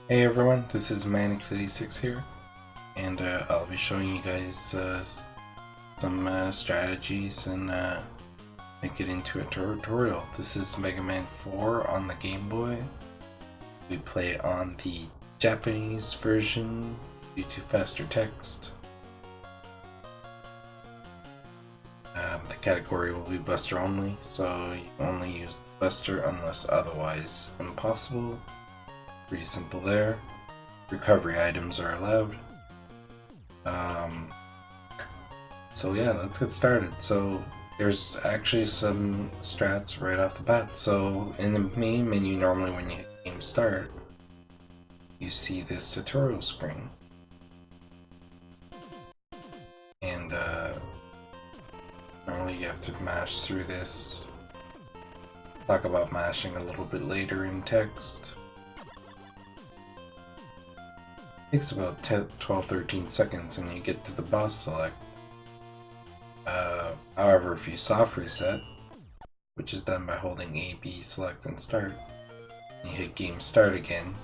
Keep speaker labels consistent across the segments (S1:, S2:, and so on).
S1: Hey everyone, this is Manix86 here, and I'll be showing you guys some strategies and make it into a tutorial. This is Mega Man 4 on the Game Boy. We play on the Japanese version due to faster text. The category will be Buster only, so you can only use Buster unless otherwise impossible. Pretty simple there. Recovery items are allowed. So yeah, let's get started. So there's actually some strats right off the bat. So in the main menu, normally when you hit game start, you see this tutorial screen. And normally you have to mash through this. Talk about mashing a little bit later in text. Takes about 12-13 seconds and you get to the boss select. However, if you soft reset, which is done by holding A, B, select, and start, and you hit game start again,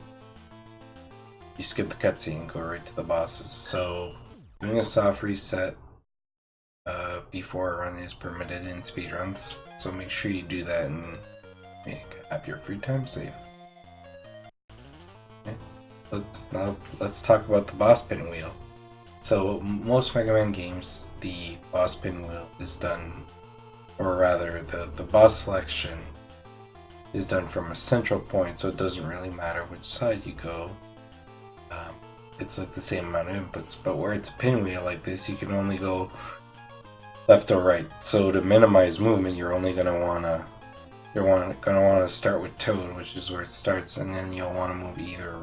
S1: you skip the cutscene and go right to the bosses. So doing a soft reset before a run is permitted in speedruns, so make sure you do that and have your free time save. Okay. Let's talk about the boss pin wheel. So most Mega Man games, the boss pin wheel is done, or rather the boss selection is done from a central point, so it doesn't really matter which side you go. It's like the same amount of inputs, but where it's a pin wheel like this, you can only go left or right. So to minimize movement, you're only gonna wanna start with Toad, which is where it starts, and then you'll want to move either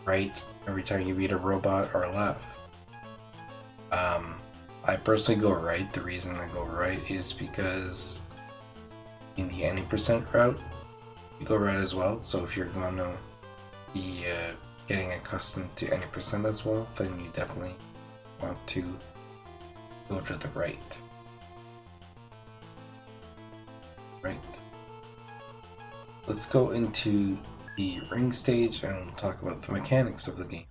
S1: right every time you beat a robot or left. I personally go right. The reason I go right is because in the any percent route, you go right as well. So if you're going to be getting accustomed to any percent as well, then you definitely want to go to the right. Right. Let's go into the ring stage and we'll talk about the mechanics of the game.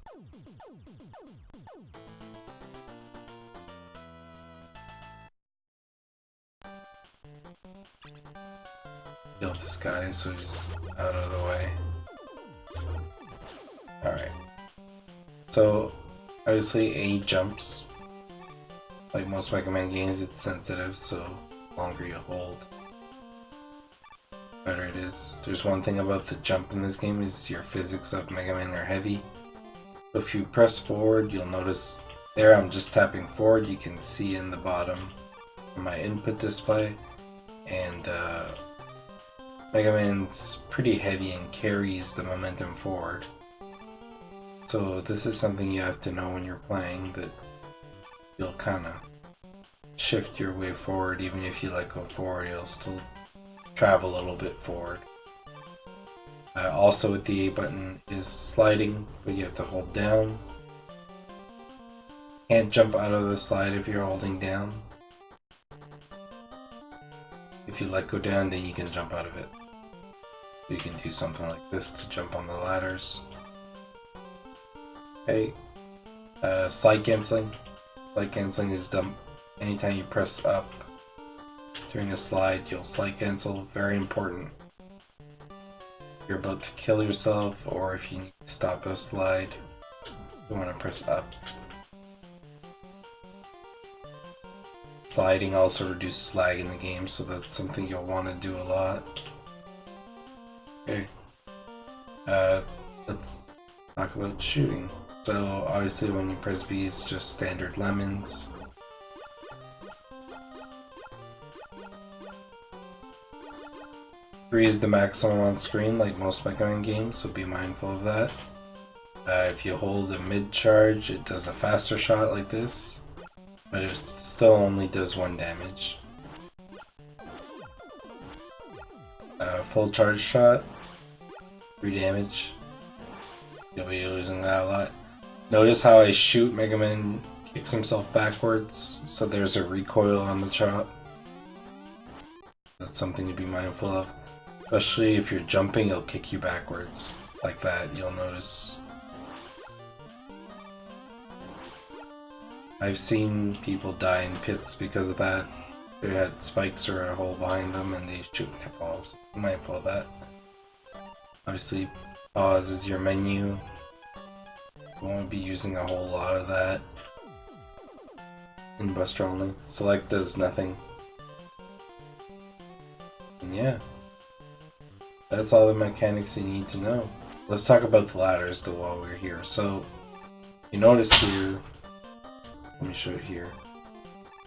S1: Kill this guy so he's out of the way. Alright. So, obviously A jumps. Like most Mega Man games, it's sensitive, so the longer you hold, better it is. There's one thing about the jump in this game is your physics of Mega Man are heavy. So if you press forward, you'll notice there I'm just tapping forward. You can see in the bottom my input display, and Mega Man's pretty heavy and carries the momentum forward. So this is something you have to know when you're playing, that you'll kind of shift your way forward. Even if you let go forward, you'll still travel a little bit forward. Also with the A button is sliding, but you have to hold down. Can't jump out of the slide if you're holding down. If you let go down, then you can jump out of it. You can do something like this to jump on the ladders. Okay. Slide canceling. Slide canceling is done anytime you press up during a slide. You'll slide cancel. Very important. If you're about to kill yourself, or if you need to stop a slide, you want to press up. Sliding also reduces lag in the game, so that's something you'll want to do a lot. Okay. Let's talk about shooting. So obviously when you press B, it's just standard lemons. Three is the maximum on screen, like most Mega Man games, so be mindful of that. If you hold a mid charge, it does a faster shot like this, but it still only does 1 damage. Full charge shot, 3 damage. You'll be losing that a lot. Notice how I shoot, Mega Man kicks himself backwards, so there's a recoil on the chop. That's something to be mindful of. Especially if you're jumping, it'll kick you backwards. Like that, you'll notice I've seen people die in pits because of that. They had spikes or a hole behind them and they shoot balls. Be mindful of that. Obviously, pause is your menu. You won't be using a whole lot of that in Buster only. Select does nothing. And yeah, that's all the mechanics you need to know. Let's talk about the ladders though while we're here. So, you notice here, let me show it here.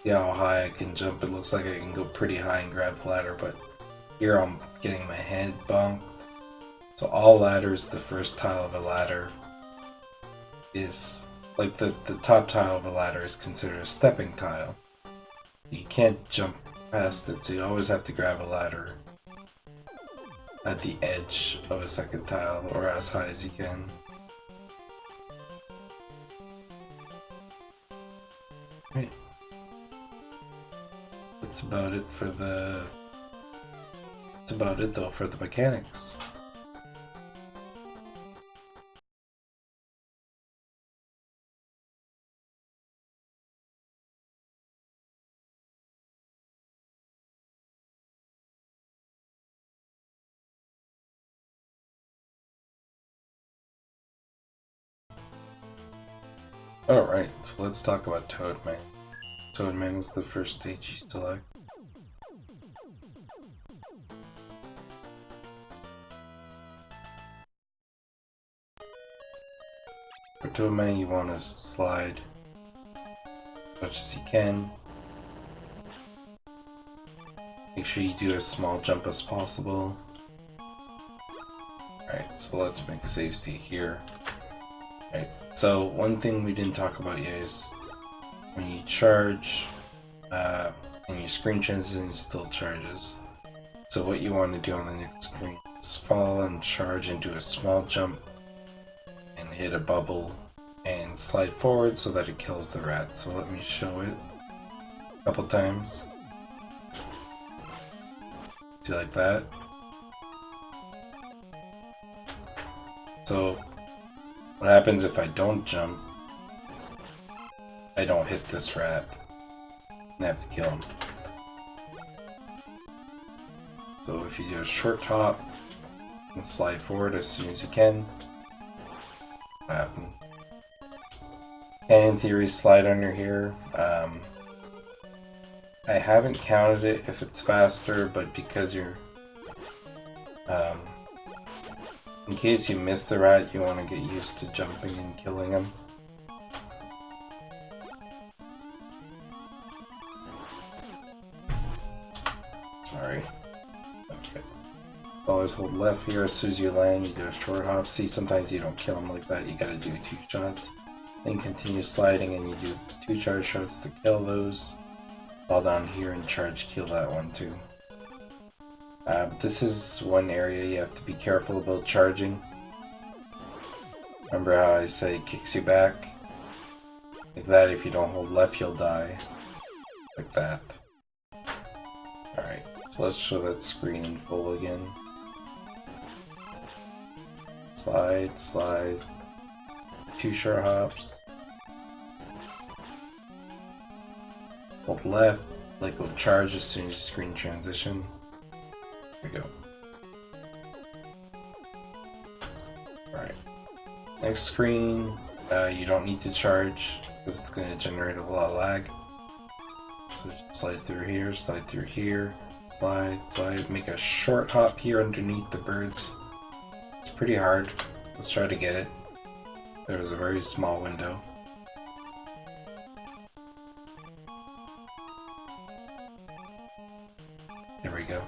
S1: See how high I can jump? It looks like I can go pretty high and grab the ladder, but here I'm getting my head bonked. So all ladders, the first tile of a ladder is, like the top tile of a ladder is considered a stepping tile. You can't jump past it, so you always have to grab a ladder at the edge of a second tile, or as high as you can. Right. That's about it for the... That's about it though for the mechanics. Alright, so let's talk about Toadman. Toadman is the first stage you select. For Toadman you want to slide as much as you can. Make sure you do a small jump as possible. Alright, so let's make save state here. Alright, so one thing we didn't talk about yet is when you charge and your screen transition still charges. So what you want to do on the next screen is fall and charge and do a small jump and hit a bubble and slide forward so that it kills the rat. So let me show it a couple times. See, like that. So what happens if I don't jump? I don't hit this rat and I have to kill him. So if you do a short hop and slide forward as soon as you can, what happens? And in theory, slide under here. I haven't counted it if it's faster, but because you're in case you miss the rat, you want to get used to jumping and killing him. Sorry. Okay. Always hold left here. As soon as you land, you do a short hop. See, sometimes you don't kill him like that. You gotta do 2 shots. Then continue sliding and you do 2 charge shots to kill those. Fall down here and charge kill that one too. This is one area you have to be careful about charging. Remember how I said it kicks you back? Like that, if you don't hold left, you'll die. Like that. Alright, so let's show that screen in full again. Slide, slide. 2 short hops. Hold left, let go charge as soon as you screen transition. There we go. Alright. Next screen, you don't need to charge because it's going to generate a lot of lag. So just slide through here, slide, slide. Make a short hop here underneath the birds. It's pretty hard. Let's try to get it. There was a very small window. There we go.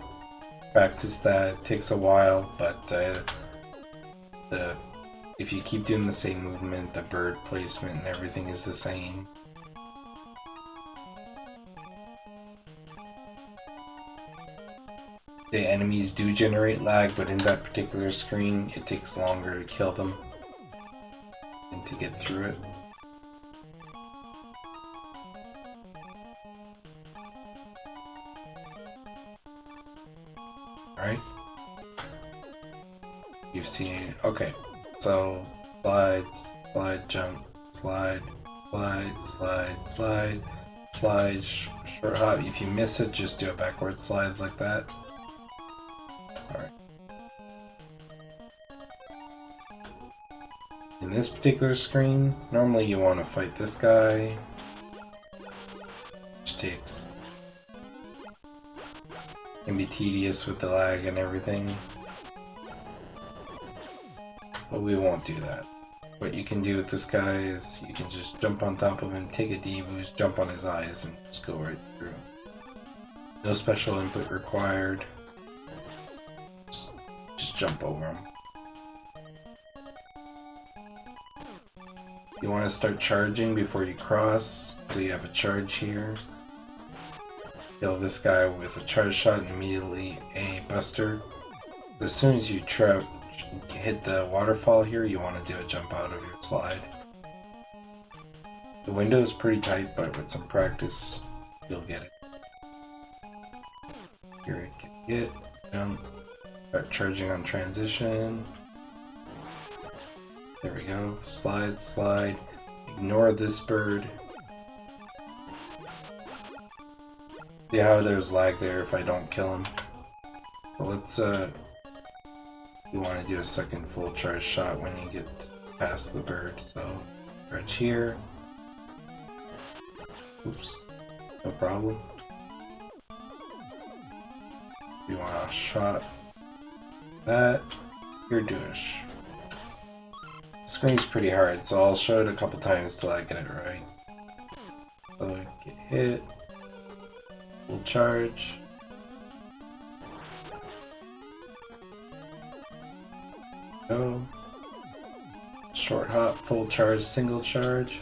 S1: Practice that. It takes a while, but if you keep doing the same movement, the bird placement and everything is the same. The enemies do generate lag, but in that particular screen, it takes longer to kill them and to get through it. Alright. You've seen it. Okay. So, slide, slide, jump, slide, slide, slide, slide, slide, short hop. If you miss it, just do it backwards slides like that. Alright. In this particular screen, normally you want to fight this guy, which can be tedious with the lag and everything, but we won't do that. What you can do with this guy is you can just jump on top of him, take a D-boost, jump on his eyes, and just go right through. No special input required. Just jump over him. You want to start charging before you cross, so you have a charge here. Kill this guy with a charge shot and immediately a buster. As soon as you hit the waterfall here, you want to do a jump out of your slide. The window is pretty tight, but with some practice, you'll get it. Here we get jump, start charging on transition. There we go. Slide, slide. Ignore this bird. See how there's lag there if I don't kill him. So let's you want to do a second full charge shot when you get past the bird. So charge here. Oops. No problem. You want a shot that. You're douche. Screen's pretty hard, so I'll show it a couple times till I get it right. So get hit, full charge. Go. Short hop, full charge, single charge.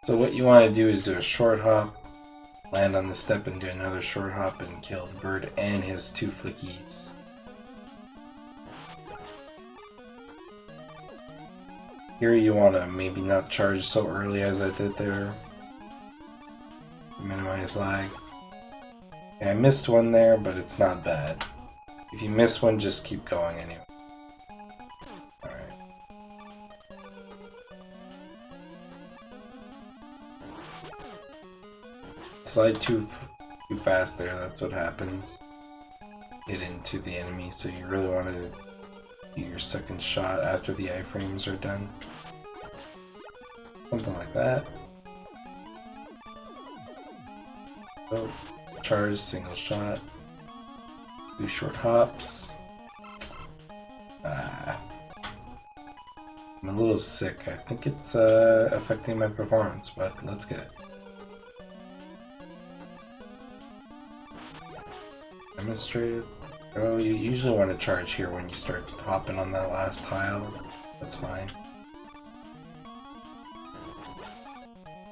S1: So what you want to do is do a short hop, land on the step and do another short hop and kill the bird and his two flickies. Here you want to maybe not charge so early as I did there. Minimize lag. Yeah, I missed one there, but it's not bad. If you miss one, just keep going anyway. Alright. Slide too fast there, that's what happens. Get into the enemy, so you really want to your second shot after the iframes are done. Something like that. Oh, charge, single shot. Do short hops. I'm a little sick. I think it's affecting my performance, but let's get it. Demonstrated. Oh, you usually want to charge here when you start hopping on that last tile. That's fine.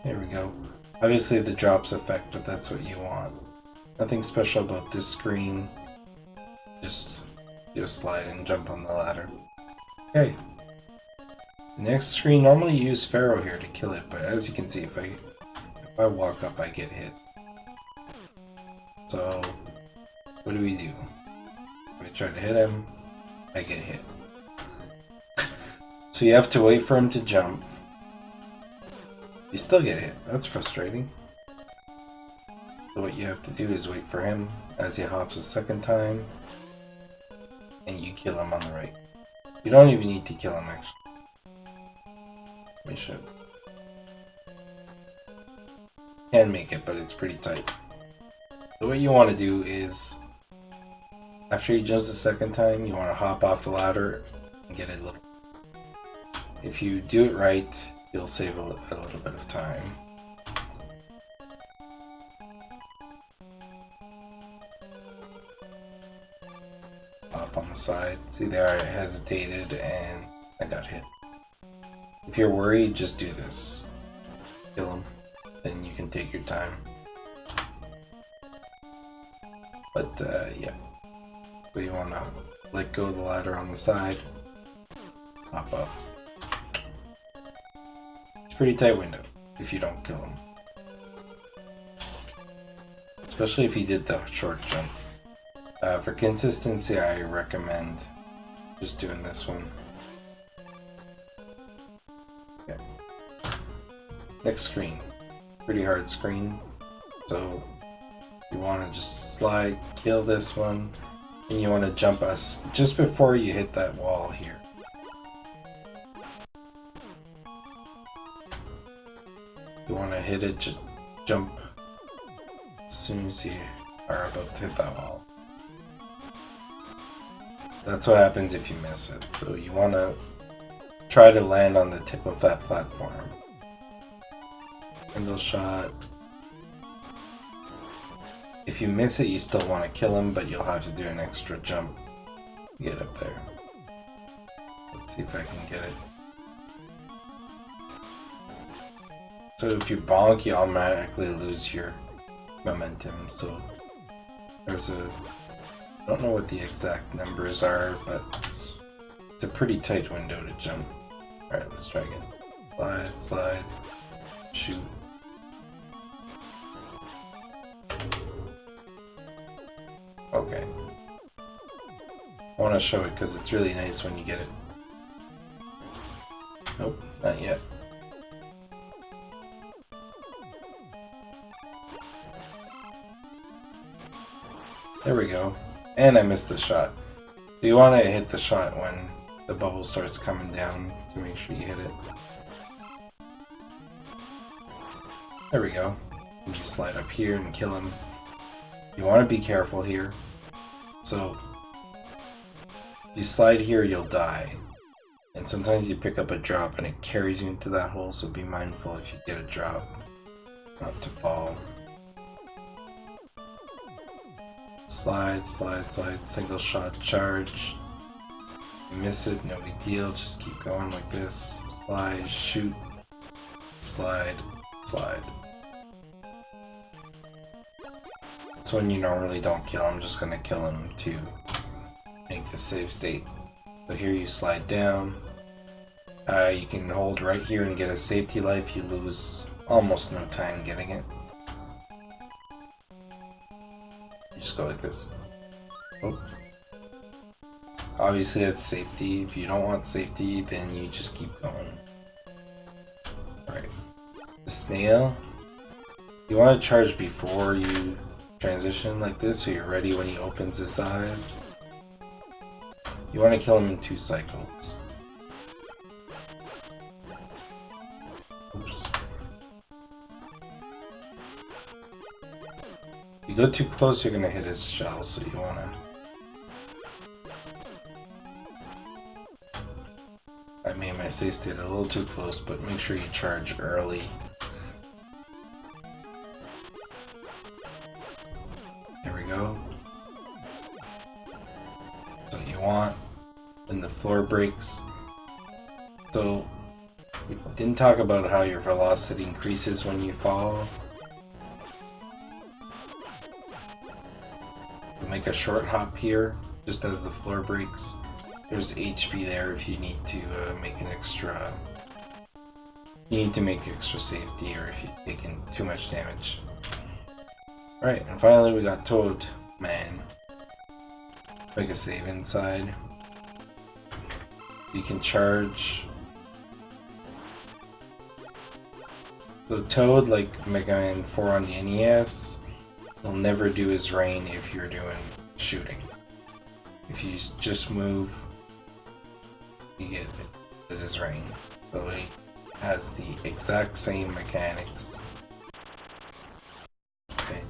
S1: There we go. Obviously the drops affect, but that's what you want. Nothing special about this screen. Just do a slide and jump on the ladder. Okay. Next screen, normally you use Pharaoh here to kill it, but as you can see, if I walk up, I get hit. So, what do? If I try to hit him, I get hit. So you have to wait for him to jump. You still get hit. That's frustrating. So what you have to do is wait for him as he hops a second time, and you kill him on the right. You don't even need to kill him, actually. We should. Can make it, but it's pretty tight. So what you want to do is, after he jumps the second time, you want to hop off the ladder and get it a little. If you do it right, you'll save a little bit of time. Hop on the side. See there, I hesitated and I got hit. If you're worried, just do this. Kill him. Then you can take your time. But yeah. So you want to let go of the ladder on the side. Hop up. It's a pretty tight window if you don't kill him. Especially if you did the short jump. For consistency, I recommend just doing this one. Next screen. Pretty hard screen. So you want to just slide, kill this one, and you want to jump us just before you hit that wall here. You want to hit it, jump as soon as you are about to hit that wall. That's what happens if you miss it. So you want to try to land on the tip of that platform. Single shot. If you miss it, you still want to kill him, but you'll have to do an extra jump to get up there. Let's see if I can get it. So if you bonk, you automatically lose your momentum. So there's a... I don't know what the exact numbers are, but it's a pretty tight window to jump. Alright, let's try again. Slide, slide, shoot. Okay. I want to show it because it's really nice when you get it. Nope, not yet. There we go. And I missed the shot. So you want to hit the shot when the bubble starts coming down to make sure you hit it. There we go. You just slide up here and kill him. You want to be careful here. So, if you slide here, you'll die. And sometimes you pick up a drop and it carries you into that hole, so be mindful if you get a drop, not to fall. Slide, slide, slide, single shot charge. You miss it, no big deal, just keep going like this. Slide, shoot, slide, slide. That's when you normally don't kill. I'm just gonna kill him to make the save state. So here you slide down. You can hold right here and get a safety life. You lose almost no time getting it. You just go like this. Oh. Obviously that's safety. If you don't want safety, then you just keep going. Alright. The snail. You want to charge before you transition like this, so you're ready when he opens his eyes. You want to kill him in 2 cycles. Oops. If you go too close, you're gonna hit his shell, so you wanna... I made my save state a little too close, but make sure you charge early. There we go. So you want, then the floor breaks. So we didn't talk about how your velocity increases when you fall. You'll make a short hop here, just as the floor breaks. There's HP there if you need to make an extra... You need to make extra safety, or if you've taken too much damage. Alright, and finally we got Toad Man. Make a save inside. You can charge. So Toad, like Mega Man 4 on the NES, will never do his rain if you're doing shooting. If you just move, you get it as his rain. So he has the exact same mechanics. Okay.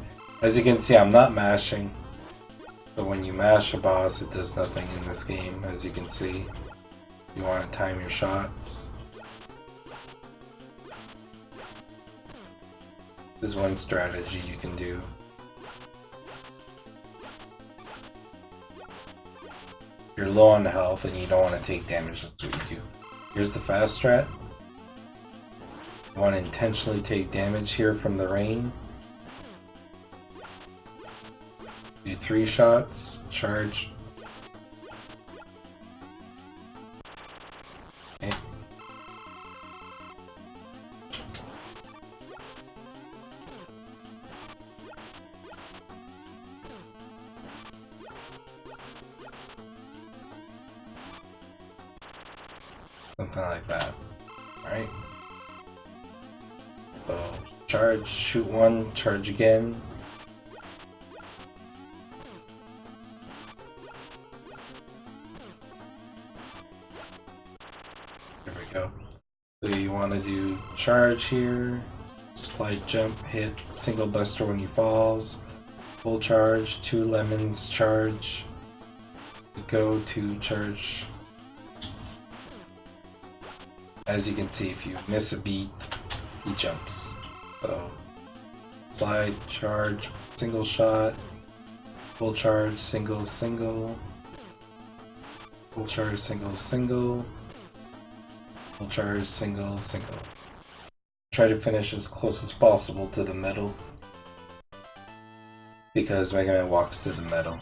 S1: As you can see, I'm not mashing. So when you mash a boss, it does nothing in this game, as you can see. You want to time your shots. This is one strategy you can do. If you're low on health and you don't want to take damage, that's what you do. Here's the fast strat. You want to intentionally take damage here from the rain. Do 3 shots, charge. Okay. Something like that. Alright. So charge, shoot one, charge again. There we go. So you want to do charge here, slide jump, hit, single buster when he falls, full charge, 2 lemons, charge, go to charge. As you can see, if you miss a beat, he jumps. So slide, charge, single shot, full charge, single, single, full charge, single, single, full charge, single, single. Try to finish as close as possible to the middle, because Mega Man walks to the middle.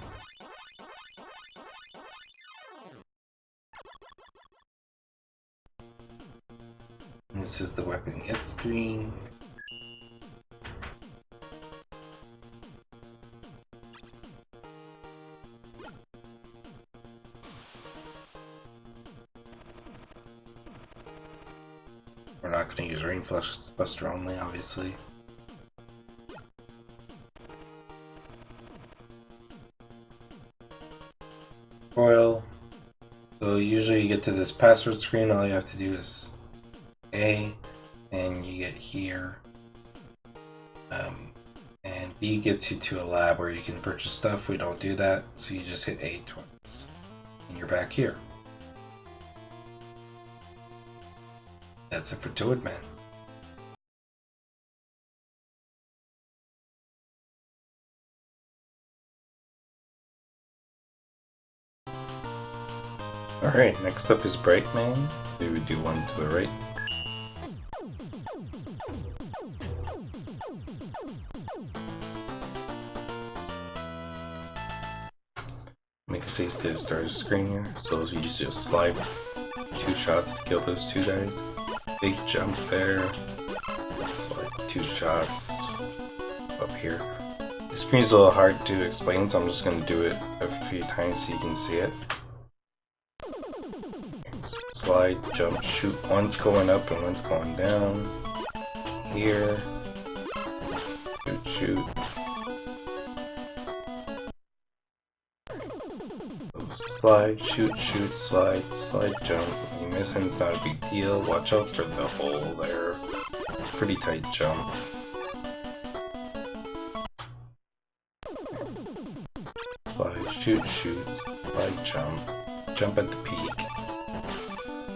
S1: And this is the weapon get screen. We're not going to use Rain Flush Buster only, obviously. Foil. So usually you get to this password screen, all you have to do is A, and you get here. And B gets you to a lab where you can purchase stuff. We don't do that, so you just hit A twice. And you're back here. That's it for Toadman. Alright, next up is Brightman. So we do one to the right. Make a save state to start the screen here. So you just slide 2 shots to kill those 2 guys. Big jump there. Slide 2 shots up here. The screen's a little hard to explain, so I'm just going to do it a few times so you can see it. Slide, jump, shoot. One's going up and one's going down. Here. Shoot, shoot. Slide, shoot, shoot, slide, slide, jump. If you miss him, it's not a big deal. Watch out for the hole there. Pretty tight jump. Slide, shoot, shoot, slide, jump. Jump at the peak.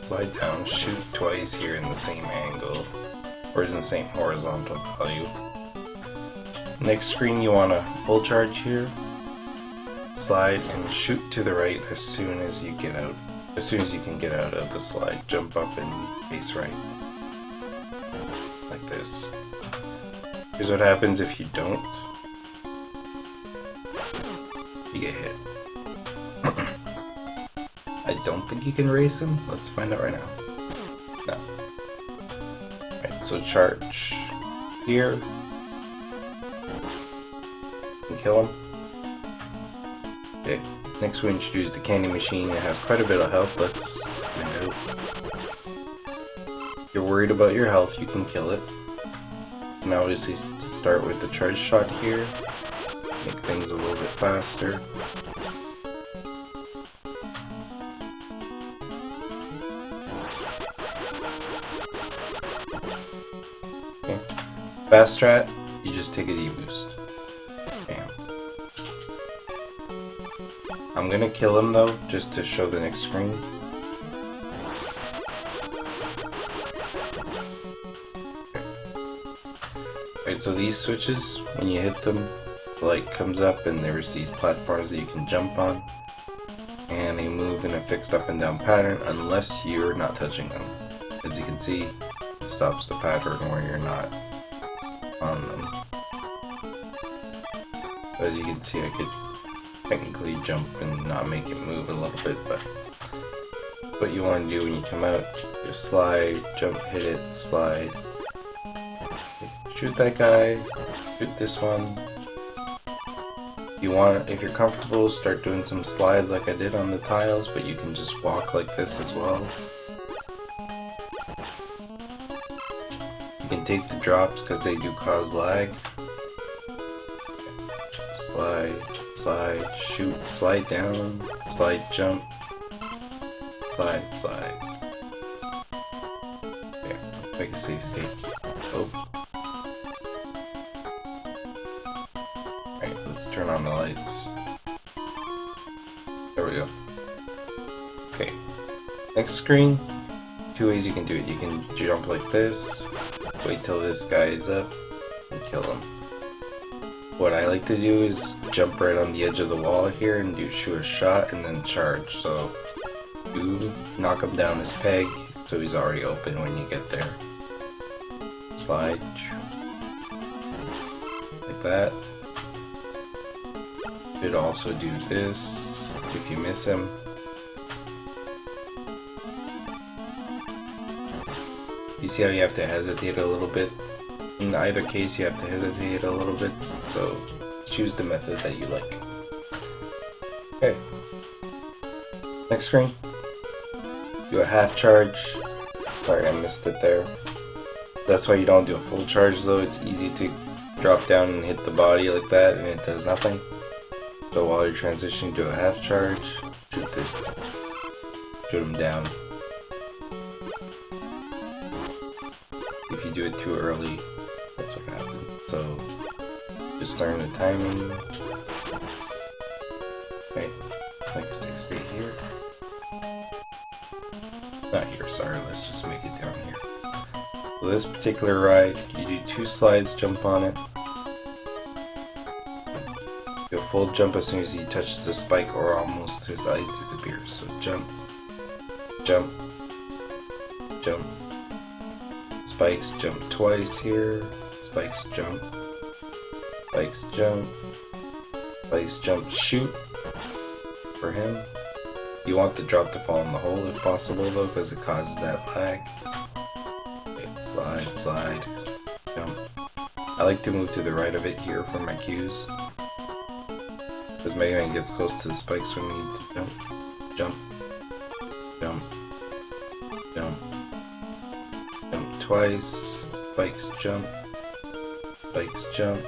S1: Slide down, shoot twice here in the same angle. Or in the same horizontal value. Next screen you want to full charge here. Slide and shoot to the right as soon as you get out. As soon as you can get out of the slide, jump up and face right. Like this. Here's what happens if you don't. You get hit. I don't think you can race him. Let's find out right now. No. Alright, so charge here. And kill him. Okay, next we introduce the candy machine. It has quite a bit of health. Let's find out. If you're worried about your health, you can kill it. And obviously start with the charge shot here. Make things a little bit faster. Okay. Fast strat, you just take a D-boost. Bam. I'm gonna kill him though, just to show the next screen. Okay. Alright, so these switches, when you hit them, the light comes up and there's these platforms that you can jump on. And they move in a fixed up and down pattern unless you're not touching them. As you can see, it stops the pattern where you're not on them. As you can see, I could technically jump and not make it move a little bit, but what you want to do when you come out, just slide, jump, hit it, slide, shoot that guy, shoot this one. You want, if you're comfortable, start doing some slides like I did on the tiles, but you can just walk like this as well. You can take the drops because they do cause lag. Slide, slide, shoot, slide down, slide, jump, slide, slide. Okay, make a save state. Oh. Alright, let's turn on the lights. There we go. Okay. Next screen. Two ways you can do it. You can jump like this, wait till this guy is up, and kill him. What I like to do is jump right on the edge of the wall here and shoot a shot and then charge. So you knock him down his peg so he's already open when you get there. Slide. Like that. Could also do this if you miss him. You see how you have to hesitate a little bit? In either case, you have to hesitate a little bit, so choose the method that you like. Okay. Next screen. Do a half charge. Sorry, I missed it there. That's why you don't do a full charge though. It's easy to drop down and hit the body like that and it does nothing. So while you're transitioning to a half charge, shoot him down. If you do it too early, that's what happens. So just learn the timing. Okay, like a 6 8 here. Not here, sorry, let's just make it down here. So this particular ride, you do 2 slides, jump on it. Do a full jump as soon as he touches the spike or almost his eyes disappear. So jump, jump, jump. Spikes, jump twice here. Spikes, jump. Spikes, jump. Spikes, jump, shoot. For him. You want the drop to fall in the hole if possible though, because it causes that lag. Okay, slide, slide, jump. I like to move to the right of it here for my cues. Because Mega Man gets close to the spikes when we need to jump. Jump. Jump. Jump. Jump twice. Spikes, jump. Spikes, jump.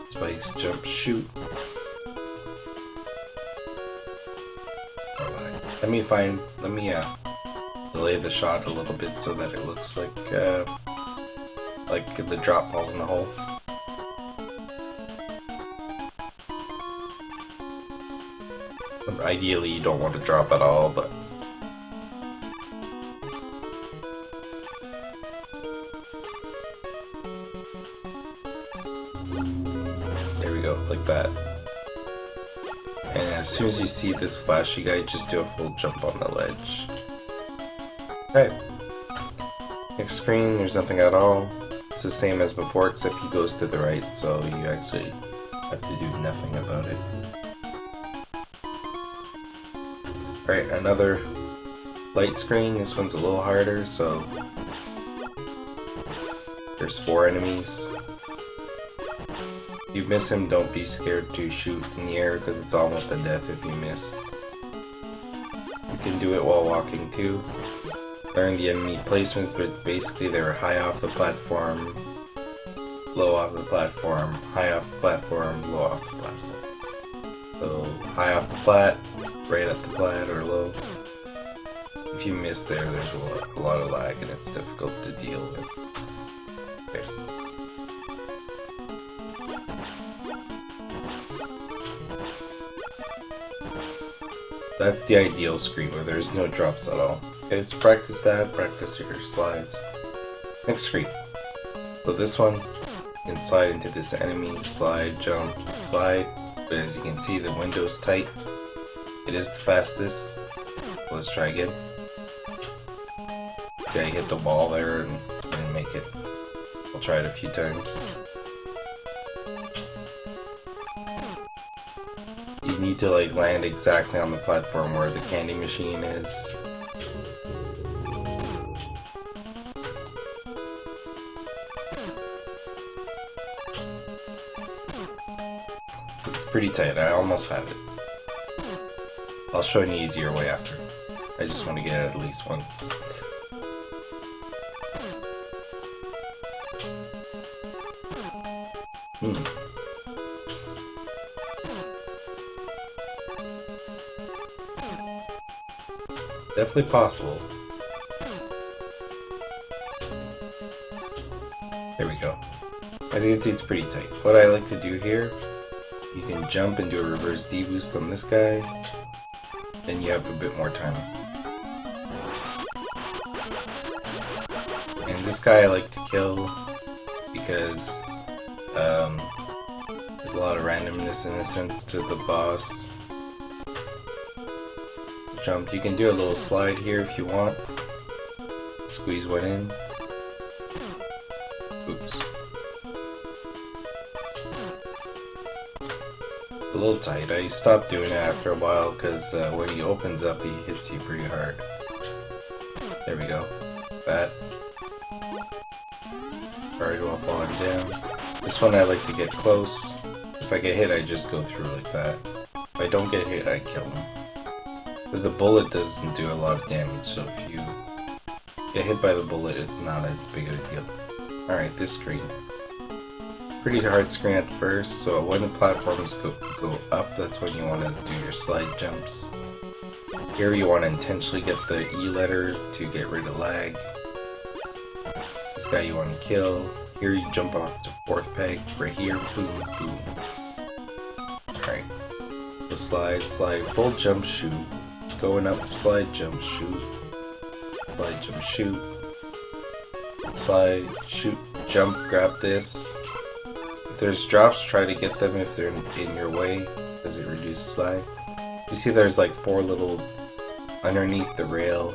S1: Spikes, jump, shoot. Let me delay the shot a little bit so that it looks like the drop falls in the hole. Ideally you don't want to drop at all, but there we go, like that. And as soon as you see this flashy guy, just do a full jump on the ledge. Alright. Next screen, there's nothing at all. It's the same as before, except he goes to the right, so you actually have to do nothing about it. Alright, another light screen. This one's a little harder, so there's 4 enemies. If you miss him, don't be scared to shoot in the air because it's almost a death if you miss. You can do it while walking too. Learn the enemy placement, but basically they're high off the platform, low off the platform, high off the platform, low off the platform. So high off the plat, right at the plat, or low. If you miss there, there's a lot of lag and it's difficult to deal with. Okay. That's the ideal screen where there's no drops at all. Okay, so practice that, practice your slides. Next screen. So this one, you can slide into this enemy, slide, jump, slide. But as you can see, the window's tight. It is the fastest. Let's try again. See, I hit the wall there and didn't make it. I'll try it a few times. You need to like land exactly on the platform where the candy machine is. It's pretty tight, I almost have it. I'll show an easier way after. I just want to get it at least once. Definitely possible. There we go. As you can see, it's pretty tight. What I like to do here, you can jump and do a reverse D-boost on this guy, then you have a bit more time. And this guy I like to kill because there's a lot of randomness in a sense to the boss. Jump. You can do a little slide here if you want. Squeeze one in. Oops. A little tight. I stopped doing it after a while because when he opens up, he hits you pretty hard. There we go. That. Alright, while falling down. This one I like to get close. If I get hit, I just go through like that. If I don't get hit, I kill him. Because the bullet doesn't do a lot of damage, so if you get hit by the bullet, it's not as big of a deal. Alright, this screen. Pretty hard screen at first, so when the platforms go up, that's when you want to do your slide jumps. Here you want to intentionally get the E letter to get rid of lag. This guy you want to kill. Here you jump off to 4th peg. Right here, boom, boom. Alright. So slide, slide, full jump, shoot. Going up, slide, jump, shoot. Slide, jump, shoot. Slide, shoot, jump, grab this. If there's drops, try to get them if they're in your way, because it reduces lag. You see there's like 4 little, underneath the rail,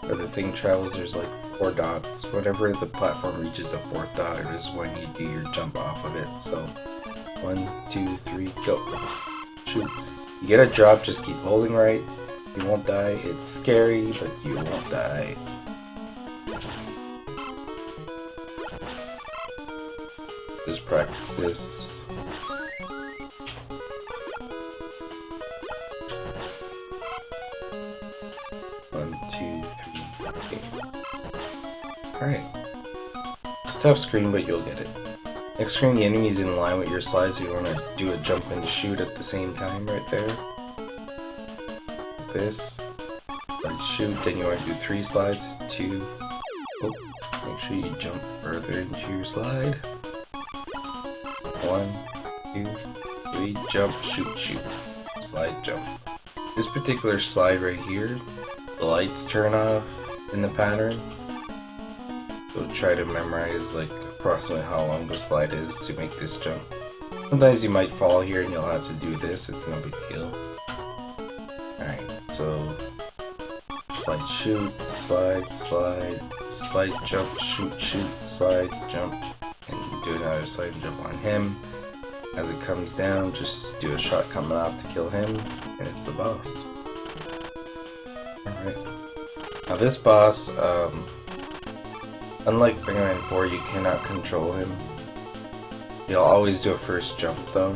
S1: where the thing travels, there's like 4 dots. Whenever the platform reaches a 4th dot, it is when you do your jump off of it. So, 1, 2, 3, go. Shoot. You get a drop, just keep holding right. You won't die. It's scary, but you won't die. Just practice this. One, two, three, okay. Alright. It's a tough screen, but you'll get it. Next screen, the enemy's in line with your slide, so you want to do a jump and shoot at the same time right there. Like this. Like shoot, then you want to do 3 slides, 2. Oh, make sure you jump further into your slide. 1, 2, 3, jump, shoot, shoot. Slide, jump. This particular slide right here, the lights turn off in the pattern. So try to memorize like approximately how long the slide is to make this jump. Sometimes you might fall here and you'll have to do this, it's no big deal. Alright, so slide, shoot, slide, slide, slide, jump, shoot, shoot, slide, jump, and do another slide and jump on him. As it comes down, just do a shot coming off to kill him, and it's the boss. Alright. Now this boss, unlike Mega Man 4, you cannot control him. He'll always do a first jump though.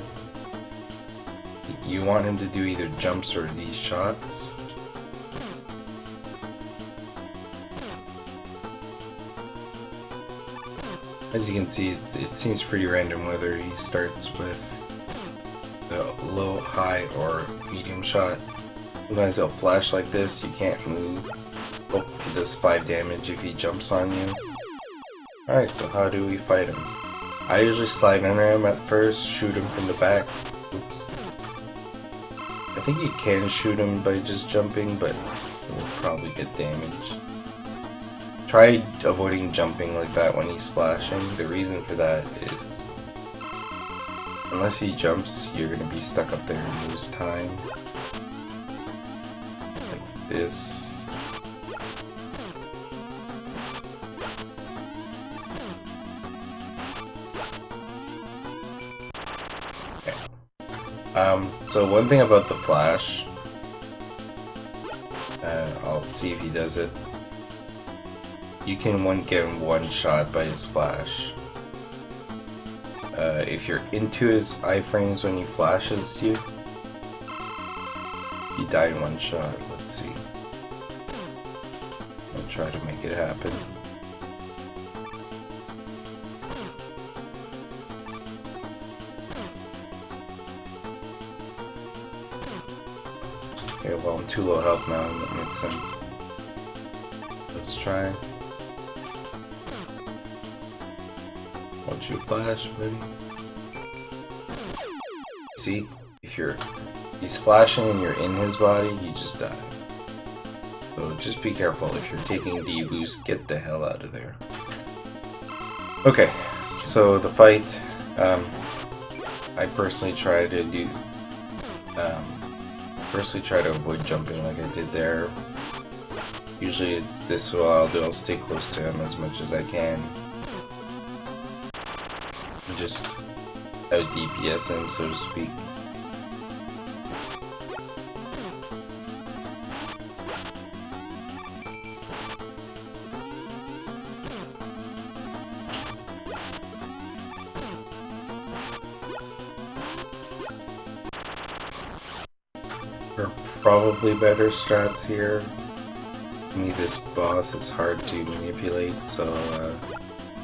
S1: You want him to do either jumps or these shots. As you can see, it seems pretty random whether he starts with the low, high, or medium shot. Sometimes he'll flash like this, you can't move. Oh, he does 5 damage if he jumps on you. Alright, so how do we fight him? I usually slide under him at first, shoot him from the back. Oops. I think you can shoot him by just jumping, but it will probably get damage. Try avoiding jumping like that when he's flashing. The reason for that is, unless he jumps, you're going to be stuck up there and lose time. Like this. So one thing about the flash, I'll see if he does it. You can get one shot by his flash. If you're into his iframes when he flashes you, you die in one shot. Let's see. I'll try to make it happen. Okay, well I'm too low health now, and that makes sense. Let's try. Once you flash, buddy. See, if he's flashing and you're in his body, you just die. So just be careful if you're taking D boost, get the hell out of there. Okay, so the fight, I personally try to do, try to avoid jumping like I did there. Usually it's this what I'll do, I'll stay close to him as much as I can. And just out DPS him, so to speak. There are probably better strats here. To me, this boss is hard to manipulate, so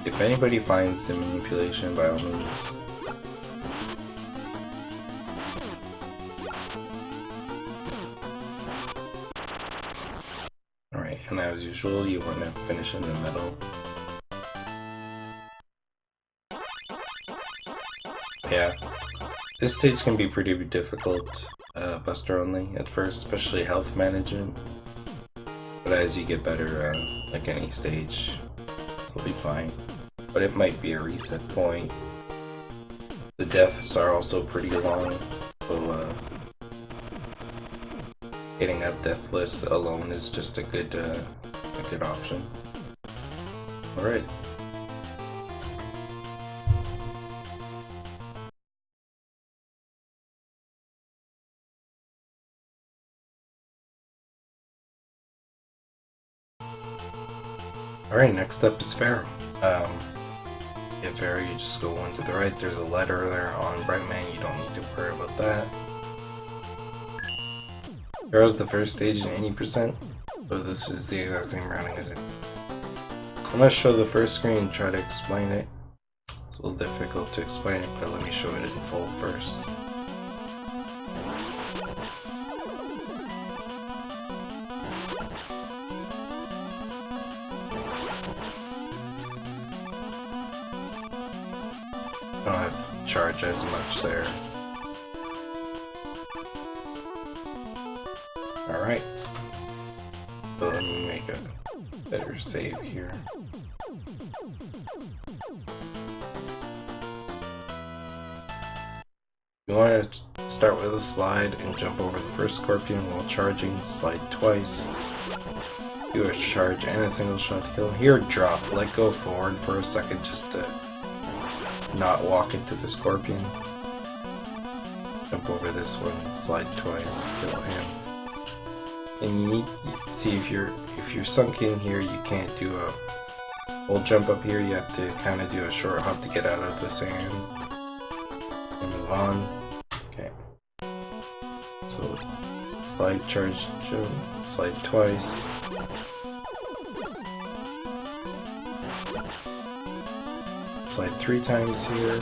S1: if anybody finds the manipulation, by all means. Alright, and as usual, you want to finish in the middle. Yeah, this stage can be pretty difficult, Buster only at first, especially health management. But as you get better, like any stage, it'll be fine. But it might be a reset point. The deaths are also pretty long, so getting up deathless alone is just a good option. All right. Alright, next up is Pharaoh. Get Pharaoh, you just go one to the right. There's a letter there on Brightman, you don't need to worry about that. Pharaoh's the first stage in 80%, so this is the exact same routing as it. I'm going to show the first screen and try to explain it. It's a little difficult to explain it, but let me show it in full first. Don't have to charge as much there. Alright. So let me make a better save here. You want to start with a slide and jump over the first scorpion while charging, slide twice. Do a charge and a single shot to kill him. Here, drop, let go forward for a second just to not walk into the scorpion. Jump over this one, slide twice, kill him. And you need to see if you're sunk in here, you can't do a full jump up here. You have to kind of do a short hop to get out of the sand and move on. Okay. So slide, charge, jump, slide twice. Slide 3 times here.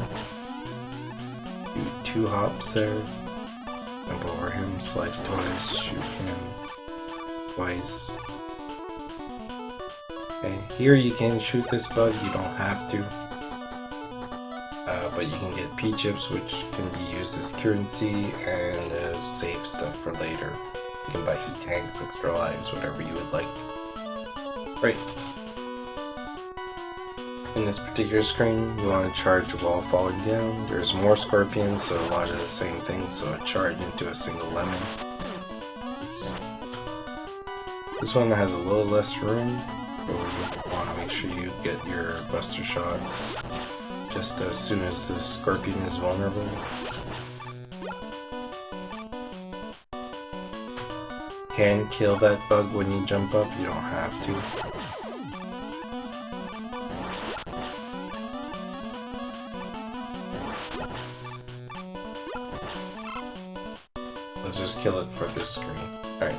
S1: Do 2 hops there. Jump over him, slide twice, shoot him twice. Okay, here you can shoot this bug, you don't have to. But you can get P-chips, which can be used as currency and save stuff for later. You can buy E-tanks, extra lives, whatever you would like. Right. In this particular screen, you want to charge while falling down. There's more scorpions, so a lot of the same things, so a charge into a single lemon. Oops. This one has a little less room, so you want to make sure you get your buster shots just as soon as the scorpion is vulnerable. You can kill that bug when you jump up, you don't have to. Let's just kill it for this screen. Alright.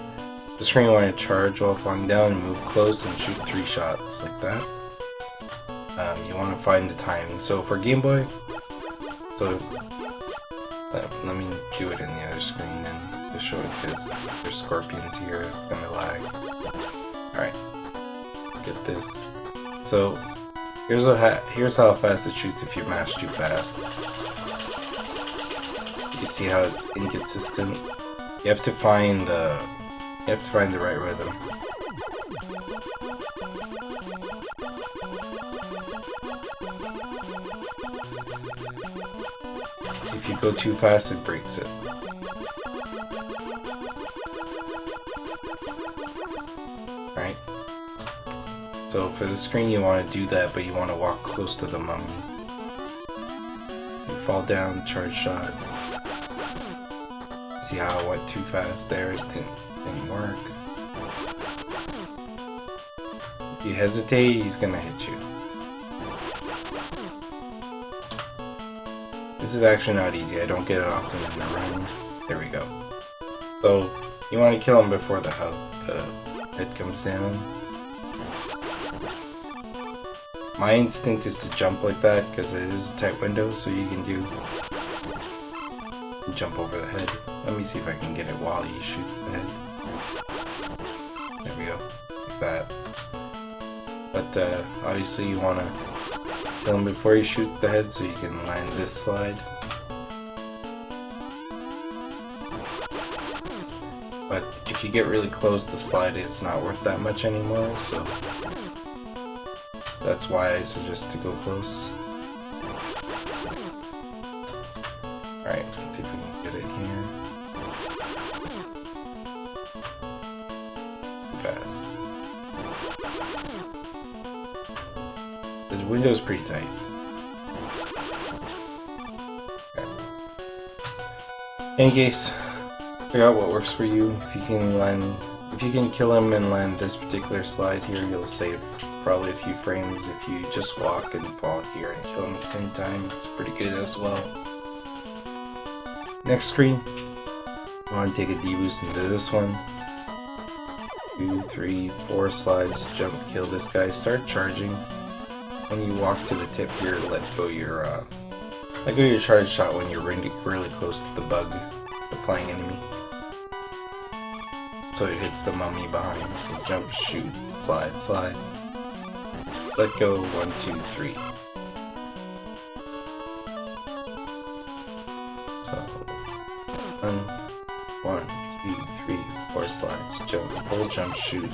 S1: This screen you want to charge while falling down and move close and shoot 3 shots like that. You want to find the timing. So for Game Boy, so let me do it in the other screen and to show it because there's scorpions here. It's gonna lag. Alright, let's get this. So here's how fast it shoots if you mash too fast. You see how it's inconsistent? You have to find the right rhythm. If you go too fast, it breaks it. Right? So for the screen you want to do that, but you want to walk close to the mummy. You fall down, charge shot. See how I went too fast there? It didn't work. If you hesitate, he's gonna hit you. This is actually not easy. I don't get it often in the run. There we go. So you want to kill him before the head comes down. My instinct is to jump like that because it is a tight window, so you can jump over the head. Let me see if I can get it while he shoots the head. There we go, like that. But obviously you want to kill him before he shoots the head so you can land this slide. But if you get really close, the slide is not worth that much anymore, so that's why I suggest to go close. Alright, let's see if we can get it here. Fast. The window's pretty tight. Okay. In any case, figure out what works for you. If you can kill him and land this particular slide here, you'll save probably a few frames. If you just walk and fall here and kill him at the same time, it's pretty good as well. Next screen, you want to take a D-boost into this one. 2, 3, 4 slides, jump, kill this guy, start charging. When you walk to the tip here, let go your charge shot when you're really close to the bug, the flying enemy. So it hits the mummy behind. So jump, shoot, slide, slide. Let go, 1, 2, 3. So 1, 2, 3, 4 slides, jump, pull, jump, shoot.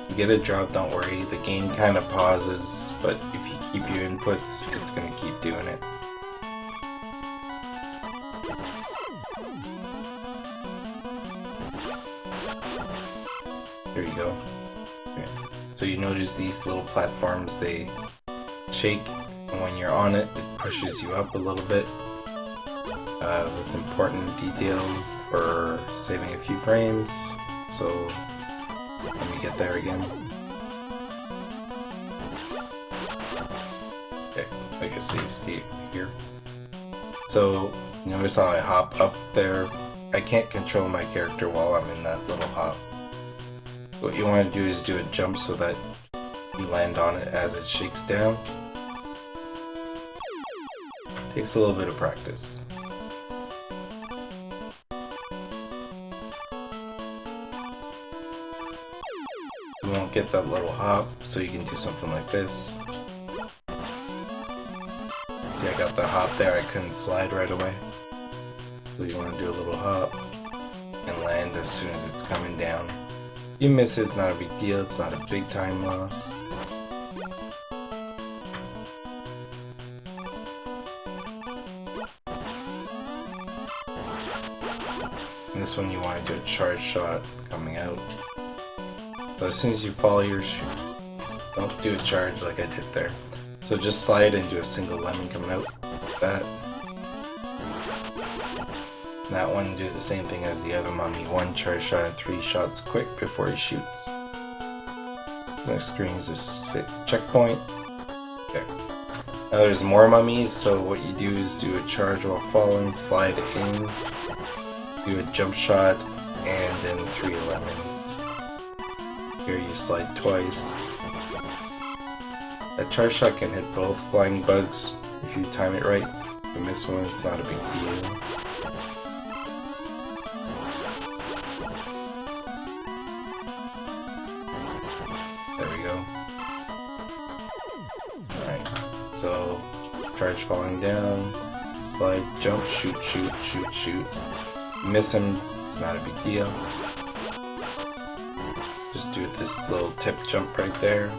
S1: You get a drop, don't worry. The game kind of pauses, but if you keep your inputs, it's gonna keep doing it. There you go. Okay. So you notice these little platforms, they shake, and when you're on it, it pushes you up a little bit. That's important detail for saving a few frames. So let me get there again. Okay, let's make a save state here. So notice how I hop up there. I can't control my character while I'm in that little hop. What you want to do is do a jump so that you land on it as it shakes down. Takes a little bit of practice. You won't get that little hop, so you can do something like this. See, I got the hop there, I couldn't slide right away. So you want to do a little hop and land as soon as it's coming down. You miss it, it's not a big deal, it's not a big time loss. And this one you want to do a charge shot coming out. So as soon as you follow your shoot, don't do a charge like I did there. So just slide and do a single lemon coming out, like that. That one, do the same thing as the other mummy. 1 charge shot and 3 shots quick before he shoots. Next screen is a checkpoint. Okay. Now there's more mummies, so what you do is do a charge while falling, slide in, do a jump shot, and then 3 lemons. Here you slide twice. That charge shot can hit both flying bugs if you time it right. you miss one, it's not a big deal. There we go. Alright, so charge falling down, slide, jump, shoot, shoot, shoot, shoot. You miss him, it's not a big deal. Just do this little tip jump right there.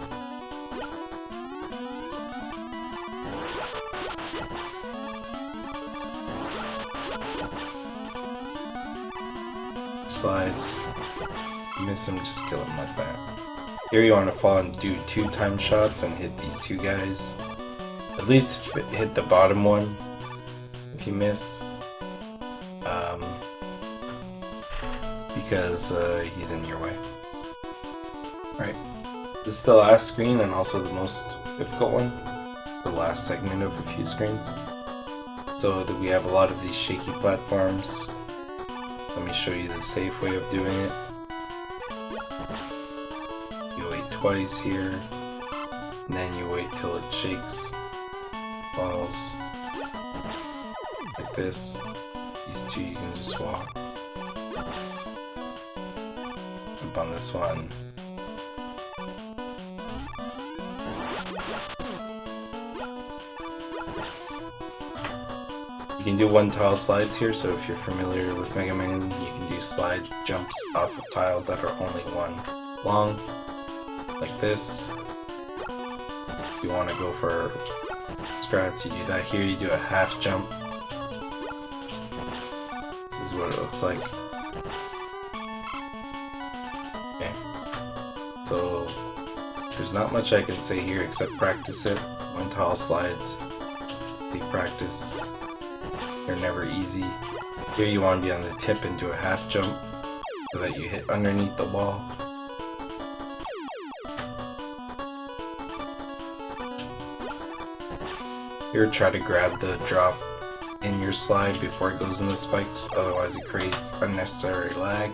S1: Slides. Miss him, just kill him like that. Here you want to fall and do 2 time shots and hit these 2 guys. At least hit the bottom one if you miss. Because he's in your way. Right. This is the last screen and also the most difficult one. The last segment of a few screens. So that we have a lot of these shaky platforms. Let me show you the safe way of doing it. You wait twice here, and then you wait till it shakes, falls, like this. These 2 you can just walk. Jump on this one. You can do 1 tile slides here, so if you're familiar with Mega Man, you can do slide jumps off of tiles that are only 1 long, like this. If you want to go for strats, you do that here. You do a half jump. This is what it looks like. Okay, so there's not much I can say here except practice it. 1 tile slides, take practice. They're never easy. Here you want to be on the tip and do a half jump so that you hit underneath the wall. Here try to grab the drop in your slide before it goes in the spikes, otherwise it creates unnecessary lag.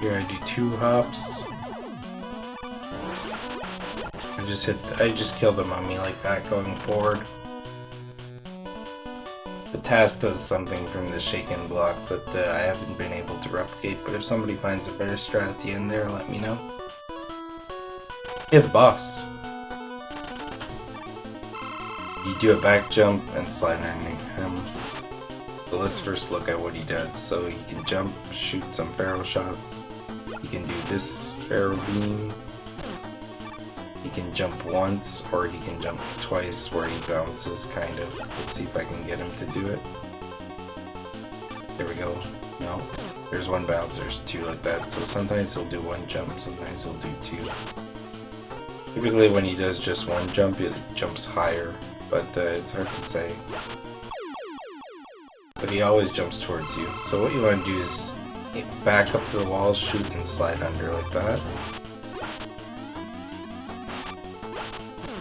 S1: Here I do 2 hops. I just killed the mummy like that going forward. The task does something from the shaken block, but I haven't been able to replicate, but if somebody finds a better strat at the end there, let me know. Yeah, the boss. You do a back jump and slide underneath him. So let's first look at what he does. So he can jump, shoot some barrel shots. He can do this barrel beam. He can jump once, or he can jump twice where he bounces, kind of. Let's see if I can get him to do it. There we go. No. There's 1 bounce, there's 2 like that. So sometimes he'll do 1 jump, sometimes he'll do 2. Typically when he does just 1 jump, it jumps higher, but it's hard to say. But he always jumps towards you. So what you want to do is back up to the wall, shoot, and slide under like that.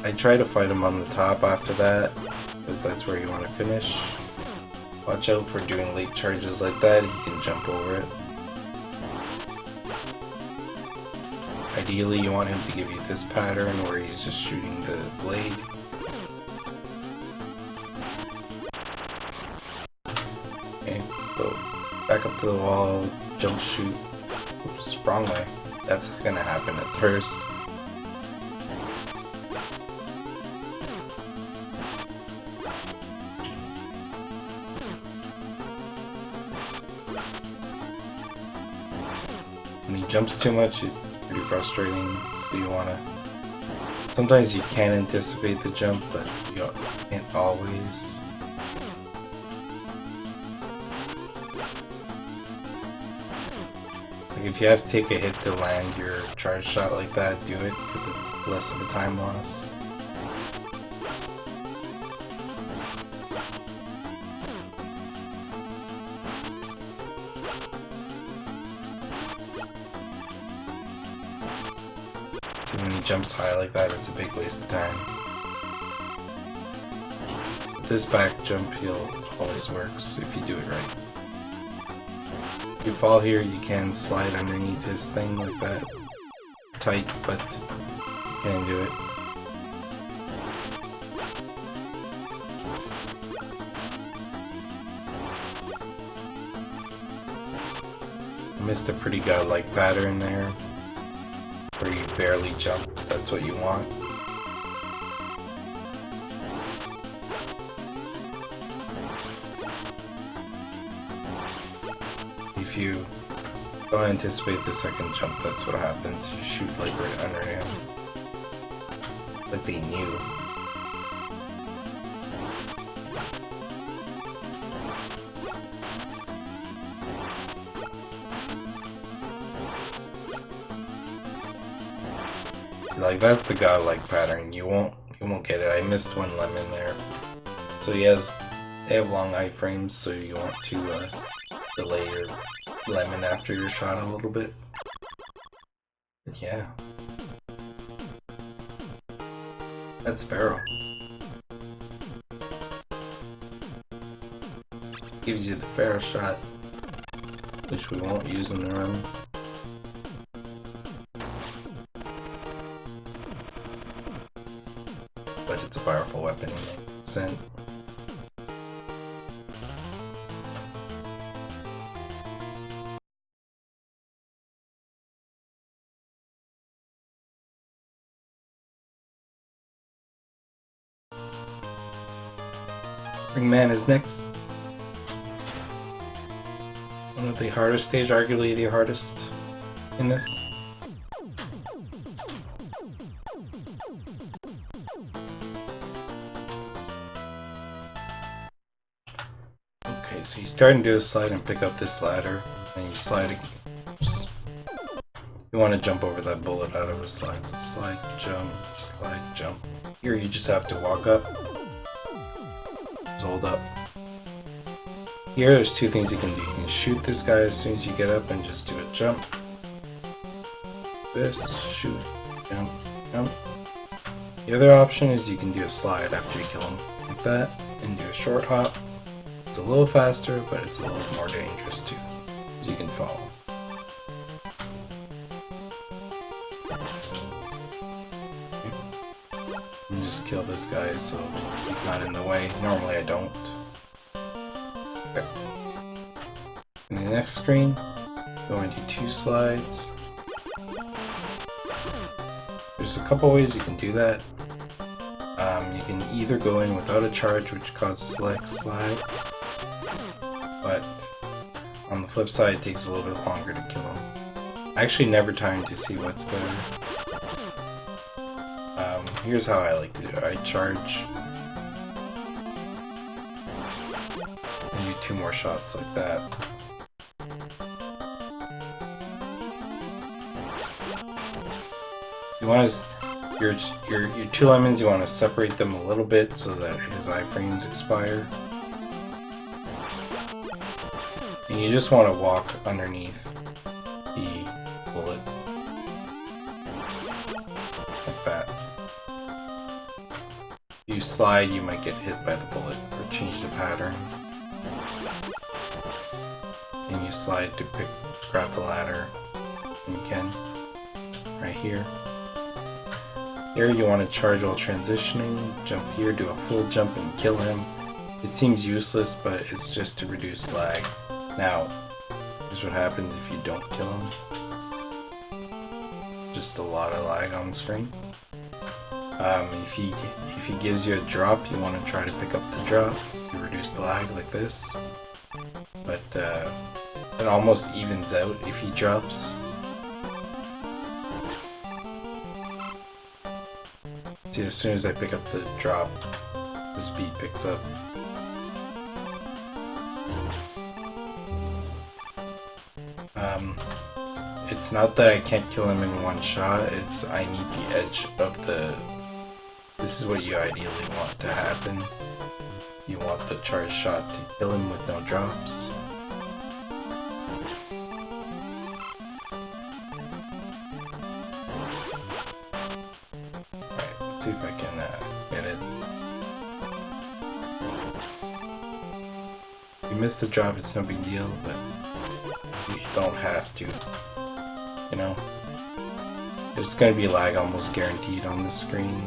S1: I try to fight him on the top after that, because that's where you want to finish. Watch out for doing late charges like that, he can jump over it. Ideally you want him to give you this pattern where he's just shooting the blade. Okay, so back up to the wall, jump, shoot. Oops, wrong way. That's gonna happen at first. When he jumps too much, it's pretty frustrating, so you wanna... Sometimes you can anticipate the jump, but you can't always. Like if you have to take a hit to land your charge shot like that, do it, because it's less of a time loss. See, when he jumps high like that, it's a big waste of time. This back jump heal always works if you do it right. If you fall here, you can slide underneath this thing like that. It's tight, but you can do it. I missed a pretty godlike pattern there, where you barely jump. That's what you want. If you don't anticipate the second jump, that's what happens. You shoot like right under him. Like they knew. Like that's the godlike pattern. You won't get it. I missed one lemon there. So they have long iframes, so you want to delay your lemon after your shot a little bit. But yeah. That's Pharaoh. Gives you the Pharaoh shot, which we won't use in the run. But it's a powerful weapon in percent. Ringman is next. One of the hardest stage, arguably the hardest in this. Okay, so you start and do a slide and pick up this ladder, and you slide again. You want to jump over that bullet out of the slide. So slide, jump. Here you just have to walk up. Hold up. Here there's two things you can do. You can shoot this guy as soon as you get up and just do a jump. This, shoot, jump, jump. The other option is you can do a slide after you kill him, like that, and do a short hop. It's a little faster, but it's a little more dangerous too, because you can fall. And just kill this guy so he's not in the way. Normally I don't. Okay. In the next screen, go into two slides. There's a couple ways you can do that. You can either go in without a charge, which causes select slide, but on the flip side it takes a little bit longer to kill him. I actually never timed to see what's better. Here's how I like to do it. I charge and do two more shots like that. You want to your two lemons. You want to separate them a little bit so that his iframes expire, and you just want to walk underneath the bullet like that. If you slide, you might get hit by the bullet or change the pattern. And you slide to grab the ladder, and you can right here. Here you want to charge while transitioning, jump here, do a full jump and kill him. It seems useless, but it's just to reduce lag. Now, here's what happens if you don't kill him. Just a lot of lag on the screen. If he gives you a drop, you want to try to pick up the drop to reduce the lag like this. But it almost evens out if he drops. See, as soon as I pick up the drop, the speed picks up. It's not that I can't kill him in one shot, it's I need the edge of the... This is what you ideally want to happen. You want the charge shot to kill him with no drops. Alright, let's see if I can get it. If you miss the drop, it's no big deal, but you don't have to. You know? There's gonna be lag almost guaranteed on this screen.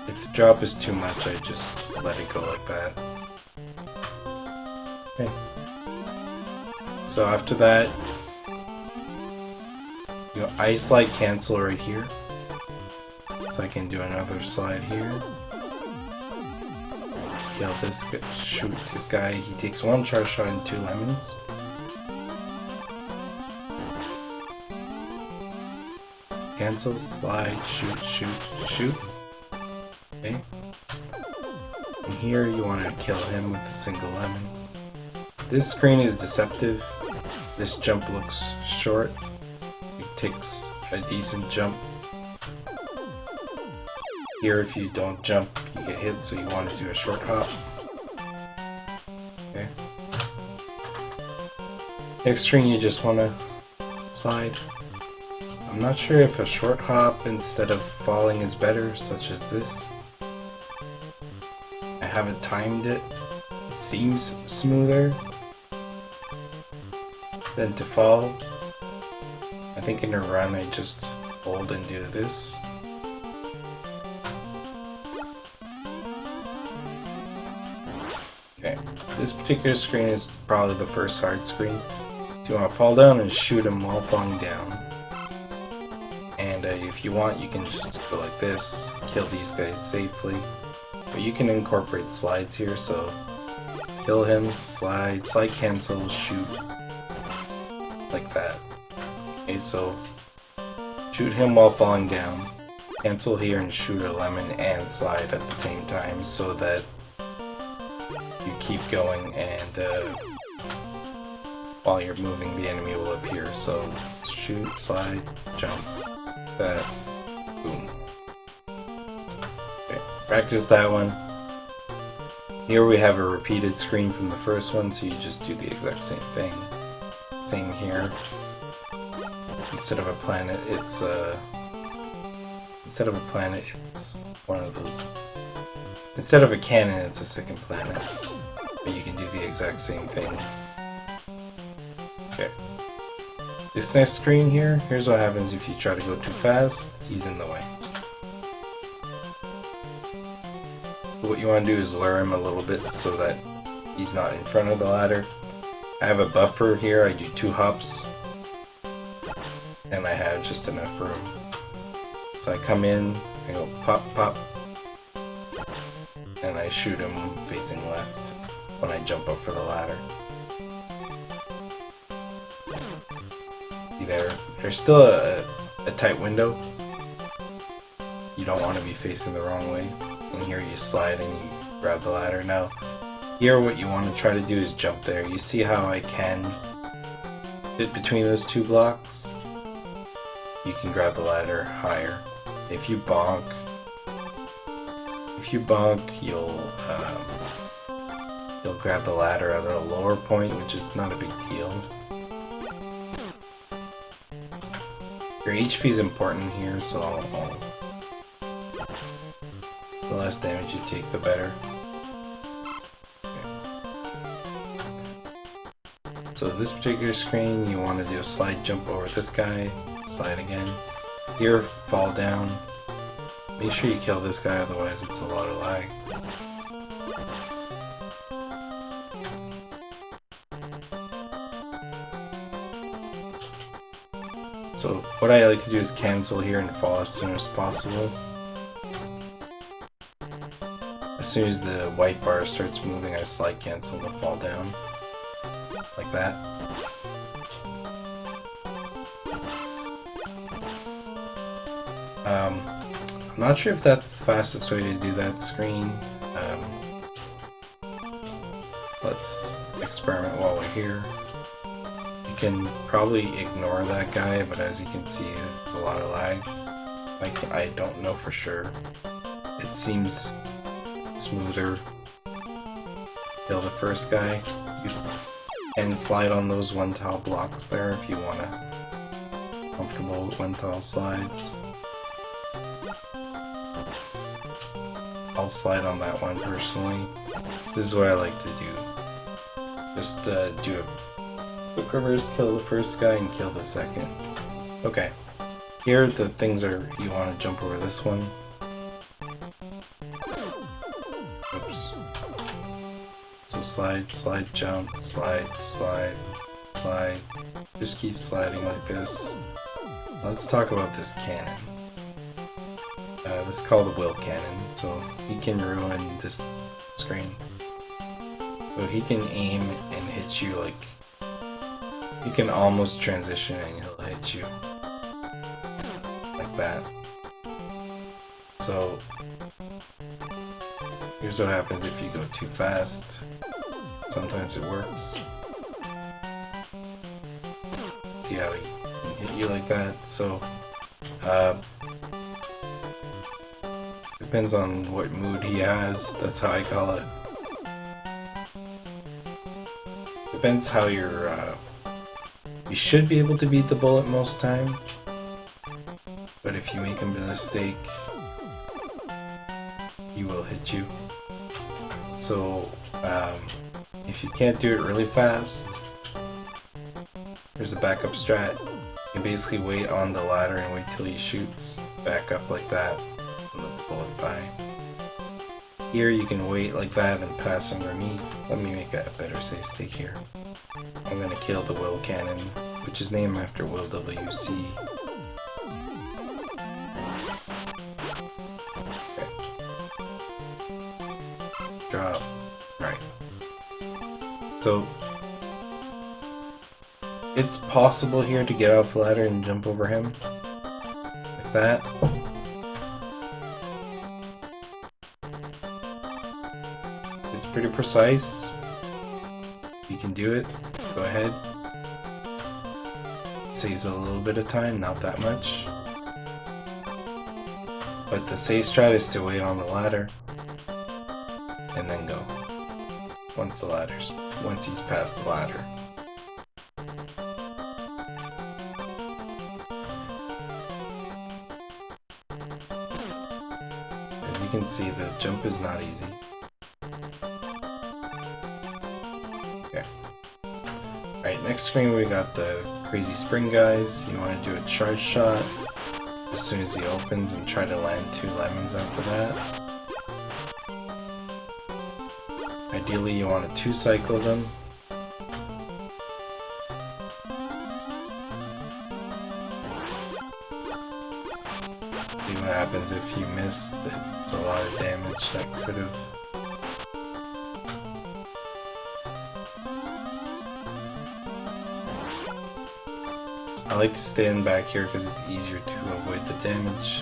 S1: If the drop is too much, I just let it go like that. Okay. So after that, you know, I slide cancel right here. So I can do another slide here. Kill this guy, shoot this guy. He takes 1 charge shot and 2 lemons. Cancel, slide, shoot, shoot, shoot. Okay. And here you want to kill him with a single lemon. This screen is deceptive. This jump looks short. It takes a decent jump. Here, if you don't jump, you get hit, so you want to do a short hop. Okay. Next screen, you just want to slide. I'm not sure if a short hop instead of falling is better, such as this. I haven't timed it. It seems smoother than to fall. I think in a run I just hold and do this. Okay, this particular screen is probably the first hard screen. So you want to fall down and shoot him while falling down. And if you want, you can just go like this, kill these guys safely. But you can incorporate slides here, so kill him, slide cancel, shoot. Like that. Okay, so shoot him while falling down, cancel here and shoot a lemon and slide at the same time so that you keep going and while you're moving the enemy will appear. So shoot, slide, jump, that, boom. Okay, practice that one. Here we have a repeated screen from the first one, so you just do the exact same thing. Same here. Instead of a planet, it's one of those. Instead of a cannon, it's a second planet. But you can do the exact same thing. Okay. This next screen here, here's what happens if you try to go too fast. He's in the way. But what you want to do is lure him a little bit so that he's not in front of the ladder. I have a buffer here, I do 2 hops. And I have just enough room. So I come in, I go pop, pop. And I shoot him facing left when I jump up for the ladder. See there? There's still a tight window. You don't want to be facing the wrong way. And here you slide and you grab the ladder. Now, here what you want to try to do is jump there. You see how I can fit between those 2 blocks? You can grab the ladder higher. If you bonk, you'll grab the ladder at a lower point, which is not a big deal. Your HP is important here, so the less damage you take, the better. So this particular screen, you want to do a slide jump over this guy, slide again. Here, fall down. Make sure you kill this guy, otherwise it's a lot of lag. So what I like to do is cancel here and fall as soon as possible. As soon as the white bar starts moving, I slide cancel to fall down. Like that. I'm not sure if that's the fastest way to do that screen. Let's experiment while we're here. You can probably ignore that guy, but as you can see, there's a lot of lag. I don't know for sure. It seems smoother. Kill the first guy. You can slide on those 1 tile blocks there if you want to. Comfortable with 1 tile slides. I'll slide on that one personally. This is what I like to do. Just do Quick reverse, kill the first guy and kill the second. Okay. Here the things are, you want to jump over this one. Oops. So slide, slide, jump, slide, slide, slide. Just keep sliding like this. Let's talk about this cannon. This is called the wheel cannon, so he can ruin this screen. So he can aim and hit you like... You can almost transition and he'll hit you. Like that. So... Here's what happens if you go too fast. Sometimes it works. See how he can hit you like that? So... depends on what mood he has, that's how I call it. Depends how you're, you should be able to beat the bullet most time, but if you make a mistake, he will hit you. So, if you can't do it really fast, there's a backup strat. You basically wait on the ladder and wait till he shoots back up like that. Bullet by. Here you can wait like that and pass underneath. Let me make a better save state here. I'm gonna kill the Will Cannon, which is named after Will W.C. Okay. Drop. Right. So it's possible here to get off the ladder and jump over him. Like that. Pretty precise. You can do it. Go ahead. It saves a little bit of time, not that much. But the safe strat is to wait on the ladder and then go. Once he's past the ladder. As you can see, the jump is not easy. Alright, next screen we got the crazy spring guys. You want to do a charge shot as soon as he opens and try to land 2 lemons after that. Ideally you want to 2-cycle them. See what happens if you miss. It's a lot of damage that could have... I like to stand back here because it's easier to avoid the damage.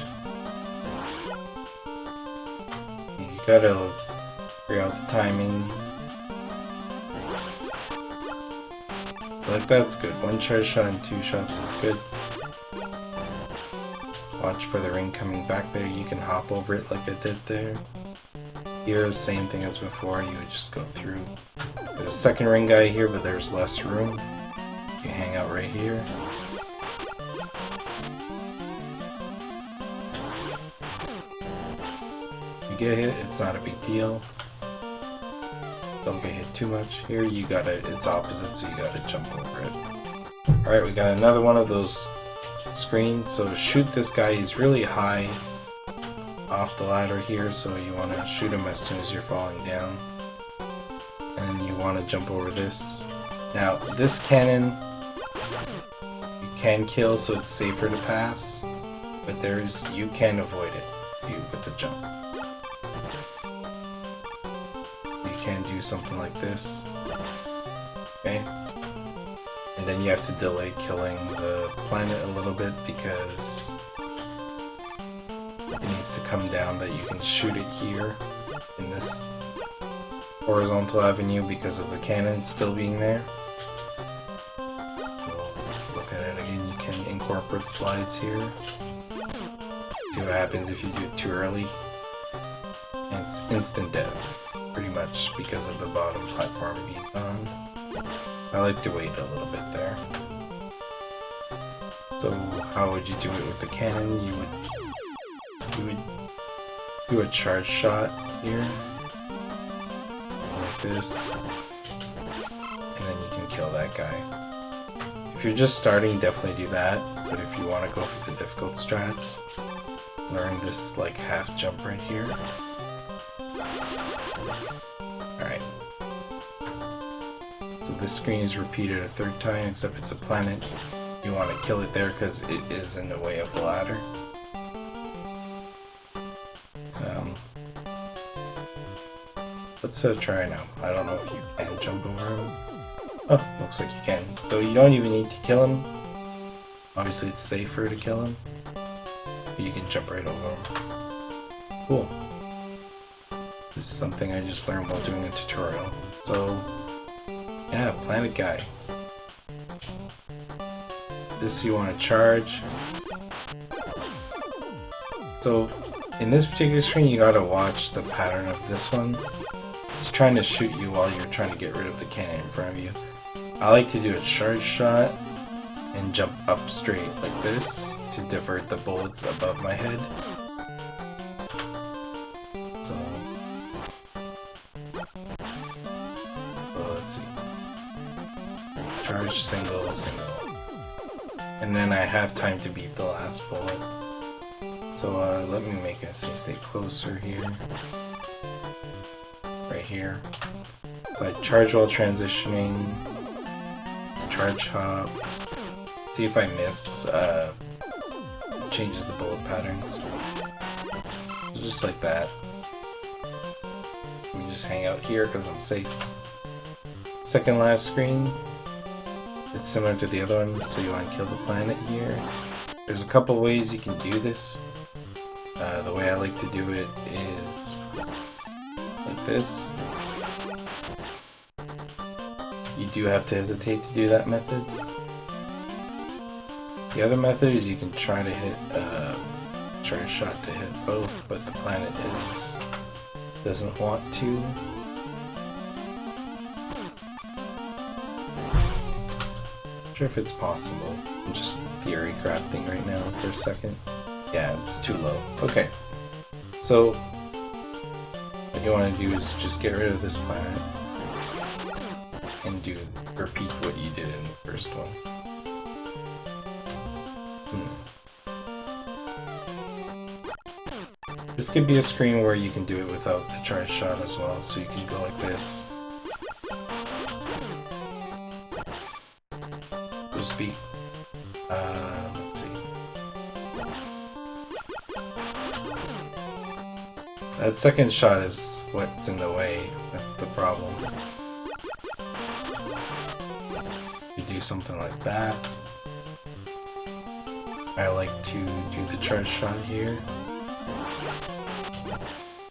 S1: You gotta figure out the timing. Like that's good. 1 charge shot and 2 shots is good. Watch for the ring coming back there. You can hop over it like I did there. Here, same thing as before. You would just go through. There's a second ring guy here, but there's less room. You hang out right here. You get hit, it's not a big deal. Don't get hit too much. Here you gotta, it's opposite, so you gotta jump over it. Alright, we got another one of those screens. So shoot this guy, he's really high off the ladder here, so you want to shoot him as soon as you're falling down. And you want to jump over this. Now, this cannon you can kill, so it's safer to pass, but you can avoid it with the jump. You can do something like this. Okay? And then you have to delay killing the planet a little bit because it needs to come down that you can shoot it here in this horizontal avenue because of the cannon still being there. We'll just look at it again. You can incorporate slides here. See what happens if you do it too early. And it's instant death, pretty much because of the bottom platform being gone. I like to wait a little bit there. So how would you do it with the cannon? You would do a charge shot here, like this, and then you can kill that guy. if you're just starting, definitely do that. But if you want to go for the difficult strats, learn this like half jump right here. Alright. So this screen is repeated a third time, except it's a planet. You want to kill it there because it is in the way of the ladder. Let's try now. I don't know if you can jump over him. Oh, looks like you can. So you don't even need to kill him. Obviously it's safer to kill him. But you can jump right over him. Cool. This is something I just learned while doing a tutorial. So, yeah, planet guy. This you want to charge. So, in this particular screen you gotta watch the pattern of this one. It's trying to shoot you while you're trying to get rid of the cannon in front of you. I like to do a charge shot and jump up straight like this to divert the bullets above my head. So let's see. Charge, single, single. And then I have time to beat the last bullet. So let me make a stay closer here. Right here. So I charge while transitioning. Charge hop. See if I miss. Changes the bullet patterns. So just like that. Let me just hang out here because I'm safe. Second last screen. It's similar to the other one, so you want to kill the planet here. There's a couple ways you can do this. The way I like to do it is like this. You do have to hesitate to do that method. The other method is you can try to hit, try a shot to hit both, but the planet doesn't want to. Not sure if it's possible. I'm just theory crafting right now for a second. Yeah, it's too low. Okay, so what you want to do is just get rid of this planet and repeat what you did in the first one. This could be a screen where you can do it without the charge shot as well, so you can go like this. Just be, let's see. That second shot is what's in the way, that's the problem. You do something like that. I like to do the charge shot here.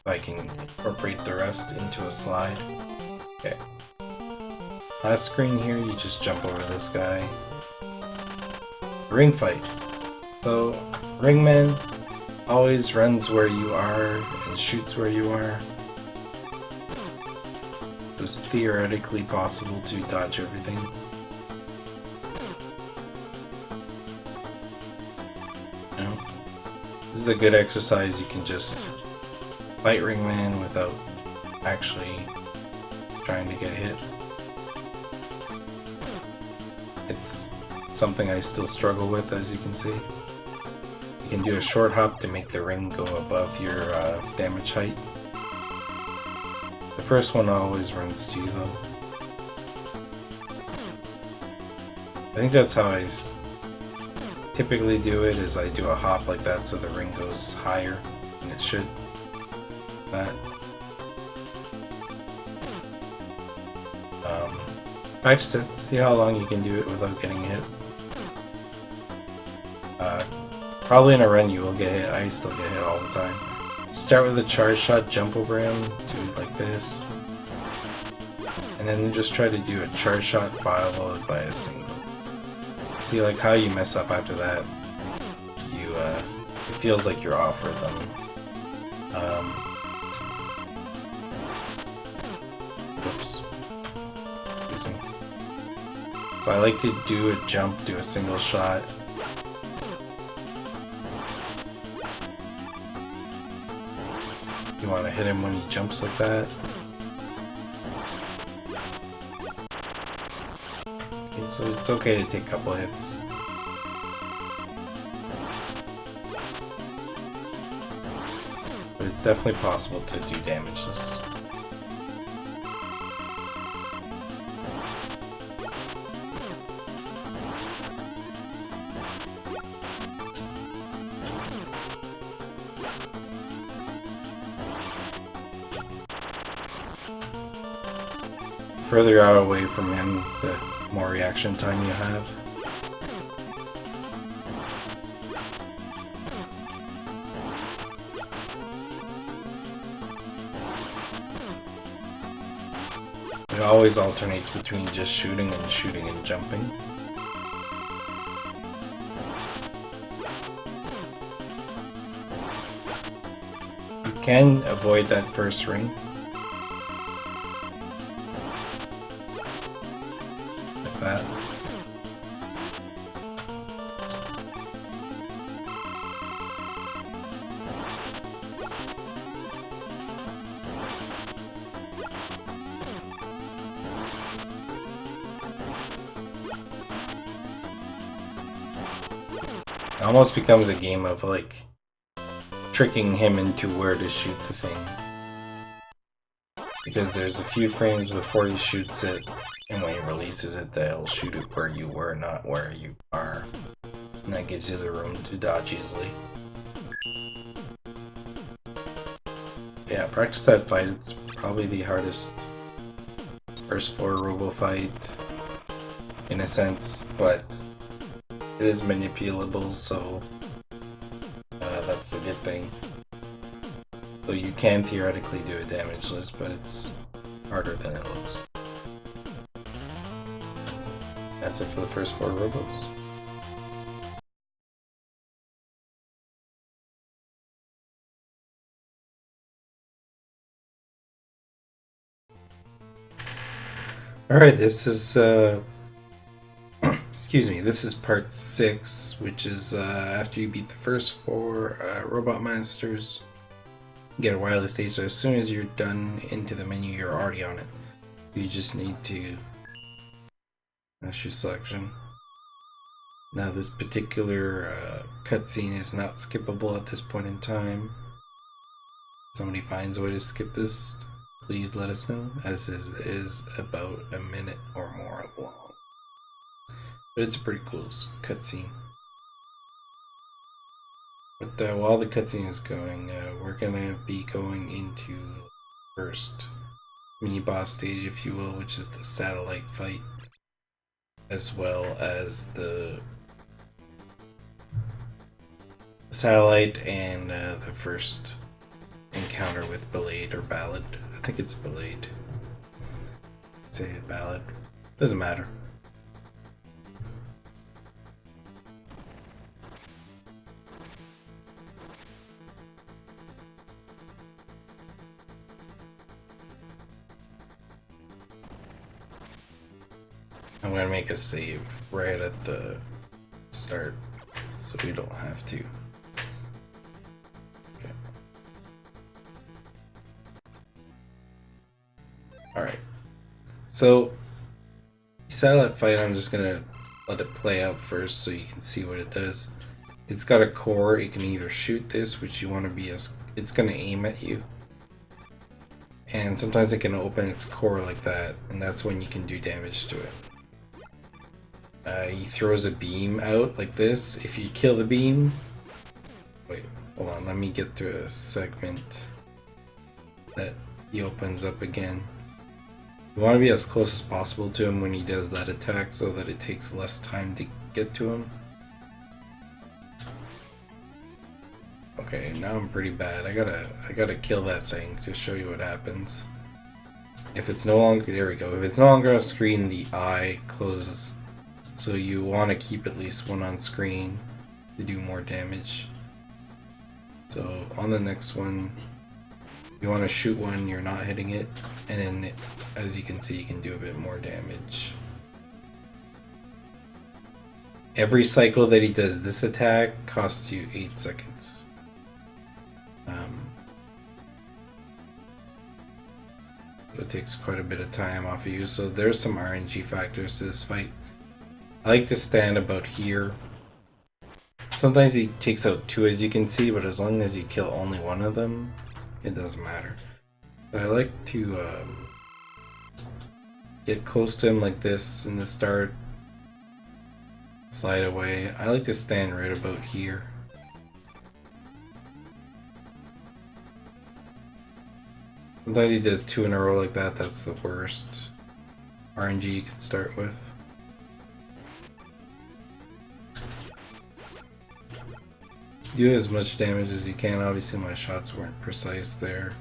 S1: I can incorporate the rest into a slide. Okay. Last screen here, you just jump over this guy. Ring fight. So, Ringman always runs where you are and shoots where you are. So it's theoretically possible to dodge everything. You know? This is a good exercise. You can just fight Ringman without actually trying to get hit. It's something I still struggle with, as you can see. You can do a short hop to make the ring go above your damage height. The first one always runs to you though. I think that's how I typically do it, is I do a hop like that so the ring goes higher than it should. That. Practice it, see how long you can do it without getting hit. Probably in a run you will get hit, I still get hit all the time. Start with a charge shot, jump over him, do it like this. And then just try to do a charge shot followed by a single. See, like how you mess up after that, you it feels like you're off rhythm. Whoops. Excuse me. So I like to do a jump, do a single shot. You want to hit him when he jumps like that. Okay, So it's okay to take a couple hits. But it's definitely possible to do damageless. Further out away from him, the more reaction time you have. It always alternates between just shooting and jumping. You can avoid that first ring. Like that. It almost becomes a game of like tricking him into where to shoot the thing. Because there's a few frames before he shoots it, and when he releases it, they'll shoot it where you were, not where you are. And that gives you the room to dodge easily. Yeah, practice that fight. It's probably the hardest first floor robo fight, in a sense, but it is manipulable, so that's the good thing. So you can theoretically do it damageless, but it's harder than it looks. That's it for the first 4 robos. Alright, this is excuse me, this is part 6, which is after you beat the first 4 robot masters. You get a wireless stage, so as soon as you're done into the menu, you're already on it. You just need to that's your selection. Now this particular cutscene is not skippable at this point in time. If somebody finds a way to skip this, please let us know, as it is about a minute or more long. But it's a pretty cool cutscene. But while the cutscene is going, we're gonna be going into the first mini-boss stage, if you will, which is the satellite fight, as well as the satellite and the first encounter with Ballade or Ballad. I think it's Ballade. Say Ballad. Doesn't matter. I'm gonna make a save right at the start, so we don't have to. Okay. Alright. So, satellite fight, I'm just gonna let it play out first so you can see what it does. It's got a core, it can either shoot this, which you want to be as... it's gonna aim at you. And sometimes it can open its core like that, and that's when you can do damage to it. He throws a beam out like this. If you kill the beam... wait, hold on, let me get to a segment that he opens up again. You want to be as close as possible to him when he does that attack so that it takes less time to get to him. Okay, now I'm pretty bad. I gotta kill that thing to show you what happens. If it's no longer... there we go. If it's no longer on screen, the eye closes. So you want to keep at least one on screen to do more damage. So on the next one, you want to shoot one, you're not hitting it, and then as you can see, you can do a bit more damage. Every cycle that he does this attack costs you 8 seconds. So it takes quite a bit of time off of you, so there's some RNG factors to this fight. I like to stand about here. Sometimes he takes out two, as you can see, but as long as you kill only one of them, it doesn't matter. But I like to get close to him like this in the start. Slide away. I like to stand right about here. Sometimes he does two in a row like that, that's the worst RNG you can start with. Do as much damage as you can. Obviously my shots weren't precise there.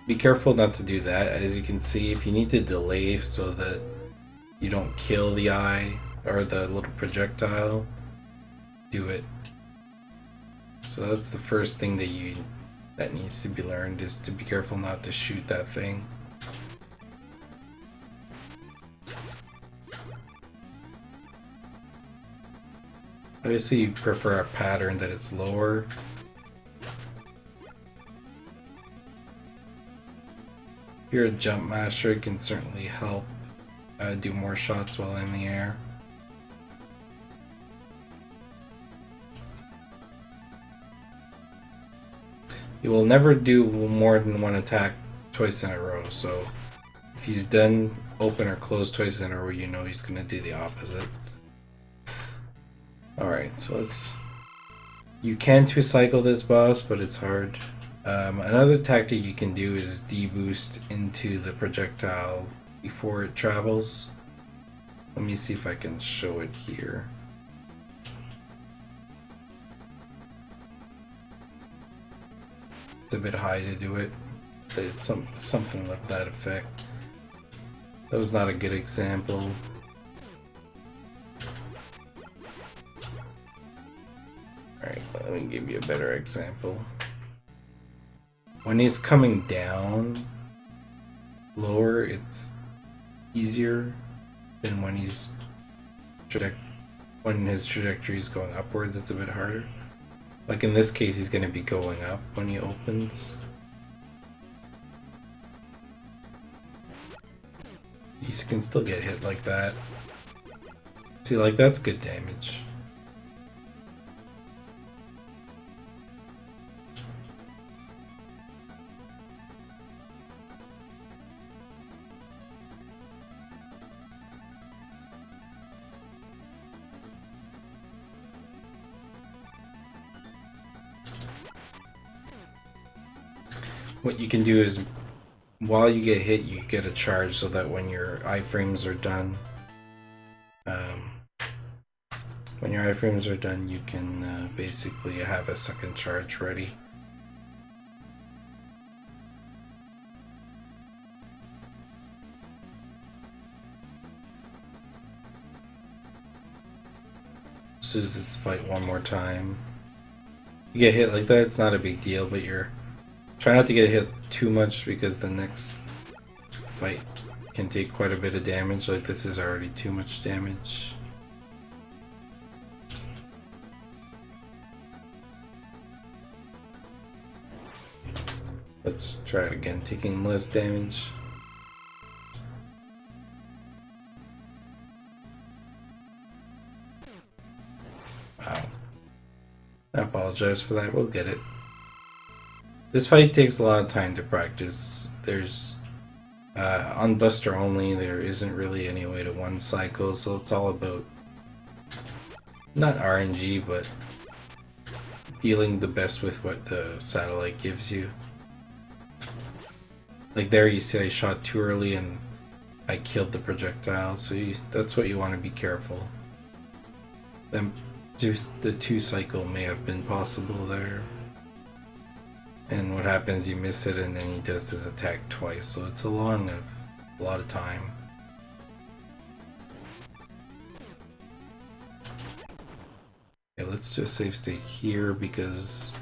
S1: Be careful not to do that. As you can see, if you need to delay so that you don't kill the eye or the little projectile, do it. So that's the first thing that needs to be learned, is to be careful not to shoot that thing. Obviously you prefer a pattern that it's lower. If you're a jump master, it can certainly help do more shots while in the air. You will never do more than one attack twice in a row, so if he's done open or closed twice in a row, you know he's going to do the opposite. Alright, so you can two-cycle this boss, but it's hard. Another tactic you can do is deboost into the projectile before it travels. Let me see if I can show it here. It's a bit high to do it, but it's something like that effect. That was not a good example. Alright, let me give you a better example. When he's coming down lower, it's easier than when his trajectory is going upwards. It's a bit harder. Like in this case, he's going to be going up when he opens. You can still get hit like that. See, like that's good damage. What you can do is, while you get hit, you get a charge so that when your iframes are done, you can basically have a second charge ready. Let's do this fight one more time. You get hit like that, it's not a big deal, but try not to get hit too much because the next fight can take quite a bit of damage. Like this is already too much damage. Let's try it again, taking less damage. Wow. I apologize for that, we'll get it. This fight takes a lot of time to practice. There's on Buster only, there isn't really any way to one cycle, so it's all about not RNG, but dealing the best with what the satellite gives you. Like there you see I shot too early and I killed the projectile, so that's what you want to be careful. Then the two cycle may have been possible there. And what happens, you miss it and then he does his attack twice, so it's a lot of time. Okay, let's just save state here, because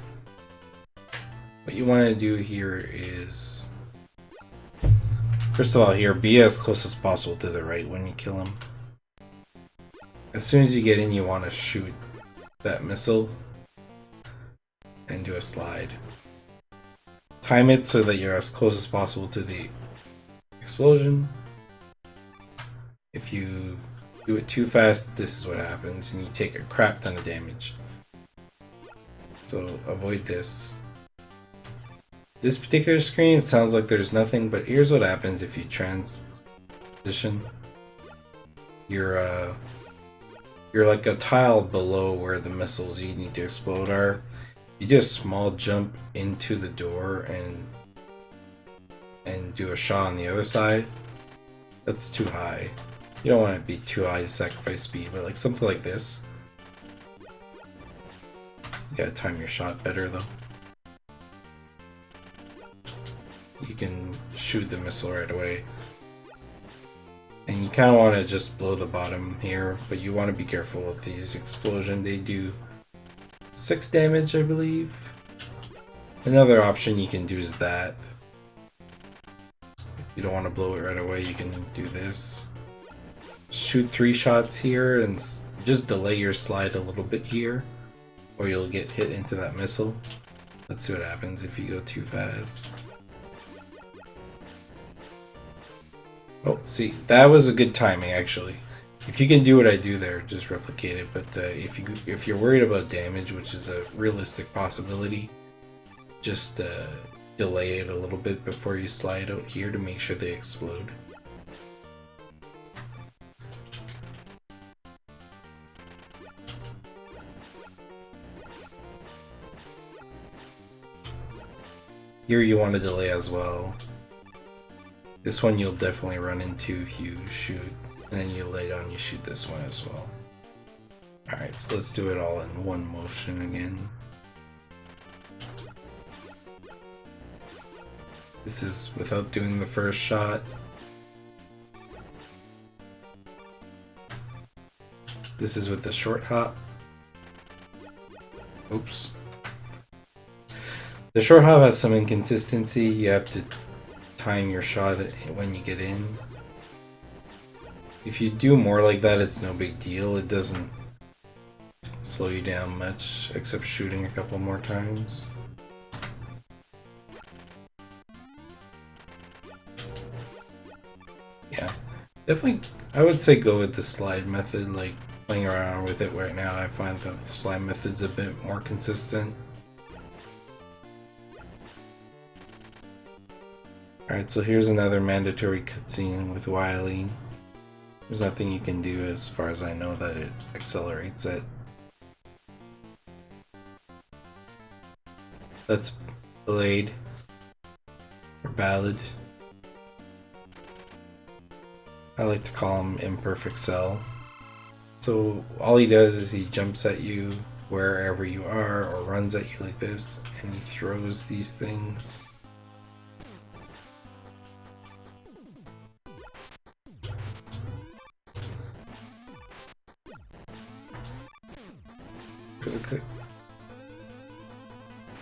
S1: what you want to do here is, first of all here, be as close as possible to the right when you kill him. As soon as you get in, you want to shoot that missile and do a slide. Time it so that you're as close as possible to the explosion. If you do it too fast, this is what happens, and you take a crap ton of damage. So avoid this. This particular screen, it sounds like there's nothing, but here's what happens if you transition. You're like a tile below where the missiles you need to explode are. You do a small jump into the door and do a shot on the other side. That's too high. You don't want it to be too high to sacrifice speed, but like something like this. You gotta time your shot better though. You can shoot the missile right away. And you kind of want to just blow the bottom here, but you want to be careful with these explosions. They do 6 damage, I believe. Another option you can do is that. If you don't want to blow it right away, you can do this. Shoot 3 shots here and just delay your slide a little bit here, or you'll get hit into that missile. Let's see what happens if you go too fast. Oh, see, that was a good timing actually. If you can do what I do there, just replicate it. But if you're worried about damage, which is a realistic possibility, just delay it a little bit before you slide out here to make sure they explode. Here you want to delay as well. This one you'll definitely run into if you shoot, and then you lay down, you shoot this one as well. Alright, so let's do it all in one motion again. This is without doing the first shot. This is with the short hop. Oops. The short hop has some inconsistency. You have to time your shot when you get in. If you do more like that, it's no big deal. It doesn't slow you down much, except shooting a couple more times. Yeah, definitely I would say go with the slide method. Like playing around with it right now, I find that the slide method's a bit more consistent. Alright, so here's another mandatory cutscene with Wily. There's nothing you can do as far as I know that it accelerates it. That's Blade, or Ballad. I like to call him Imperfect Cell. So all he does is he jumps at you wherever you are, or runs at you like this, and he throws these things.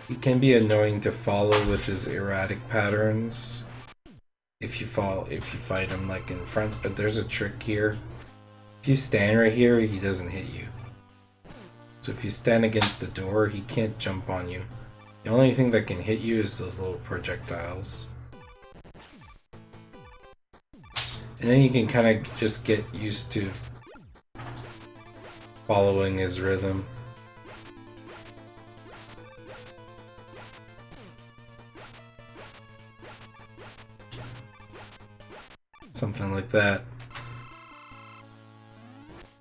S1: It can be annoying to follow with his erratic patterns if you fight him like in front, but there's a trick here. If you stand right here, he doesn't hit you. So if you stand against the door, he can't jump on you. The only thing that can hit you is those little projectiles. And then you can kind of just get used to following his rhythm. Something like that.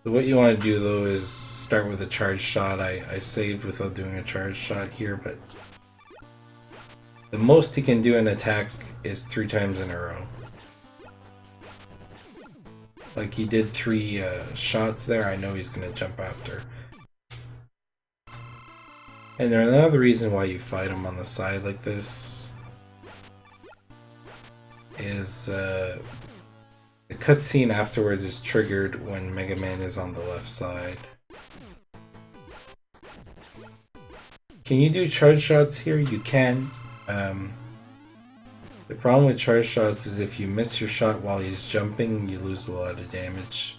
S1: So what you want to do though is start with a charge shot. I saved without doing a charge shot here, but the most he can do in attack is 3 times in a row. Like he did 3 shots there, I know he's going to jump after. And another reason why you fight him on the side like this is the cutscene afterwards is triggered when Mega Man is on the left side. Can you do charge shots here? You can. The problem with charge shots is if you miss your shot while he's jumping, you lose a lot of damage.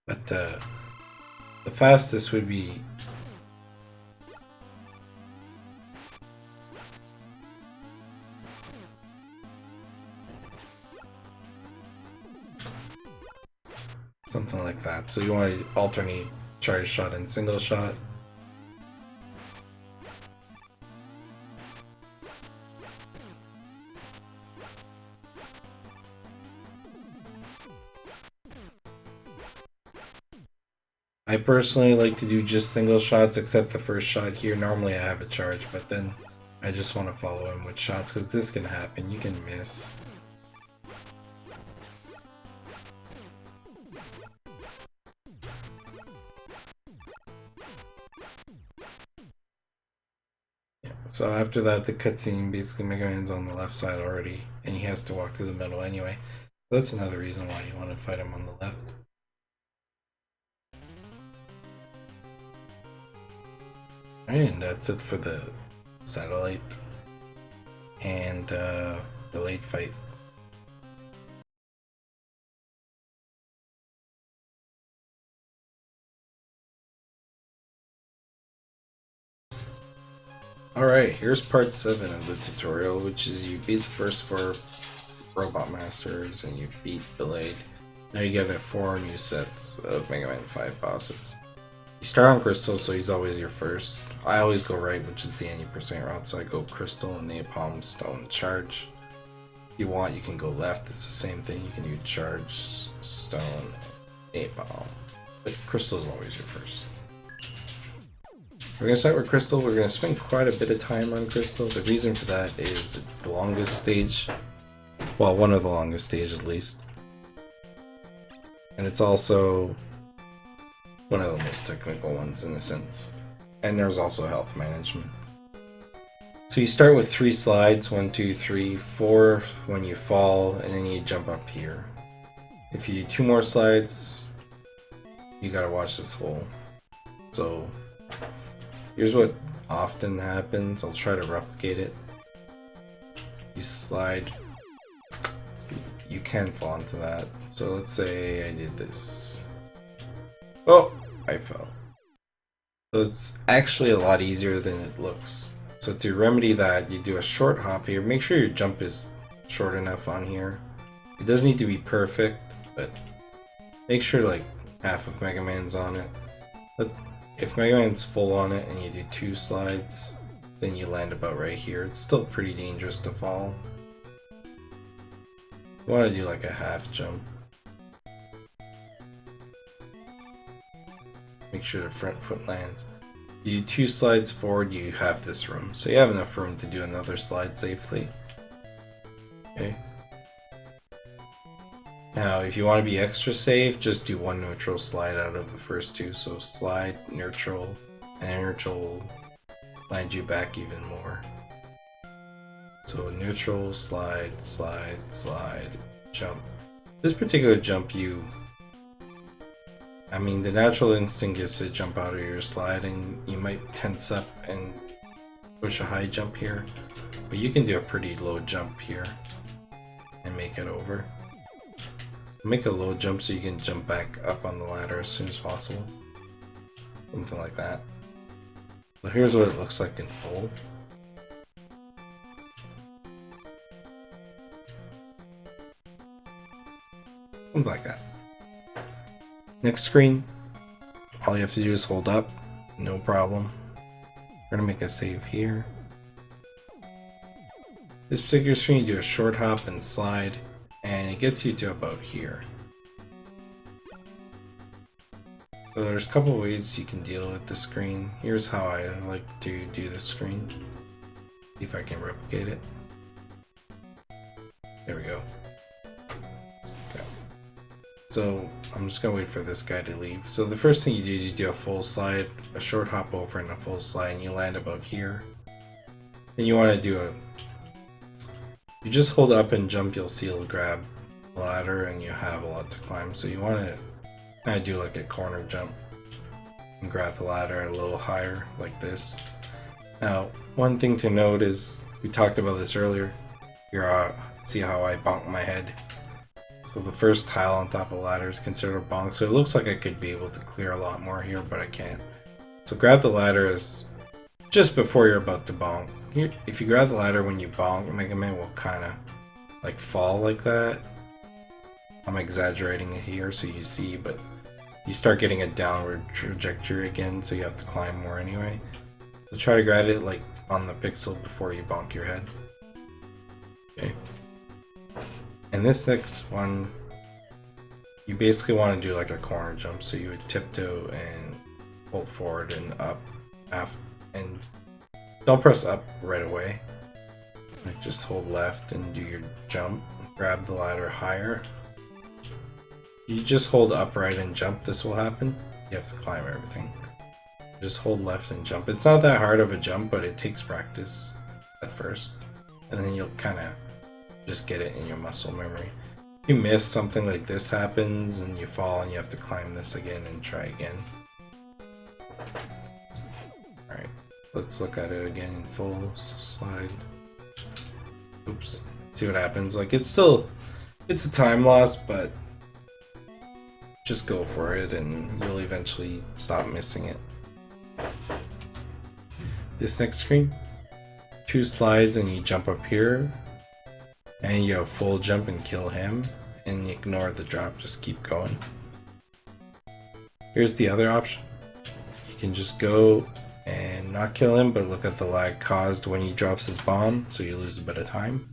S1: But the fastest would be something like that. So you want to alternate charge shot and single shot. I personally like to do just single shots, except the first shot here. Normally I have a charge, but then I just want to follow him with shots, because this can happen. You can miss. Yeah, so after that, the cutscene, basically Mega Man's on the left side already, and he has to walk through the middle anyway. That's another reason why you want to fight him on the left. And that's it for the satellite and the late fight. Alright, here's part 7 of the tutorial, which is you beat the first 4 Robot Masters and you beat Delayed. Now you get 4 new sets of Mega Man 5 bosses. You start on Crystal, so he's always your first. I always go right, which is the 80% route, so I go Crystal and Napalm, Stone, Charge. If you want, you can go left, it's the same thing. You can do Charge, Stone, Napalm. But Crystal is always your first. We're going to start with Crystal. We're going to spend quite a bit of time on Crystal. The reason for that is it's the longest stage. Well, one of the longest stages at least. And it's also one of the most technical ones in a sense. And there's also health management. So you start with 3 slides, 1, 2, 3, 4 when you fall, and then you jump up here. If you do 2 more slides, you gotta watch this hole. So here's what often happens. I'll try to replicate it. You slide. You can fall into that. So let's say I did this. Oh, I fell. So it's actually a lot easier than it looks. So to remedy that, you do a short hop here. Make sure your jump is short enough on here. It doesn't need to be perfect, but make sure like half of Mega Man's on it. But if Mega Man's full on it and you do 2 slides, then you land about right here. It's still pretty dangerous to fall. You want to do like a half jump. Make sure the front foot lands. You do 2 slides forward, you have this room. So you have enough room to do another slide safely. Okay. Now, if you want to be extra safe, just do 1 neutral slide out of the first 2. So slide, neutral, and neutral will land you back even more. So neutral, slide, slide, slide, jump. This particular jump the natural instinct is to jump out of your slide, and you might tense up and push a high jump here, but you can do a pretty low jump here and make it over. Make a low jump so you can jump back up on the ladder as soon as possible. Something like that. So here's what it looks like in full. Something like that. Next screen, all you have to do is hold up, no problem. We're gonna make a save here. This particular screen, you do a short hop and slide, and it gets you to about here. So there's a couple ways you can deal with the screen. Here's how I like to do the screen. See if I can replicate it. There we go. Okay. So I'm just gonna wait for this guy to leave. So the first thing you do is you do a full slide, a short hop over and a full slide, and you land about here. Then you want to do you just hold up and jump, you'll see it'll grab the ladder and you have a lot to climb. So you want to kind of do like a corner jump and grab the ladder a little higher like this. Now, one thing to note is, we talked about this earlier, see how I bonk my head. So the first tile on top of the ladder is considered a bonk. So it looks like I could be able to clear a lot more here, but I can't. So grab the ladder as just before you're about to bonk. Here, if you grab the ladder when you bonk, Mega Man will kind of like fall like that. I'm exaggerating it here so you see, but you start getting a downward trajectory again, so you have to climb more anyway. So try to grab it like on the pixel before you bonk your head. Okay. And this next one, you basically want to do like a corner jump, so you would tiptoe and hold forward and up, and don't press up right away. Like just hold left and do your jump. Grab the ladder higher. You just hold upright and jump, this will happen. You have to climb everything. Just hold left and jump. It's not that hard of a jump, but it takes practice at first. And then you'll kind of just get it in your muscle memory. If you miss, something like this happens and you fall and you have to climb this again and try again. Alright, let's look at it again in full slide. Oops. See what happens. Like it's a time loss, but just go for it and you'll eventually stop missing it. This next screen, 2 slides and you jump up here and you have full jump and kill him and ignore the drop, just keep going. Here's the other option. You can just go and not kill him, but look at the lag caused when he drops his bomb, so you lose a bit of time.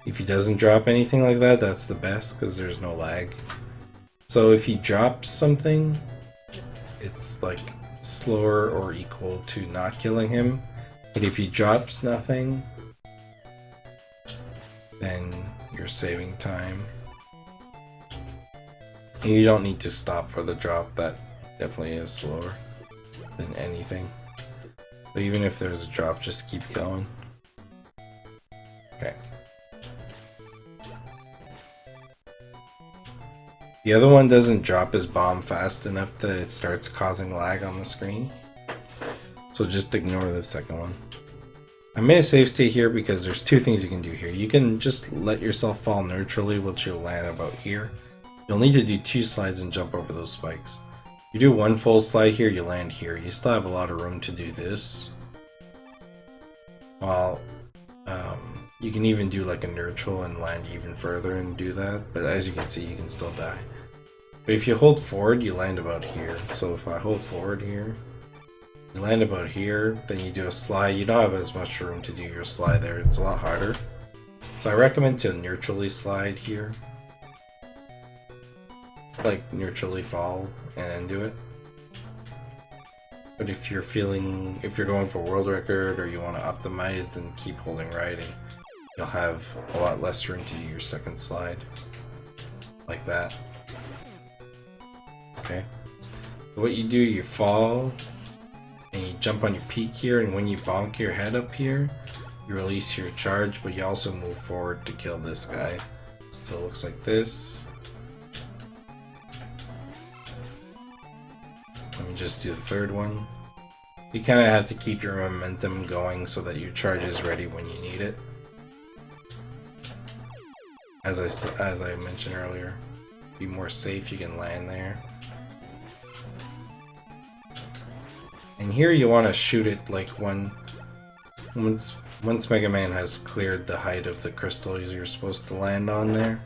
S1: If he doesn't drop anything like that, that's the best because there's no lag. So if he drops something, it's like slower or equal to not killing him. But if he drops nothing, then you're saving time. And you don't need to stop for the drop, that definitely is slower than anything. But even if there's a drop, just keep going. Okay. The other one doesn't drop his bomb fast enough that it starts causing lag on the screen. So just ignore the second one. I made a save state here because there's 2 things you can do here. You can just let yourself fall neutrally, which you'll land about here. You'll need to do 2 slides and jump over those spikes. You do 1 full slide here, you land here. You still have a lot of room to do this. While you can even do like a neutral and land even further and do that, but as you can see, you can still die. But if you hold forward, you land about here. So if I hold forward here, you land about here, then you do a slide. You don't have as much room to do your slide there. It's a lot harder. So I recommend to neutrally slide here. Like neutrally fall and then do it. But if you're going for world record or you want to optimize, then keep holding right and you'll have a lot less room to do your second slide. Like that. Okay. So what you do, you fall and you jump on your peak here, and when you bonk your head up here, you release your charge, but you also move forward to kill this guy. So it looks like this. Let me just do the third one. You kind of have to keep your momentum going so that your charge is ready when you need it. As I mentioned earlier, be more safe, you can land there. And here you want to shoot it like once Mega Man has cleared the height of the crystals you're supposed to land on there.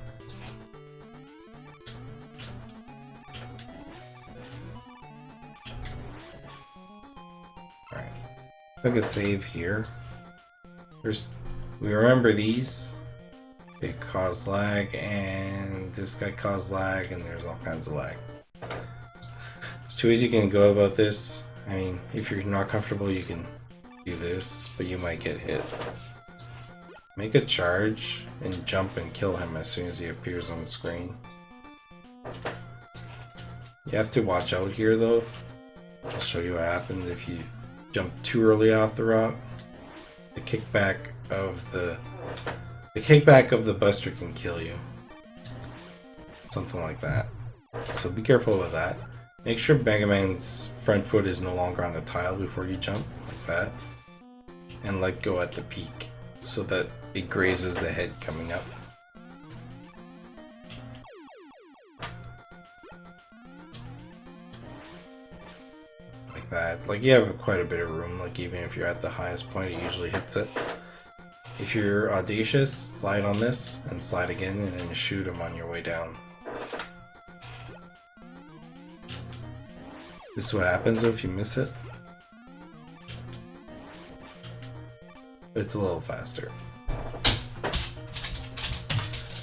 S1: Alright, click a save here. We remember these. They cause lag, and this guy caused lag, and there's all kinds of lag. There's 2 ways you can go about this. I mean, if you're not comfortable, you can do this, but you might get hit. Make a charge and jump and kill him as soon as he appears on the screen. You have to watch out here though. I'll show you what happens if you jump too early off the rock. The kickback of the buster can kill you. Something like that. So be careful with that. Make sure Mega Man's front foot is no longer on the tile before you jump, like that. And let go at the peak. so that it grazes the head coming up. Like that. Like you have quite a bit of room, like even if you're at the highest point it usually hits it. If you're audacious, slide on this and slide again and then shoot him on your way down. This is what happens if you miss it. But it's a little faster.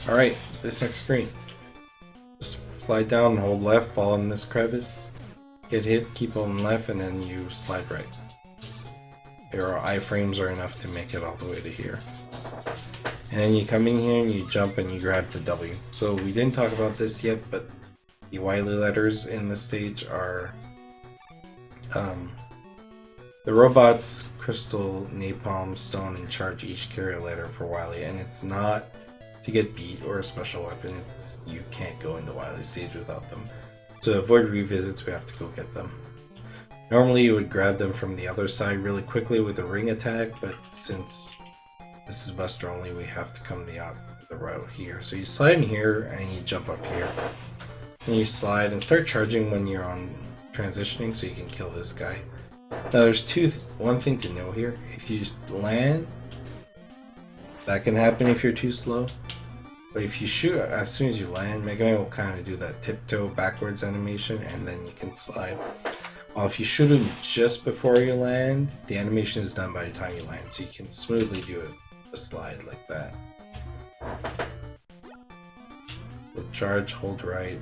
S1: Alright, this next screen. Just slide down and hold left, fall in this crevice. Get hit, keep holding left, and then you slide right. Your iframes are enough to make it all the way to here. And then you come in here and you jump and you grab the W. So we didn't talk about this yet, but the Wily letters in this stage are the robots, crystal, napalm, stone, and charge each carry a letter for Wily, and it's not to get beat or a special weapon. It's, you can't go into Wily stage without them. To avoid revisits, we have to go get them. Normally you would grab them from the other side really quickly with a ring attack, but since this is Buster only, we have to come the route here. So you slide in here and you jump up here. And you slide and start charging when you're on transitioning so you can kill this guy. Now there's one thing to know here. If you land, that can happen if you're too slow. But if you shoot as soon as you land, Mega Man will kind of do that tiptoe backwards animation and then you can slide. While if you shoot him just before you land, the animation is done by the time you land, so you can smoothly do a slide like that. So charge, hold right,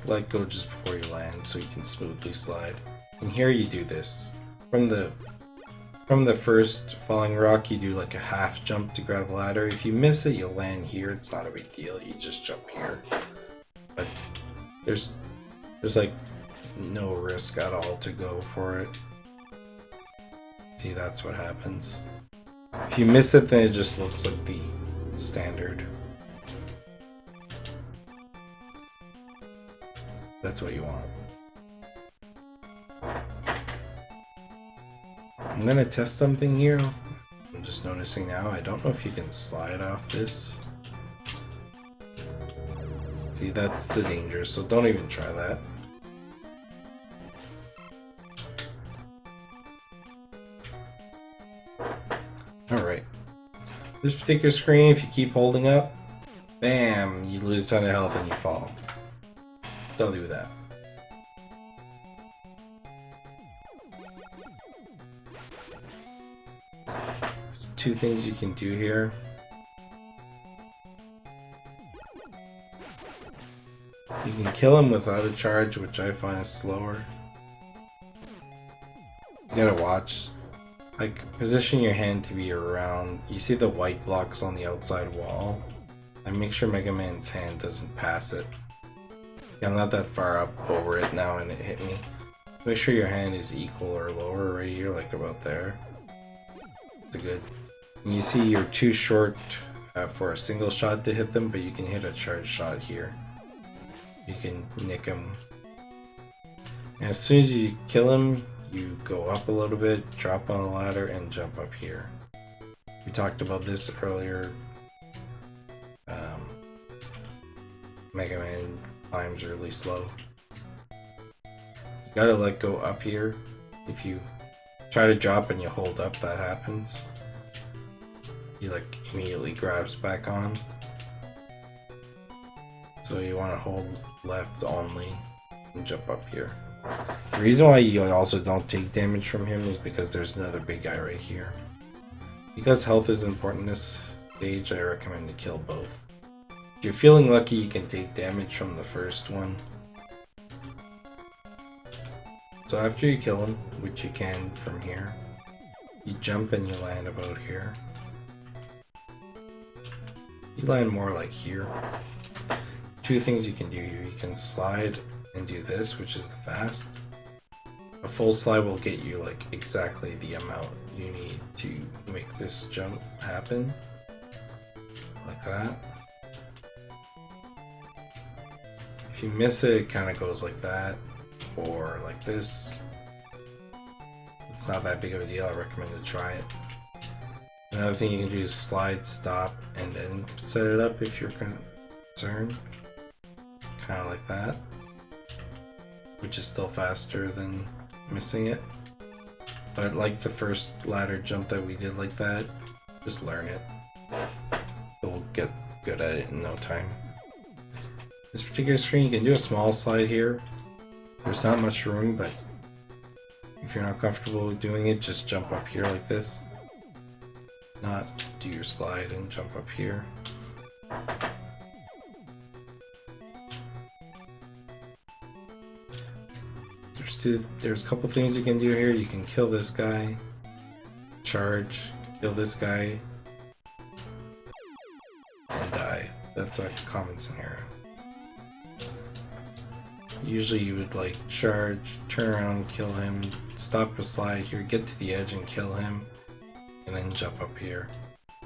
S1: let go just before you land so you can smoothly slide. And here you do this. From the first falling rock, you do like a half jump to grab a ladder. If you miss it, you'll land here. It's not a big deal. You just jump here. But there's like no risk at all to go for it. See, that's what happens. If you miss it, then it just looks like the standard. That's what you want. I'm gonna test something here. I'm just noticing now, I don't know if you can slide off this. See, that's the danger, so don't even try that. Alright. This particular screen, if you keep holding up, bam, you lose a ton of health and you fall. Don't do that. There's two things you can do here. You can kill him without a charge, which I find is slower. You gotta watch. Like, position your hand to be around. You see the white blocks on the outside wall? And make sure Mega Man's hand doesn't pass it. Yeah, I'm not that far up over it now and it hit me. Make sure your hand is equal or lower right here, like about there. It's good. And you see you're too short for a single shot to hit them, but you can hit a charge shot here. You can nick him. And as soon as you kill him, you go up a little bit, drop on the ladder, and jump up here. We talked about this earlier. Mega Man climbs really slow. You gotta let go up here. If you try to drop and you hold up, that happens. He like immediately grabs back on. So you want to hold left only and jump up here. The reason why you also don't take damage from him is because there's another big guy right here. Because health is important in this stage, I recommend to kill both. If you're feeling lucky, you can take damage from the first one. So after you kill him, which you can from here, you jump and you land about here. You land more like here. Two things you can do here. You can slide and do this, which is the fast. A full slide will get you like exactly the amount you need to make this jump happen. Like that. If you miss it, it kind of goes like that, or like this. It's not that big of a deal, I recommend to try it. Another thing you can do is slide, stop, and then set it up if you're concerned. Kind of like that. Which is still faster than missing it. But like the first ladder jump that we did like that, just learn it. You'll get good at it in no time. This particular screen, you can do a small slide here. There's not much room, but if you're not comfortable with doing it, just jump up here like this. Not do your slide and jump up here. There's a couple things you can do here. You can kill this guy, charge, kill this guy, and die. That's a common scenario. Usually you would like charge, turn around, kill him, stop a slide here, get to the edge and kill him, and then jump up here.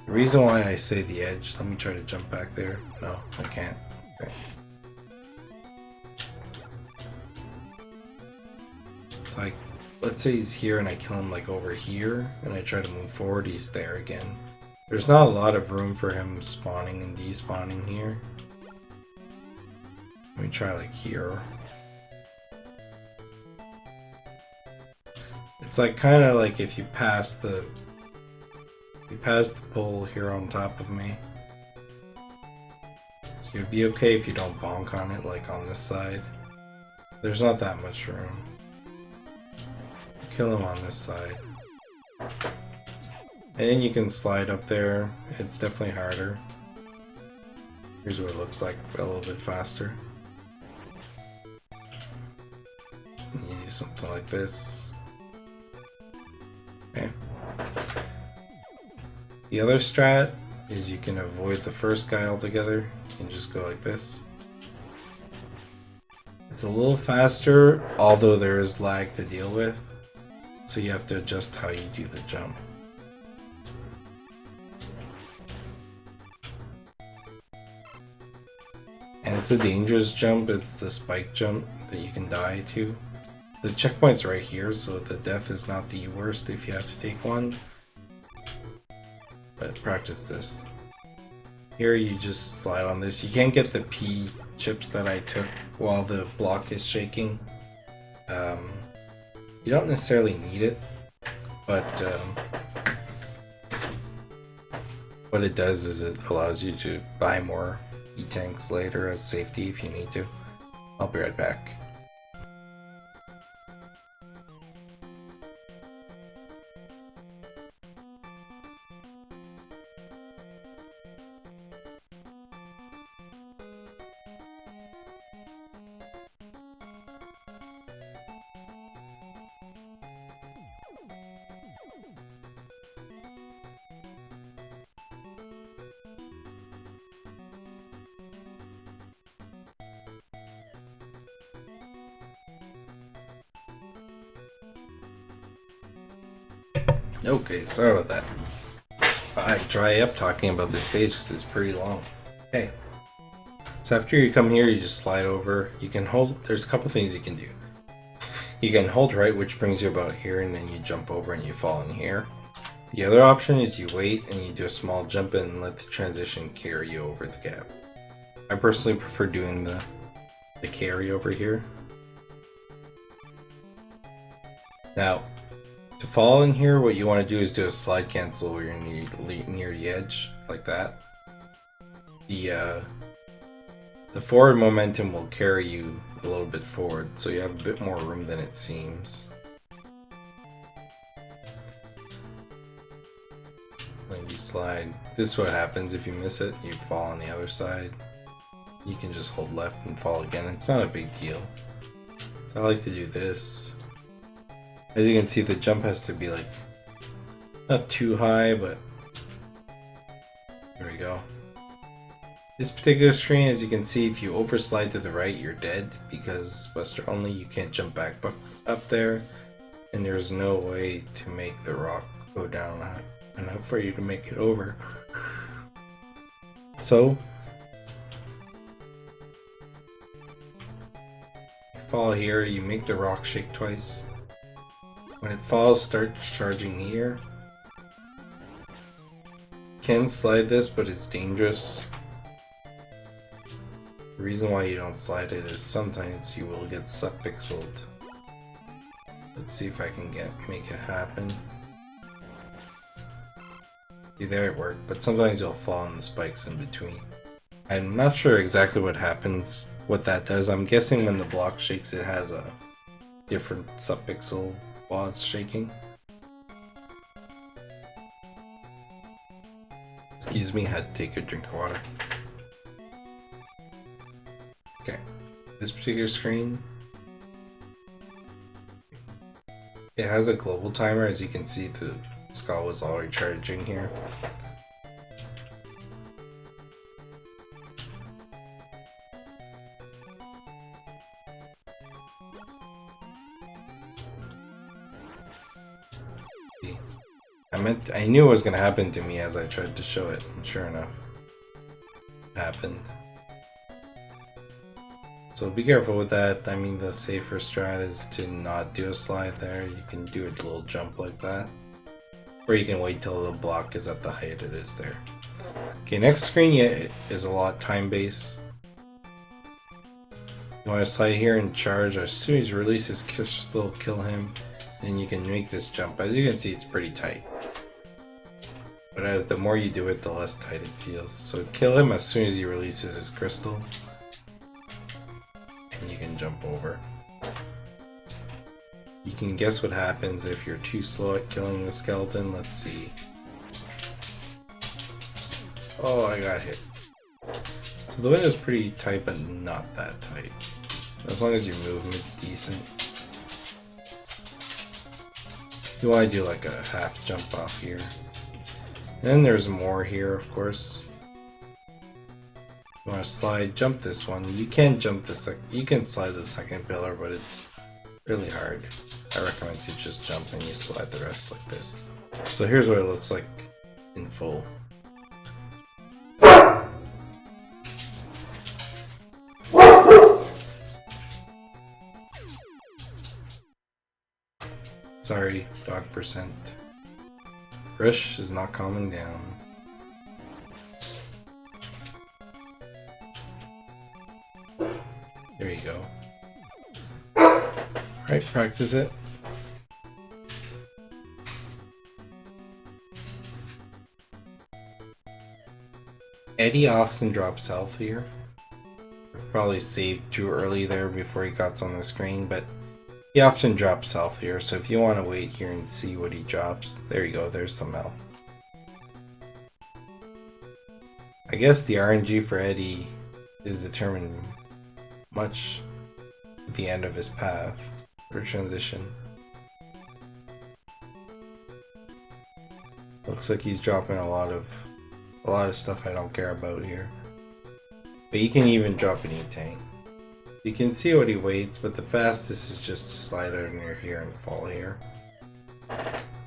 S1: The reason why I say the edge, let me try to jump back there. No, I can't. Okay. Like, let's say he's here and I kill him like over here, and I try to move forward, he's there again. There's not a lot of room for him spawning and despawning here. Let me try like here. It's like kind of like if you pass the pole here on top of me. You'd be okay if you don't bonk on it like on this side. There's not that much room. Kill him on this side. And then you can slide up there. It's definitely harder. Here's what it looks like a little bit faster. And you do something like this. Okay. The other strat is you can avoid the first guy altogether. You can just go like this. It's a little faster, although there is lag to deal with. So you have to adjust how you do the jump. And it's a dangerous jump, it's the spike jump that you can die to. The checkpoint's right here, so the death is not the worst if you have to take one. But practice this. Here you just slide on this. You can't get the P chips that I took while the block is shaking. You don't necessarily need it, but what it does is it allows you to buy more E-tanks later as safety if you need to. I'll be right back. Okay, sorry about that. I dry up talking about this stage because it's pretty long. Okay. So after you come here, you just slide over. You can hold, there's a couple things you can do. You can hold right, which brings you about here, and then you jump over and you fall in here. The other option is you wait and you do a small jump and let the transition carry you over the gap. I personally prefer doing the carry over here. Now, to fall in here, what you want to do is do a slide cancel where you're near the edge, like that. The forward momentum will carry you a little bit forward, so you have a bit more room than it seems. When you slide, this is what happens if you miss it, you fall on the other side. You can just hold left and fall again, it's not a big deal. So I like to do this. As you can see, the jump has to be like, not too high, but there we go. This particular screen, as you can see, if you overslide to the right, you're dead, because Buster only, you can't jump back up there, and there's no way to make the rock go down enough for you to make it over. So, you fall here, you make the rock shake twice. When it falls, start charging here. can slide this, but it's dangerous. The reason why you don't slide it is sometimes you will get subpixeled. Let's see if I can make it happen. See, there it worked, but sometimes you'll fall on the spikes in between. I'm not sure exactly what happens, what that does. I'm guessing when the block shakes it has a different subpixel while it's shaking. Excuse me, had to take a drink of water. Okay, this particular screen, it has a global timer. As you can see, the skull was already charging here. I knew it was going to happen to me as I tried to show it, and sure enough, it happened. So be careful with that. I mean, the safer strat is to not do a slide there. You can do a little jump like that, or you can wait till the block is at the height it is there. Okay, next screen is a lot time-based. You want to slide here and charge. As soon as you release his crystal, kill him, and you can make this jump. As you can see, it's pretty tight. But as the more you do it, the less tight it feels. So kill him as soon as he releases his crystal, and you can jump over. You can guess what happens if you're too slow at killing the skeleton. Let's see. Oh, I got hit. So the window's pretty tight, but not that tight. As long as your movement's decent. You want to do like a half jump off here. And then there's more here, of course. You want to slide, jump this one. You can jump you can slide the second pillar, but it's really hard. I recommend you just jump and you slide the rest like this. So here's what it looks like in full. Sorry, dog percent. Rush is not calming down. There you go. Alright, practice it. Eddie often drops health here. Probably saved too early there before he got on the screen, but he often drops health here, so if you want to wait here and see what he drops, there you go, there's some health. I guess the RNG for Eddie is determined much at the end of his path or transition. Looks like he's dropping a lot of stuff I don't care about here. But you can even drop an E-Tank. You can see what he waits, but the fastest is just to slide out near here and fall here.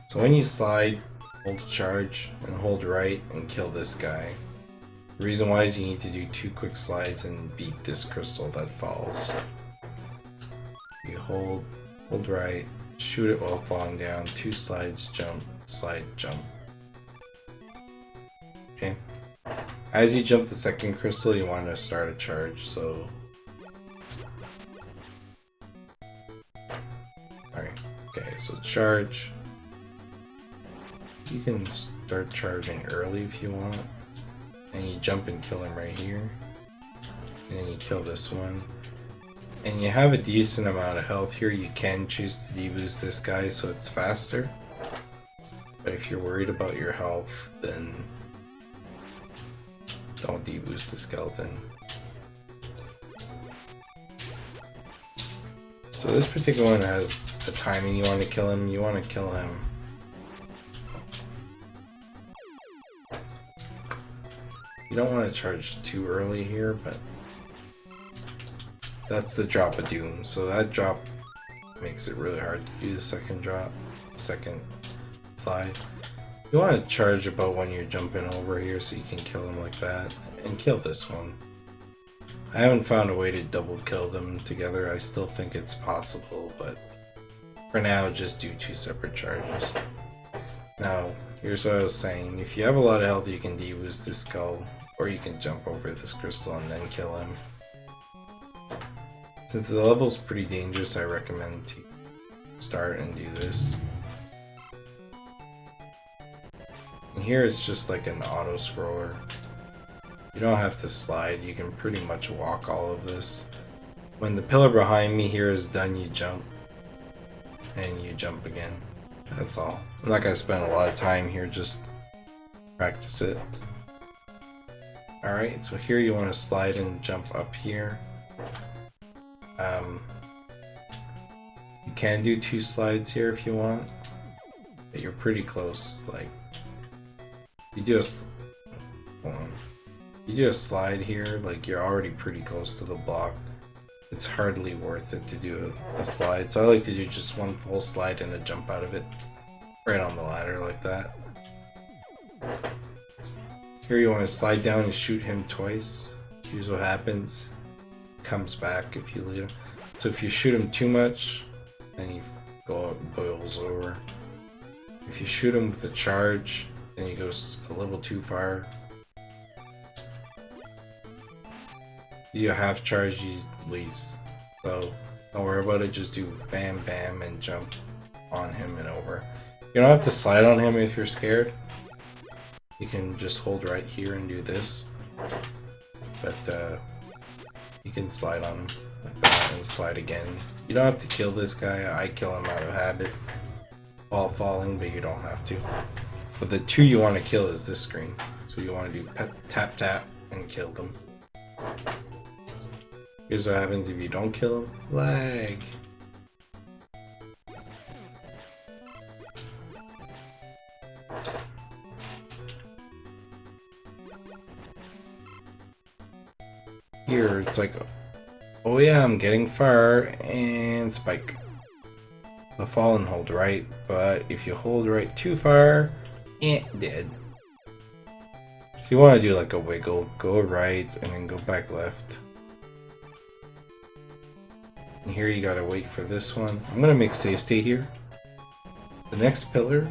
S1: So when you slide, hold charge and hold right and kill this guy. The reason why is you need to do 2 quick slides and beat this crystal that falls. You hold right, shoot it while falling down, 2 slides, jump, slide, jump. Okay. As you jump the second crystal, you want to start a charge, so okay, so charge. You can start charging early if you want. And you jump and kill him right here. And then you kill this one. And you have a decent amount of health here. You can choose to deboost this guy so it's faster. But if you're worried about your health, then don't deboost the skeleton. So this particular one has a timing. You want to kill him. You want to kill him. You don't want to charge too early here, but that's the drop of doom. So that drop makes it really hard to do the second drop, second slide. You want to charge about when you're jumping over here so you can kill him like that and kill this one. I haven't found a way to double kill them together. I still think it's possible, but for now just do 2 separate charges. Now here's what I was saying. If you have a lot of health, you can deboost this skull, or you can jump over this crystal and then kill him. Since the level's pretty dangerous, I recommend to start and do this. And here it's just like an auto scroller. You don't have to slide, you can pretty much walk all of this. When the pillar behind me here is done, you jump. And you jump again. That's all. I'm not gonna spend a lot of time here, just practice it. Alright, so here you want to slide and jump up here. You can do 2 slides here if you want, but you're pretty close. Like, you do a slide here, like you're already pretty close to the block. It's hardly worth it to do a slide, so I like to do just 1 full slide and a jump out of it, right on the ladder like that. Here you want to slide down and shoot him twice. Here's what happens. Comes back if you leave him. So if you shoot him too much, then he boils over. If you shoot him with a charge, then he goes a little too far. You half charge, he leaves. So don't worry about it, just do bam bam and jump on him and over. You don't have to slide on him if you're scared. You can just hold right here and do this. But you can slide on him like that and slide again. You don't have to kill this guy. I kill him out of habit while falling, but you don't have to. But the 2 you want to kill is this screen. So you want to do tap tap and kill them. Here's what happens if you don't kill him. Lag. Here it's like, oh yeah, I'm getting far, and spike. The fall and hold right, but if you hold right too far, dead. So you want to do like a wiggle, go right and then go back left. And here you gotta wait for this one. I'm gonna make safe state here. The next pillar,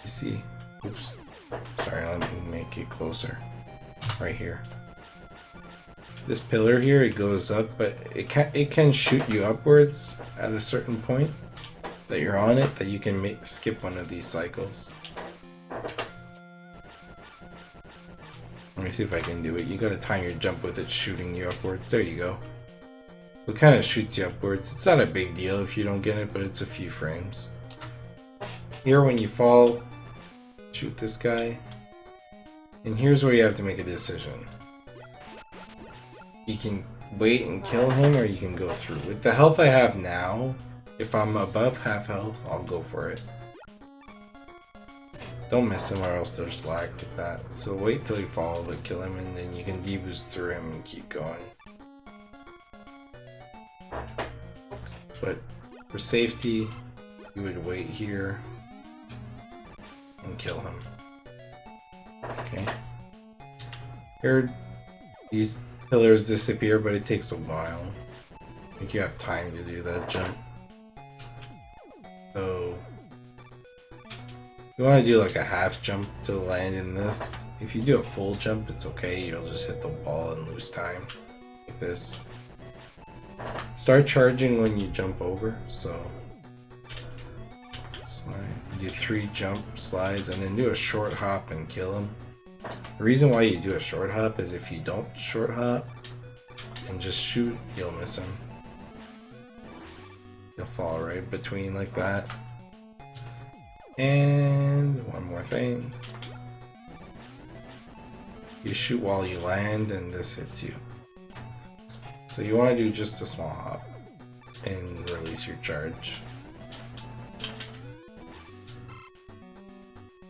S1: you see, oops, sorry, let me make it closer. Right here. This pillar here, it goes up, but it can shoot you upwards at a certain point that you're on it, that you can skip one of these cycles. Let me see if I can do it. You gotta time your jump with it shooting you upwards. There you go. It kind of shoots you upwards. It's not a big deal if you don't get it, but it's a few frames. Here when you fall, shoot this guy. And here's where you have to make a decision. You can wait and kill him, or you can go through. With the health I have now, if I'm above half health, I'll go for it. Don't miss him or else there's lag like that. So wait till you fall to kill him, and then you can deboost through him and keep going. But for safety, you would wait here and kill him. Okay. Here, these pillars disappear, but it takes a while. I think you have time to do that jump. So you want to do like a half jump to land in this. If you do a full jump, it's okay. You'll just hit the wall and lose time like this. Start charging when you jump over. So slide. Do 3 jump slides and then do a short hop and kill him. The reason why you do a short hop is if you don't short hop and just shoot, you'll miss him. You'll fall right between like that. And one more thing. You shoot while you land and this hits you. So you want to do just a small hop and release your charge.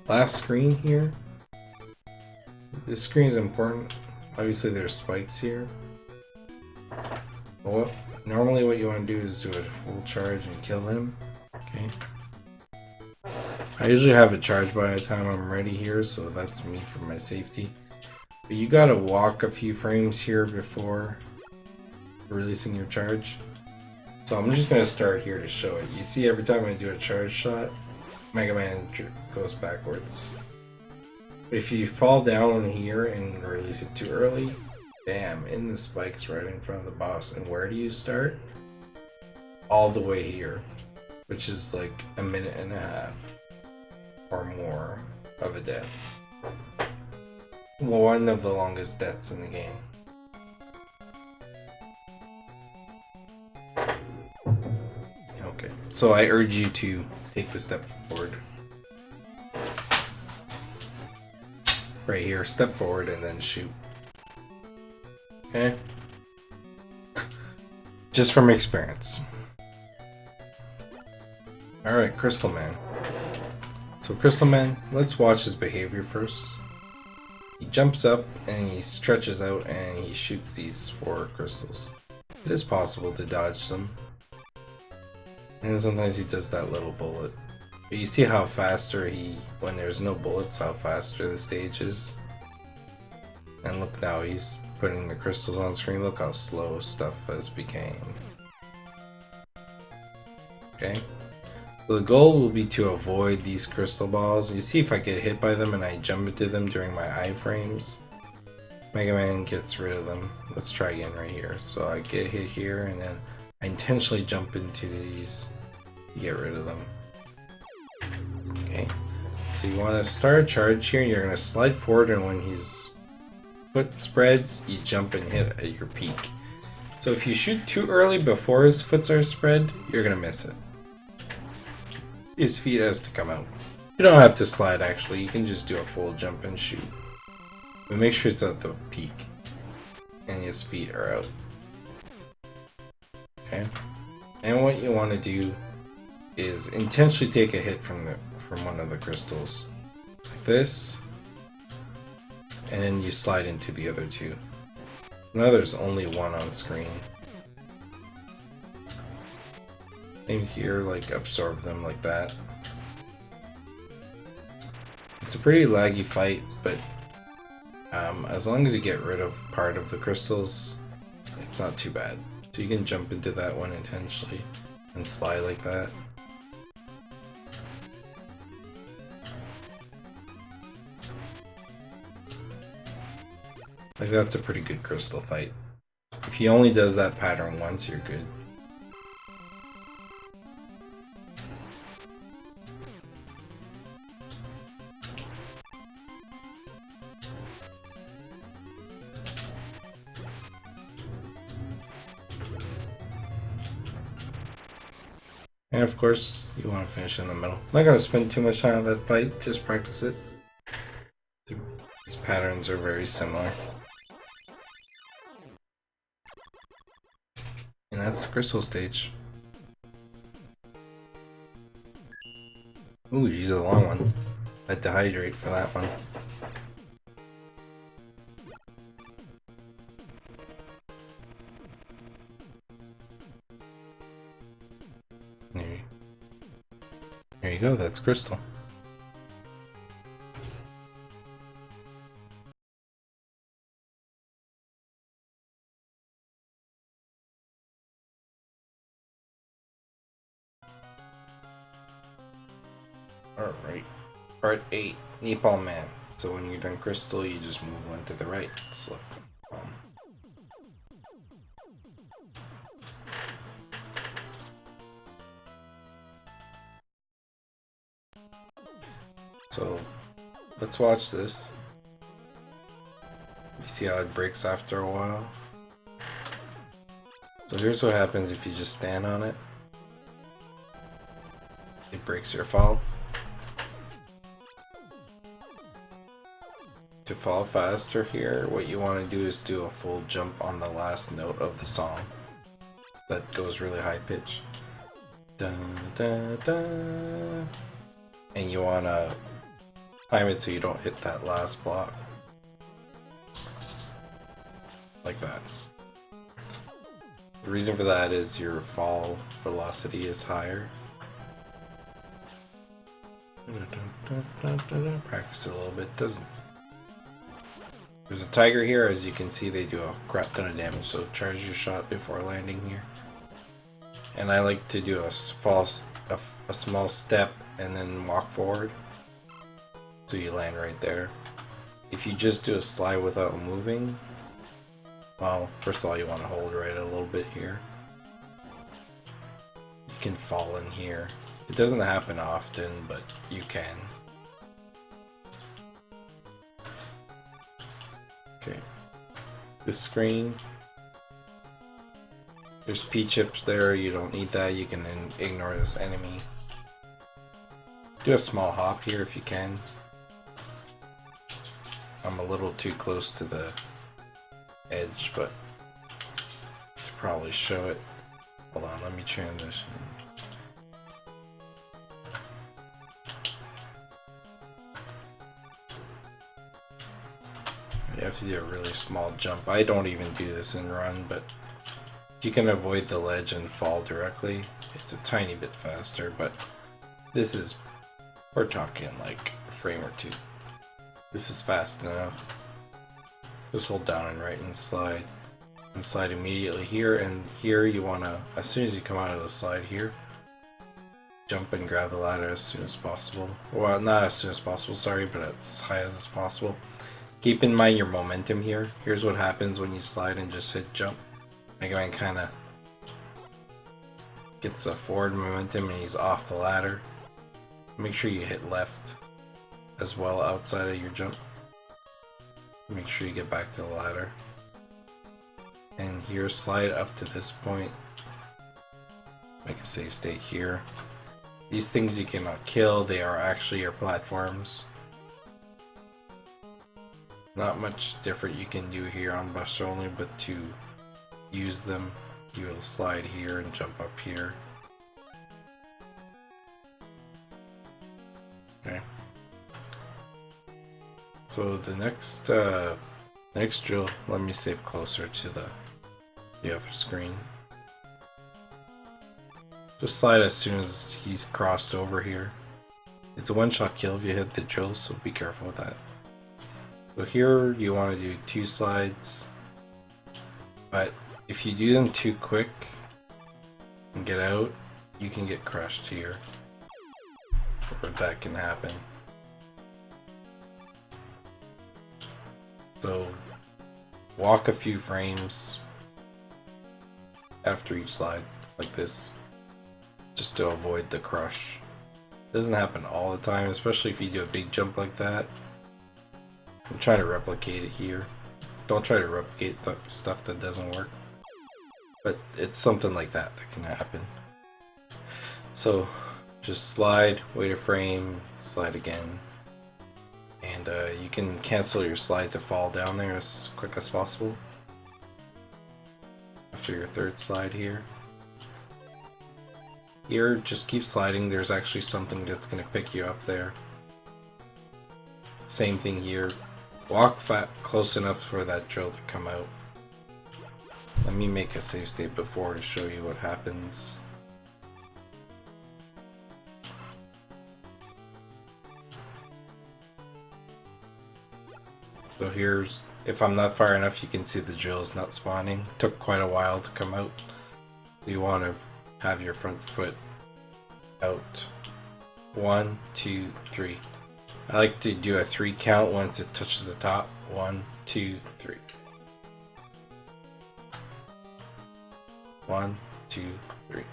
S1: Last screen here. This screen is important. Obviously there's spikes here. But normally what you want to do is do a full charge and kill him. Okay. I usually have a charge by the time I'm ready here, so that's me for my safety. But you gotta walk a few frames here before releasing your charge. So I'm just gonna start here to show it. You see every time I do a charge shot, Mega Man goes backwards. But if you fall down here and release it too early, bam, in the spikes right in front of the boss. And where do you start? All the way here, which is like a minute and a half or more of a death. One of the longest deaths in the game. Okay, so I urge you to take the step forward. Right here, step forward and then shoot. Okay? Just from experience. Alright, Crystal Man. So Crystal Man, let's watch his behavior first. He jumps up and he stretches out and he shoots these 4 crystals. It is possible to dodge them. And sometimes he does that little bullet. But you see how faster when there's no bullets, how faster the stage is. And look now, he's putting the crystals on screen. Look how slow stuff has become. Okay. So the goal will be to avoid these crystal balls. You see if I get hit by them and I jump into them during my iframes, Mega Man gets rid of them. Let's try again right here. So I get hit here and then I intentionally jump into these to get rid of them. Okay, so you want to start a charge here and you're going to slide forward, and when his foot spreads, you jump and hit at your peak. So if you shoot too early before his foot are spread, you're going to miss it. His feet has to come out. You don't have to slide actually, you can just do a full jump and shoot. But make sure it's at the peak and his feet are out. Okay, and what you want to do is intentionally take a hit from one of the crystals, like this, and then you slide into the other 2. Now there's only 1 on screen. Maybe here, like absorb them like that. It's a pretty laggy fight, but as long as you get rid of part of the crystals, it's not too bad. So you can jump into that one intentionally and slide like that. Like that's a pretty good crystal fight. If he only does that pattern once, you're good. And of course, you want to finish in the middle. I'm not going to spend too much time on that fight, just practice it. These patterns are very similar. And that's the crystal stage. Ooh, use a long one. I had to hydrate for that one. There you go, that's crystal. Alright, part 8, Nepal Man. So when you're done crystal, you just move one to the right. Select So let's watch this. You see how it breaks after a while? So here's what happens if you just stand on it. It breaks your fall. To fall faster here, what you want to do is do a full jump on the last note of the song. That goes really high pitch. Dun, dun, dun. And you want to time it so you don't hit that last block. Like that. The reason for that is your fall velocity is higher. Practice it a little bit, doesn't. There's a tiger here, as you can see they do a crap ton of damage, so charge your shot before landing here. And I like to do a small step and then walk forward. So you land right there. if you just do a slide without moving, well, first of all, you want to hold right a little bit here. You can fall in here. It doesn't happen often, but you can. Okay. This screen. There's P-chips there, you don't need that, you can ignore this enemy. Do a small hop here if you can. I'm a little too close to the edge, but to probably show it. Hold on, let me transition. You have to do a really small jump. I don't even do this in Run, but if you can avoid the ledge and fall directly, it's a tiny bit faster, but this is, we're talking like a frame or two. This is fast enough. Just hold down and right and slide immediately here, and here you want to, as soon as you come out of the slide here, jump and grab the ladder as soon as possible. Well, not as soon as possible, sorry, but as high as possible. Keep in mind your momentum here. Here's what happens when you slide and just hit jump. Mega Man kind of gets a forward momentum and he's off the ladder. Make sure you hit left as well outside of your jump. Make sure you get back to the ladder. And here, slide up to this point. Make a save state here. These things you cannot kill, they are actually your platforms. Not much different you can do here on Buster Only, but to use them, you will slide here and jump up here. Okay. So the next drill, let me save closer to the other screen. Just slide as soon as he's crossed over here. It's a one-shot kill if you hit the drill, so be careful with that. So here you want to do 2 slides, but if you do them too quick and get out, you can get crushed here, or that can happen. So walk a few frames after each slide, like this, just to avoid the crush. It doesn't happen all the time, especially if you do a big jump like that. I'm trying to replicate it here. Don't try to replicate stuff that doesn't work. But it's something like that that can happen. So just slide, wait a frame, slide again. And you can cancel your slide to fall down there as quick as possible. After your 3rd slide here. Here, just keep sliding. There's actually something that's going to pick you up there. Same thing here. Walk close enough for that drill to come out. Let me make a save state before to show you what happens. So here's, if I'm not far enough, you can see the drill is not spawning. Took quite a while to come out. You want to have your front foot out. 1, 2, 3. I like to do a 3 count once it touches the top. 1, 2, 3. 1, 2, 3.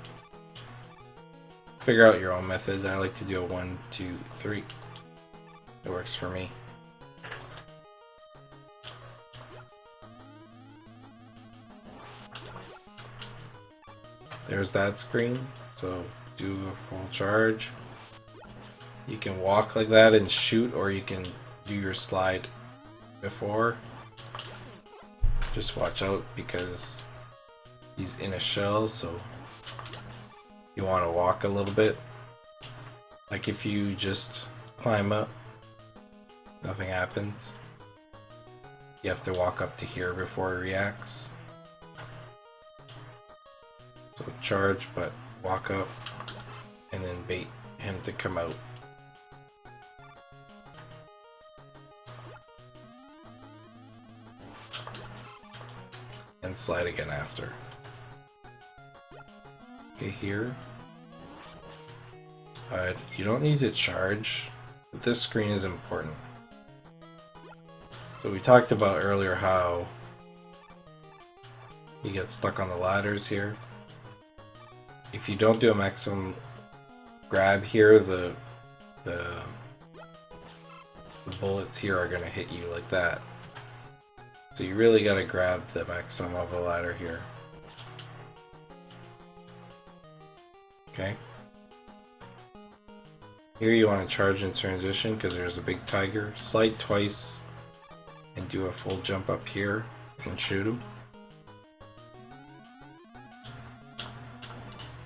S1: Figure out your own method. I like to do a 1, 2, 3. It works for me. There's that screen. So do a full charge. You can walk like that and shoot, or you can do your slide before. Just watch out because he's in a shell, so you want to walk a little bit. Like if you just climb up, nothing happens. You have to walk up to here before he reacts. So charge, but walk up and then bait him to come out. And slide again after. Okay, here. You don't need to charge, but this screen is important. So we talked about earlier how you get stuck on the ladders here. If you don't do a maximum grab here, the bullets here are going to hit you like that. So you really got to grab the maximum of the ladder here. Okay. Here you want to charge in transition because there's a big tiger. Slide twice and do a full jump up here and shoot him.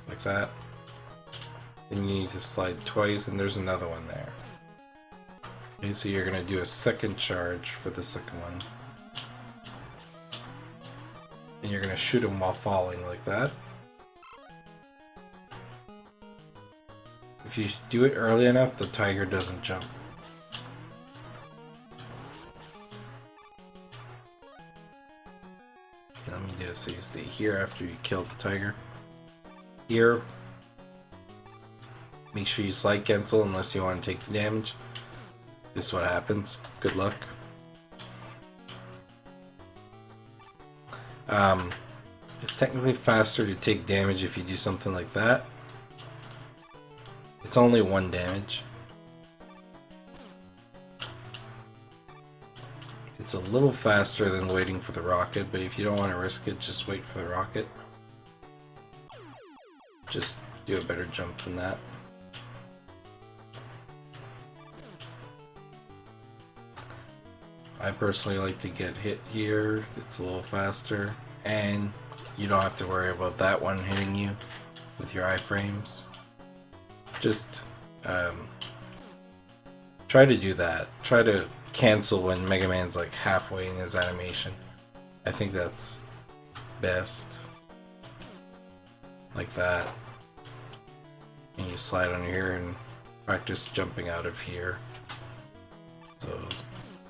S1: Like that. Then you need to slide twice and there's another one there. Okay, so you're going to do a second charge for the second one. And you're going to shoot him while falling like that. If you do it early enough, the tiger doesn't jump. Let me do it so you stay here after you kill the tiger. Here, make sure you slide cancel unless you want to take the damage. This is what happens. Good luck. It's technically faster to take damage if you do something like that. It's only 1 damage. It's a little faster than waiting for the rocket, but if you don't want to risk it, just wait for the rocket. Just do a better jump than that. I personally like to get hit here. It's a little faster, and you don't have to worry about that one hitting you with your iframes. Just try to do that. Try to cancel when Mega Man's like halfway in his animation. I think that's best. Like that. And you slide on here and practice jumping out of here. So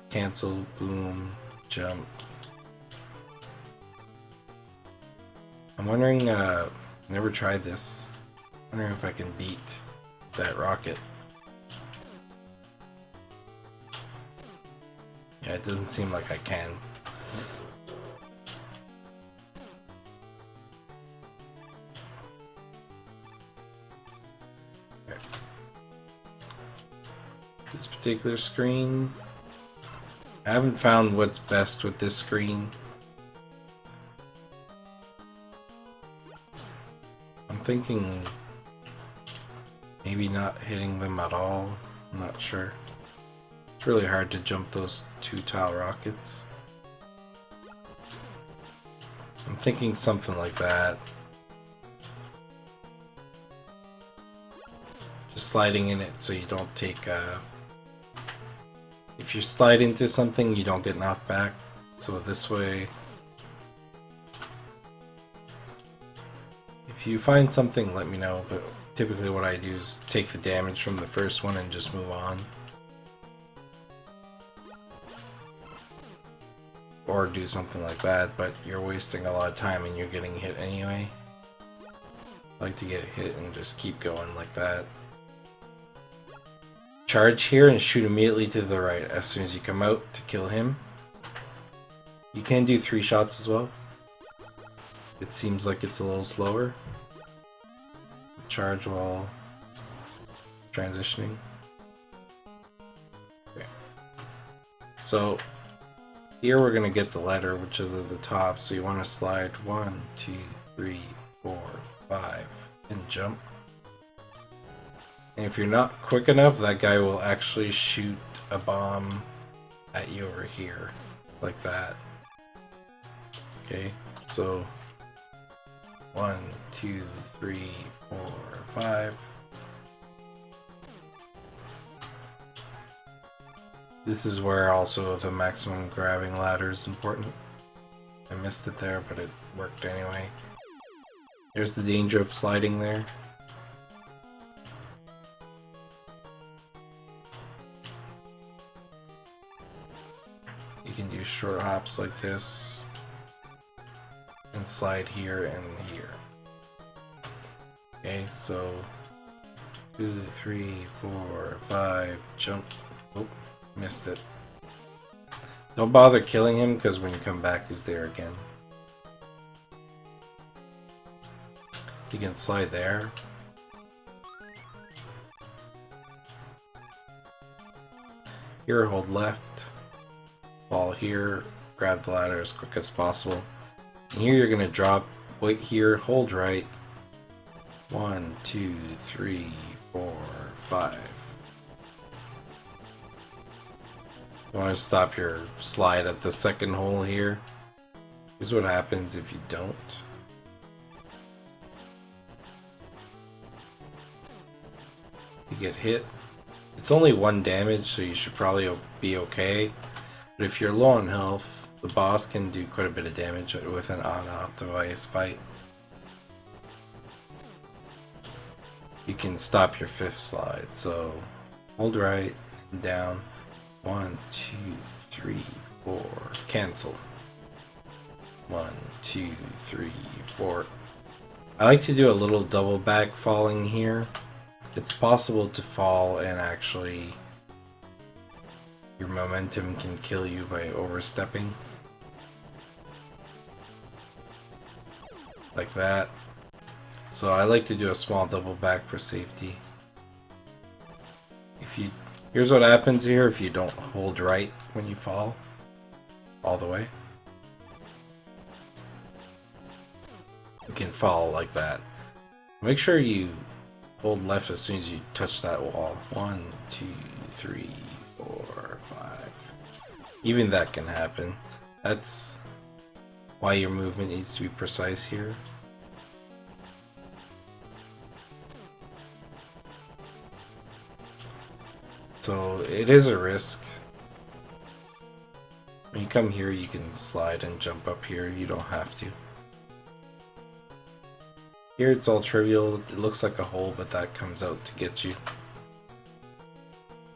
S1: cancel, boom, jump. I'm wondering, never tried this. I'm wondering if I can beat that rocket. Yeah, it doesn't seem like I can. Okay. This particular screen, I haven't found what's best with this screen. I'm thinking maybe not hitting them at all. I'm not sure. It's really hard to jump those 2 tile rockets. I'm thinking something like that. Just sliding in it so you don't take if you slide into something, you don't get knocked back. So this way, if you find something, let me know, but typically what I do is take the damage from the first one and just move on. Or do something like that, but you're wasting a lot of time and you're getting hit anyway. I like to get hit and just keep going like that. Charge here and shoot immediately to the right as soon as you come out to kill him. You can do 3 shots as well. It seems like it's a little slower. Charge while transitioning. Okay. So here we're gonna get the letter, which is at the top. So you want to slide 1, 2, 3, 4, 5, and jump. And if you're not quick enough, that guy will actually shoot a bomb at you over here, like that. Okay, so 1, 2, 3, 4, 5. This is where also the maximum grabbing ladder is important. I missed it there, but it worked anyway. There's the danger of sliding there. You can do short hops like this and slide here and here. Okay, so 2, 3, 4, 5, jump. Oh, missed it. Don't bother killing him because when you come back, he's there again. You can slide there. Here, hold left. Fall here. Grab the ladder as quick as possible. And here you're gonna drop. Wait here. Hold right. 1, 2, 3, 4, 5. You want to stop your slide at the second hole here. Here's what happens if you don't. You get hit. It's only 1 damage, so you should probably be okay. But if you're low on health, the boss can do quite a bit of damage with an unoptimized fight. You can stop your 5th slide, so hold right and down. 1, 2, 3, 4. Cancel. 1, 2, 3, 4. I like to do a little double back falling here. It's possible to fall and actually your momentum can kill you by overstepping. Like that. So I like to do a small double back for safety. Here's what happens here if you don't hold right when you fall all the way. You can fall like that. Make sure you hold left as soon as you touch that wall. 1, 2, 3, 4, 5. Even that can happen. That's why your movement needs to be precise here. So it is a risk. When you come here, you can slide and jump up here. You don't have to. Here it's all trivial. It looks like a hole, but that comes out to get you.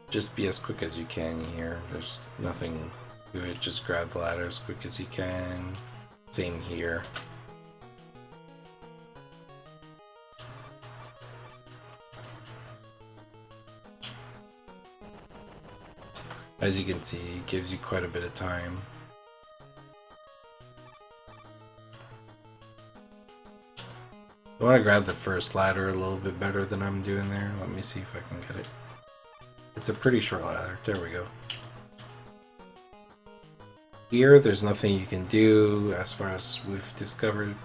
S1: Just be as quick as you can here. There's nothing to it. Just grab the ladder as quick as you can. Same here. As you can see, it gives you quite a bit of time. I want to grab the first ladder a little bit better than I'm doing there. Let me see if I can get it. It's a pretty short ladder. There we go. Here, there's nothing you can do as far as we've discovered.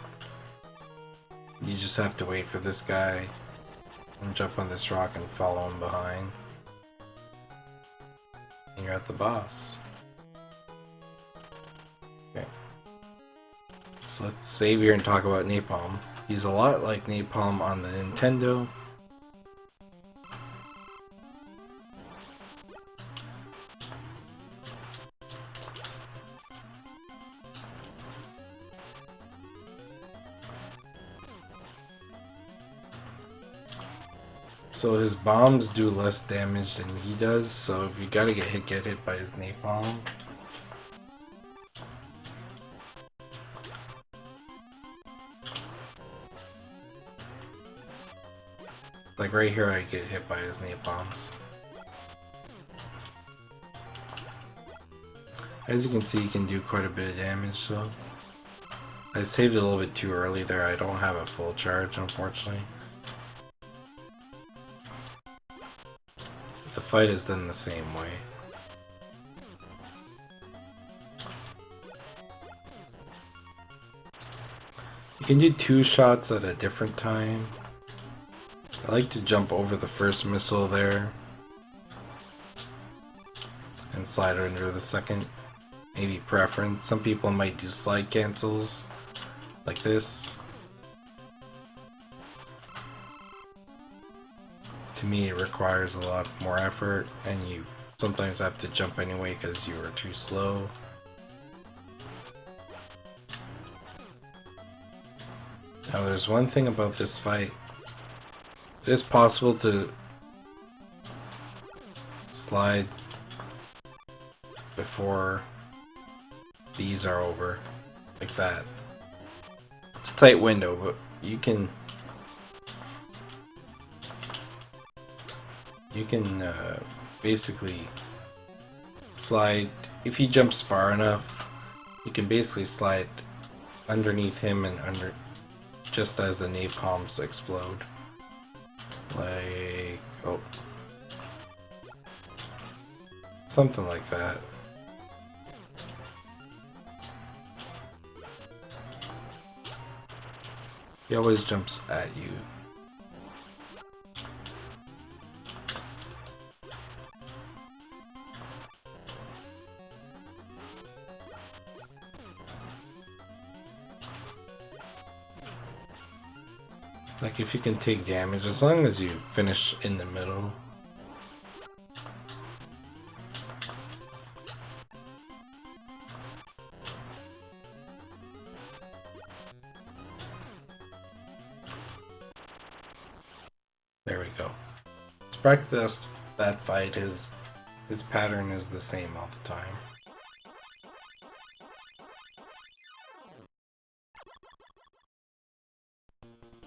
S1: You just have to wait for this guy and jump on this rock and follow him behind. And you're at the boss. Okay. So let's save here and talk about Napalm. He's a lot like Napalm on the Nintendo. So his bombs do less damage than he does, so if you gotta get hit by his napalm. Like right here I get hit by his napalms. As you can see, he can do quite a bit of damage, so I saved it a little bit too early there. I don't have a full charge, unfortunately. The fight is done the same way. You can do 2 shots at a different time. I like to jump over the first missile there and slide under the second. Maybe preference. Some people might do slide cancels like this. To me, it requires a lot more effort, and you sometimes have to jump anyway because you are too slow. Now, there's one thing about this fight. It is possible to slide before these are over, like that. It's a tight window, but you can basically slide. If he jumps far enough, you can basically slide underneath him and under, just as the napalms explode. Like, oh, something like that. He always jumps at you. Like if you can take damage, as long as you finish in the middle. There we go. Let's practice that fight. His pattern is the same all the time.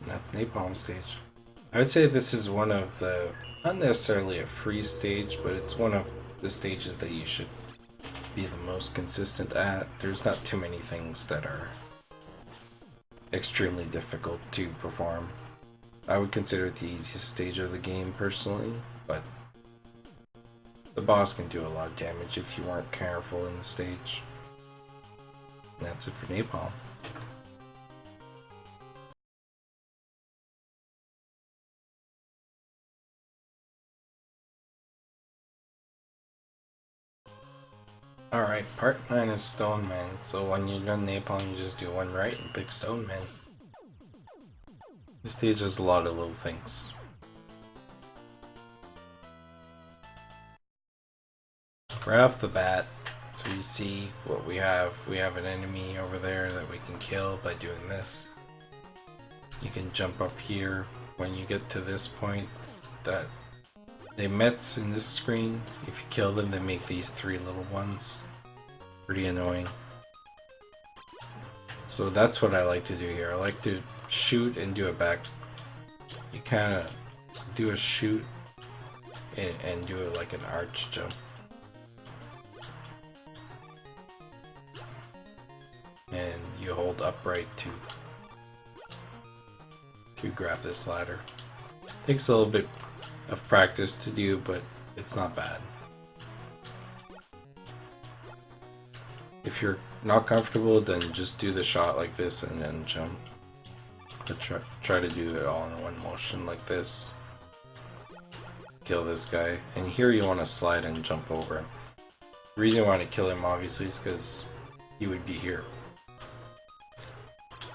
S1: That's Napalm stage. I would say this is one of the, not necessarily a free stage, but it's one of the stages that you should be the most consistent at. There's not too many things that are extremely difficult to perform. I would consider it the easiest stage of the game personally, but the boss can do a lot of damage if you weren't careful in the stage. That's it for Napalm. Alright, part 9 is Stone Man. So when you run Napalm, you just do one right and pick Stone Man. This stage has a lot of little things. Right off the bat, so you see what we have. We have an enemy over there that we can kill by doing this. You can jump up here when you get to this point. That they mets in this screen, if you kill them, they make these 3 little ones. Pretty annoying. So that's what I like to do here. I like to shoot and do a back. You kind of do a shoot and do it like an arch jump. And you hold upright to grab this ladder. Takes a little bit of practice to do, but it's not bad. If you're not comfortable, then just do the shot like this and then jump. But try to do it all in one motion like this. Kill this guy, and here you want to slide and jump over him. The reason you want to kill him obviously is because he would be here.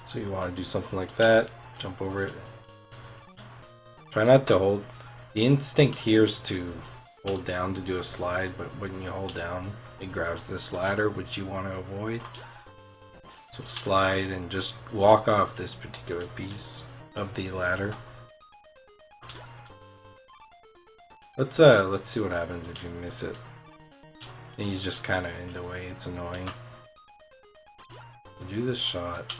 S1: So you want to do something like that, jump over it. Try not to hold. The instinct here is to hold down to do a slide, but when you hold down, it grabs this ladder, which you want to avoid. So slide and just walk off this particular piece of the ladder. Let's see what happens if you miss it. And he's just kind of in the way. It's annoying. Do this shot.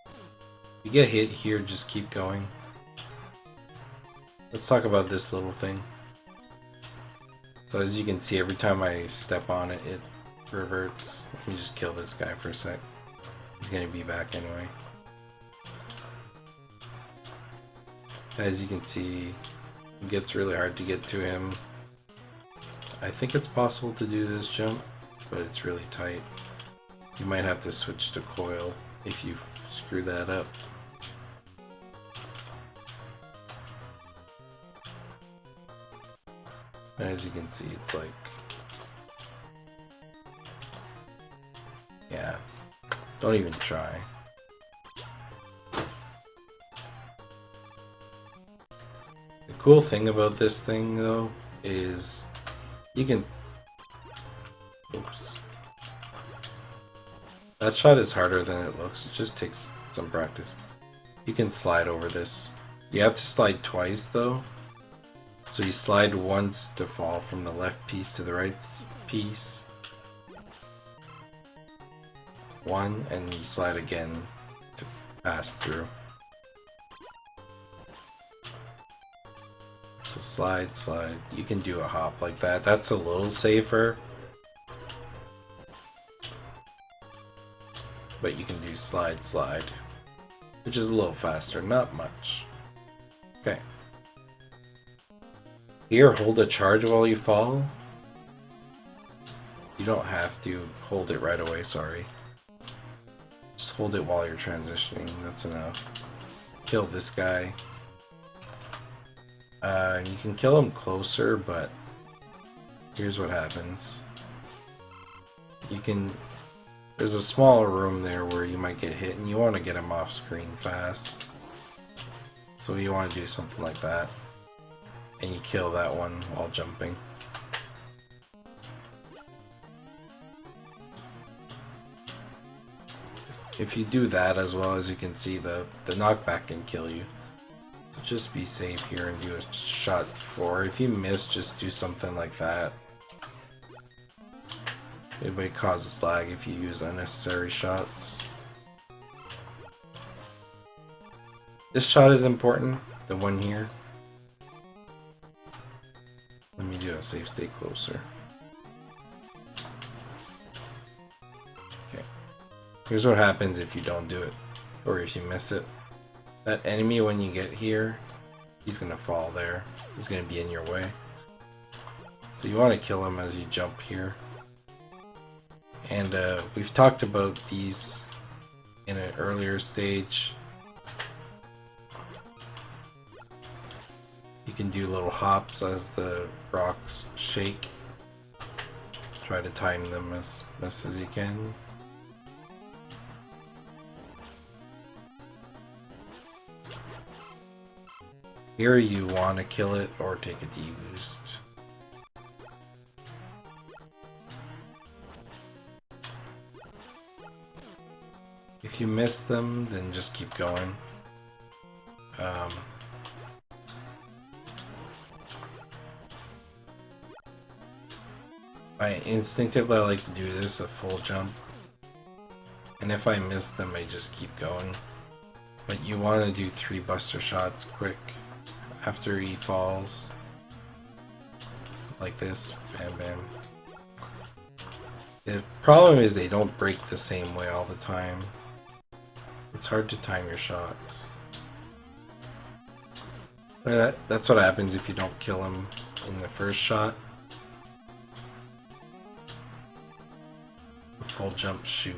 S1: If you get hit here, just keep going. Let's talk about this little thing. So as you can see, every time I step on it, it reverts. Let me just kill this guy for a sec. He's gonna be back anyway. As you can see, it gets really hard to get to him. I think it's possible to do this jump, but it's really tight. You might have to switch to coil if you screw that up. As you can see, it's like, yeah, don't even try. The cool thing about this thing though is you can, oops, that shot is harder than it looks. It just takes some practice. You can slide over this. You have to slide twice though. So you slide once to fall from the left piece to the right piece. One, and you slide again to pass through. So slide, slide. You can do a hop like that. That's a little safer. but you can do slide, slide, which is a little faster, not much. Okay. Here, hold a charge while you fall. You don't have to hold it right away, sorry. Just hold it while you're transitioning, that's enough. Kill this guy. You can kill him closer, but here's what happens. You can... There's a smaller room there where you might get hit, and you want to get him off screen fast. So you want to do something like that. And you kill that one while jumping. If you do that, as well as you can see, the knockback can kill you. So just be safe here and do a shot before. If you miss, just do something like that. It might cause lag if you use unnecessary shots. This shot is important, the one here. Let me do a safe stay closer. Okay. Here's what happens if you don't do it, or if you miss it. That enemy, when you get here, he's gonna fall there. He's gonna be in your way. So you want to kill him as you jump here. And we've talked about these in an earlier stage. You can do little hops as the rocks shake. Try to time them as best as you can. Here you want to kill it or take a D-boost. If you miss them, then just keep going. Instinctively, I like to do this, a full jump. And if I miss them, I just keep going. But you want to do 3 buster shots quick after he falls. Like this, bam bam. The problem is they don't break the same way all the time. It's hard to time your shots. But that's what happens if you don't kill him in the first shot. A full jump shoot.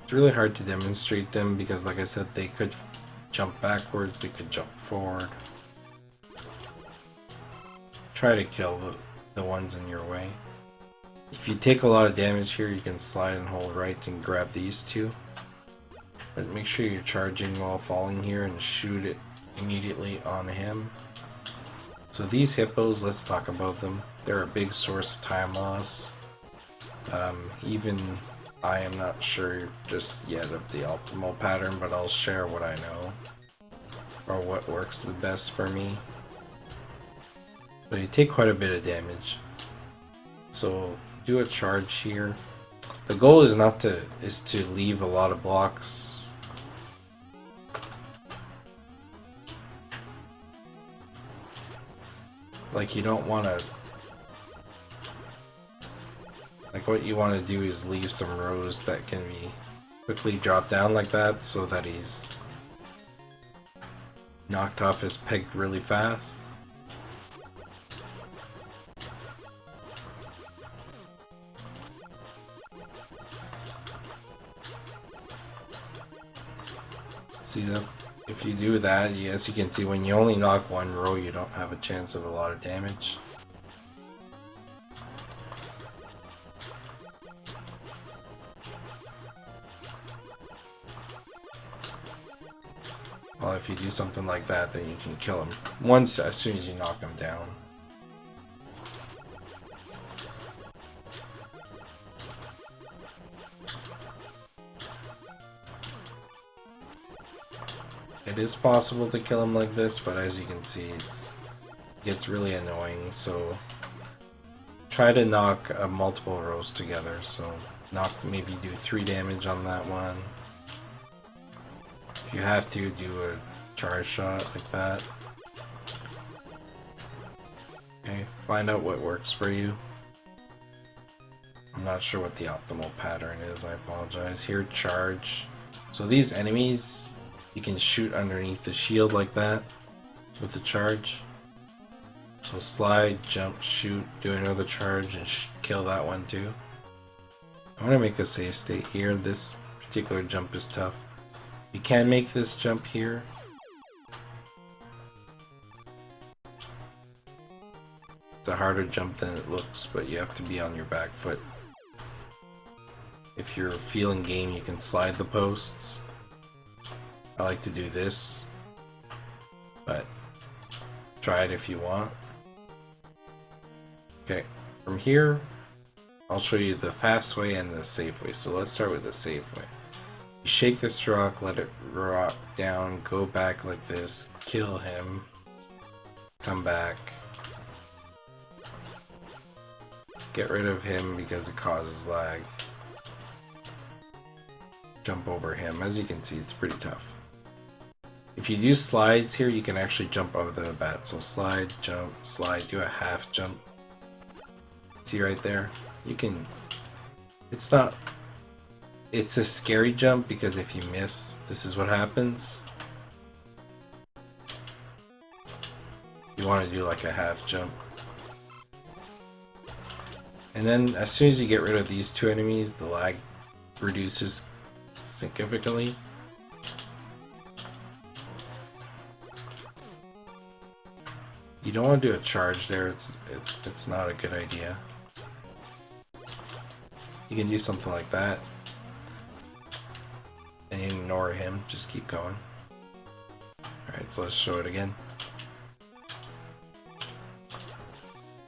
S1: It's really hard to demonstrate them because, like I said, they could jump backwards, they could jump forward. Try to kill the ones in your way. If you take a lot of damage here, you can slide and hold right and grab these two. But make sure you're charging while falling here and shoot it immediately on him. So these hippos, let's talk about them. They're a big source of time loss. Even I am not sure just yet of the optimal pattern, but I'll share what I know or what works the best for me. But you take quite a bit of damage. So do a charge here. The goal is to leave a lot of blocks. Like you don't want to. Like what you want to do is leave some rows that can be quickly dropped down like that, so that he's knocked off his peg really fast. See that? If you do that, as you can see, when you only knock one row, you don't have a chance of a lot of damage. Well, if you do something like that, then you can kill him once as soon as you knock him down. It is possible to kill him like this, but as you can see, it gets really annoying, so try to knock multiple rows together. So maybe do 3 damage on that one. If you have to, do a charge shot like that. Okay, find out what works for you. I'm not sure what the optimal pattern is, I apologize. Here, charge. So these enemies, you can shoot underneath the shield like that with the charge. So slide, jump, shoot, do another charge, and kill that one too. I'm going to make a save state here. This particular jump is tough. You can make this jump here. It's a harder jump than it looks, but you have to be on your back foot. If you're feeling game, you can slide the posts. I like to do this, but try it if you want. Okay, from here, I'll show you the fast way and the safe way. So let's start with the safe way. You shake this rock, let it rock down, go back like this, kill him, come back, get rid of him because it causes lag, jump over him. As you can see, it's pretty tough. If you do slides here, you can actually jump over the bat. So slide, jump, slide, do a half jump. See right there? You can... It's not... It's a scary jump because if you miss, this is what happens. You want to do like a half jump. And then as soon as you get rid of these two enemies, the lag reduces significantly. You don't want to do a charge there, it's not a good idea. You can do something like that. And ignore him, just keep going. Alright, so let's show it again.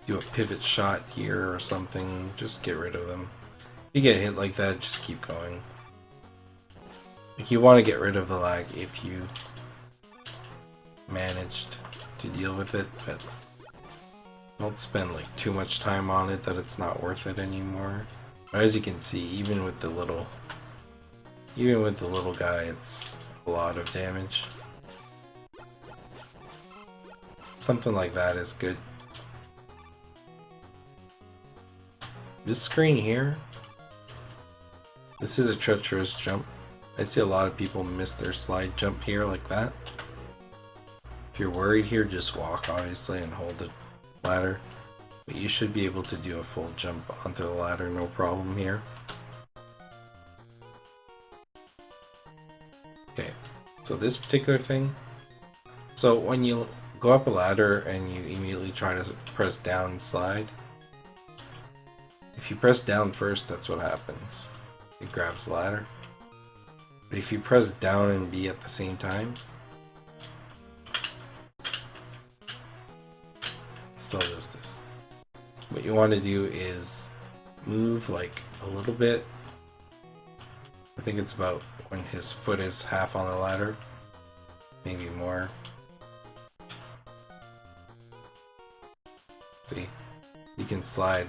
S1: Do a pivot shot here or something, just get rid of them. If you get hit like that, just keep going. Like, you want to get rid of the lag if you managed to deal with it, but don't spend like too much time on it that it's not worth it anymore. But as you can see, even with the little guy, it's a lot of damage. Something like that is good. This screen here, this is a treacherous jump. I see a lot of people miss their slide jump here like that. If you're worried here, just walk obviously and hold the ladder. But you should be able to do a full jump onto the ladder, no problem here. Okay, so this particular thing, so when you go up a ladder and you immediately try to press down and slide, if you press down first, that's what happens. It grabs the ladder. But if you press down and B at the same time, it still does this. What you want to do is move like a little bit. I think it's about when his foot is half on the ladder, maybe more. See, you can slide.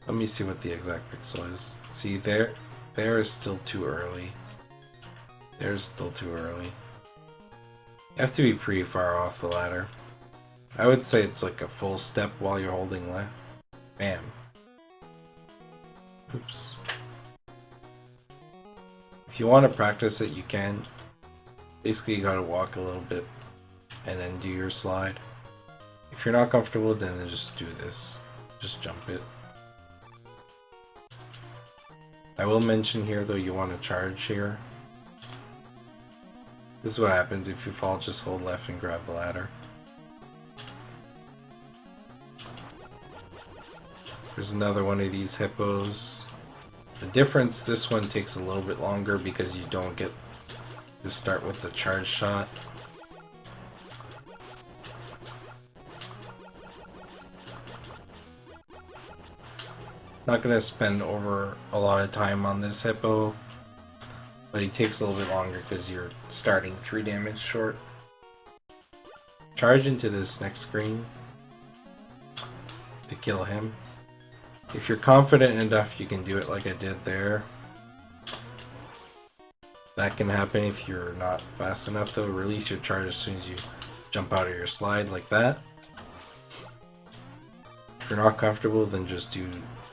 S1: Let me see what the exact pixel is. See, there is still too early. There's still too early. You have to be pretty far off the ladder. I would say it's like a full step while you're holding left. Bam. Oops. If you want to practice it, you can. Basically, you gotta walk a little bit and then do your slide. If you're not comfortable, then just do this. Just jump it. I will mention here though, you want to charge here. This is what happens if you fall, just hold left and grab the ladder. There's another one of these hippos. The difference, this one takes a little bit longer because you don't get to start with the charge shot. Not going to spend over a lot of time on this hippo, but he takes a little bit longer because you're starting 3 damage short. Charge into this next screen to kill him. If you're confident enough, you can do it like I did there. That can happen if you're not fast enough though. Release your charge as soon as you jump out of your slide like that. you're not comfortable, then just do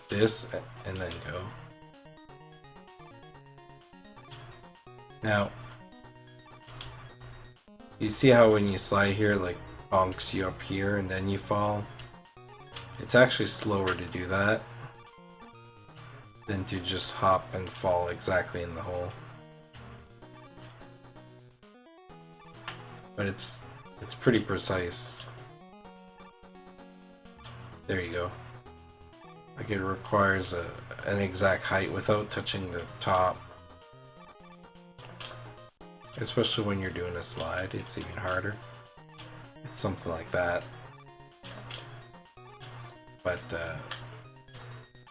S1: this and then go. Now, you see how when you slide here, like bonks you up here and then you fall? It's actually slower to do that than to just hop and fall exactly in the hole. But it's pretty precise. There you go. Like it requires an exact height without touching the top. Especially when you're doing a slide, it's even harder. It's something like that. But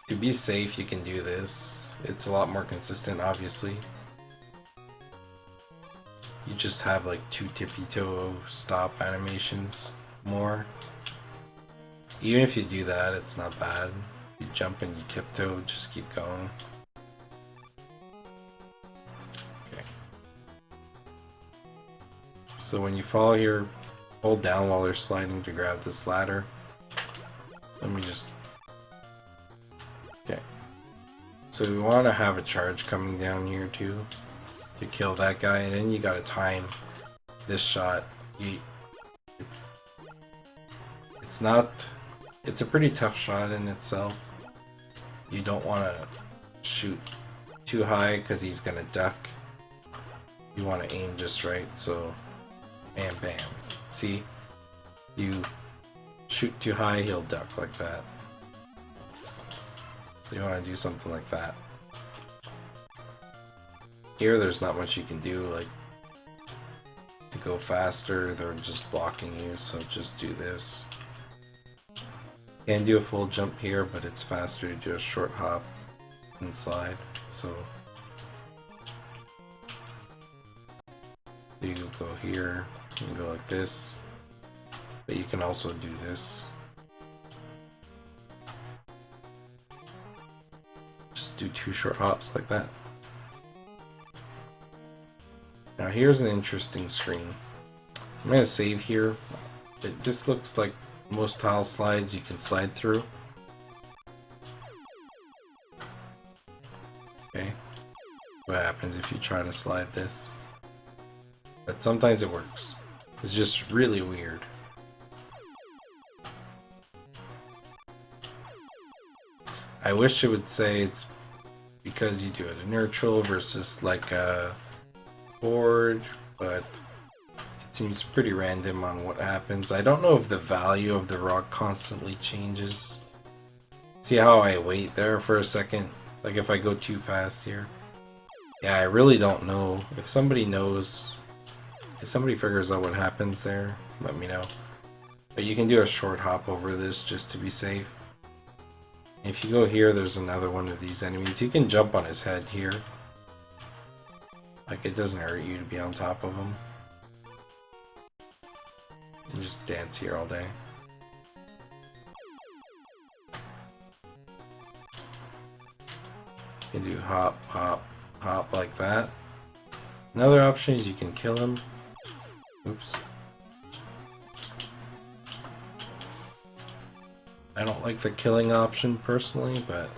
S1: to be safe, you can do this. It's a lot more consistent, obviously. You just have like 2 tippy toe stop animations more. Even if you do that, it's not bad. You jump and you tiptoe, just keep going. Okay. So when you fall here, hold down while you're sliding to grab this ladder. Let me just... Okay. So we want to have a charge coming down here too, to kill that guy, and then you gotta time this shot. It's a pretty tough shot in itself. You don't want to shoot too high because he's gonna duck. You want to aim just right, so bam bam. See? You shoot too high, he'll duck like that. So you want to do something like that. Here there's not much you can do, like to go faster, they're just blocking you, so just do this. You can do a full jump here, but it's faster to do a short hop and slide, so you can go here, you can go like this, but you can also do this. Just do 2 short hops like that. Now here's an interesting screen. I'm going to save here. This looks like most tile slides you can slide through. Okay. What happens if you try to slide this? But sometimes it works. It's just really weird. I wish it would say it's because you do it in neutral versus like a board, but it seems pretty random on what happens. I don't know if the value of the rock constantly changes. See how I wait there for a second? Like if I go too fast here. Yeah, I really don't know. If somebody knows, if somebody figures out what happens there, let me know. But you can do a short hop over this just to be safe. If you go here, there's another one of these enemies. You can jump on his head here. Like, it doesn't hurt you to be on top of him. You just dance here all day. You can do hop, hop, hop like that. Another option is you can kill him. Oops. I don't like the killing option personally, but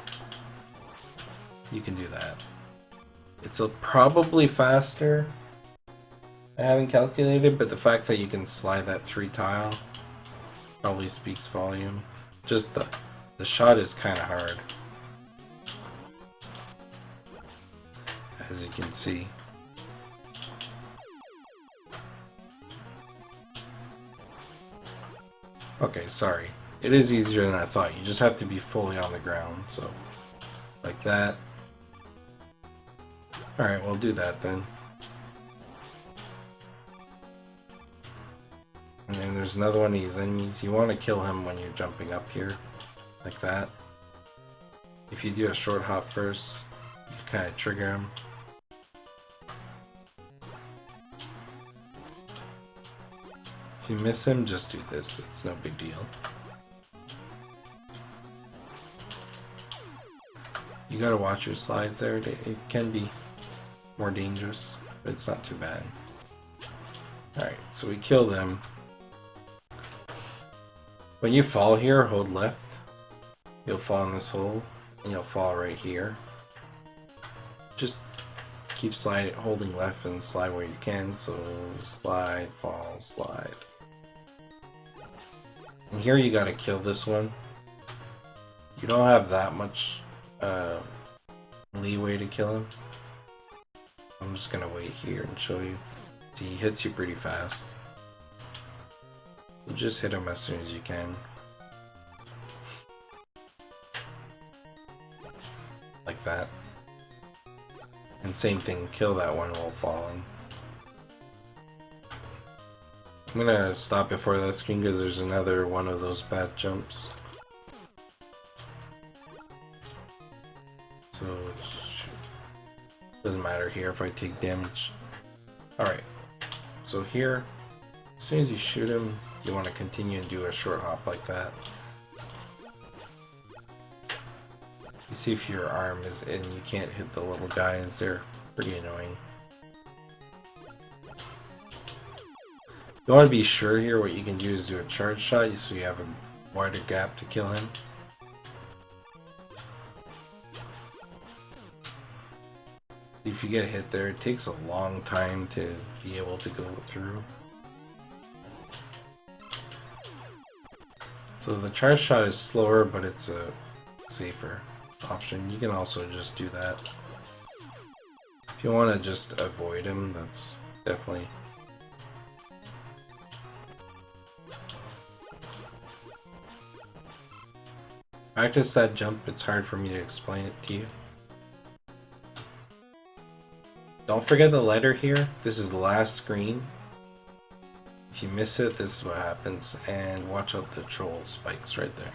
S1: you can do that. It's probably faster. I haven't calculated, but the fact that you can slide that 3 tile probably speaks volume. Just the shot is kind of hard, as you can see. Okay, sorry. It is easier than I thought. You just have to be fully on the ground, so like that. Alright, we'll do that then. And then there's another one of these enemies. You want to kill him when you're jumping up here, like that. If you do a short hop first, you kind of trigger him. If you miss him, just do this. It's no big deal. You gotta watch your slides there. It can be more dangerous, but it's not too bad. Alright, so we kill them. When you fall here, hold left. you'll fall in this hole, and you'll fall right here. Just keep sliding, holding left and slide where you can. So slide, fall, slide. And here you gotta kill this one. You don't have that much leeway to kill him. I'm just gonna wait here and show you. He hits you pretty fast. You just hit him as soon as you can. Like that. And same thing, kill that one while falling. I'm gonna stop before that screen because there's another one of those bad jumps. So doesn't matter here if I take damage. Alright, so here, as soon as you shoot him, you want to continue and do a short hop like that. You see if your arm is in, you can't hit the little guys, they're pretty annoying. You want to be sure here, what you can do is do a charge shot so you have a wider gap to kill him. If you get hit there, it takes a long time to be able to go through. So the charge shot is slower, but it's a safer option. You can also just do that. If you want to just avoid him, that's definitely... Practice that jump, it's hard for me to explain it to you. Don't forget the letter here. This is the last screen. If you miss it, this is what happens. And watch out the troll spikes right there.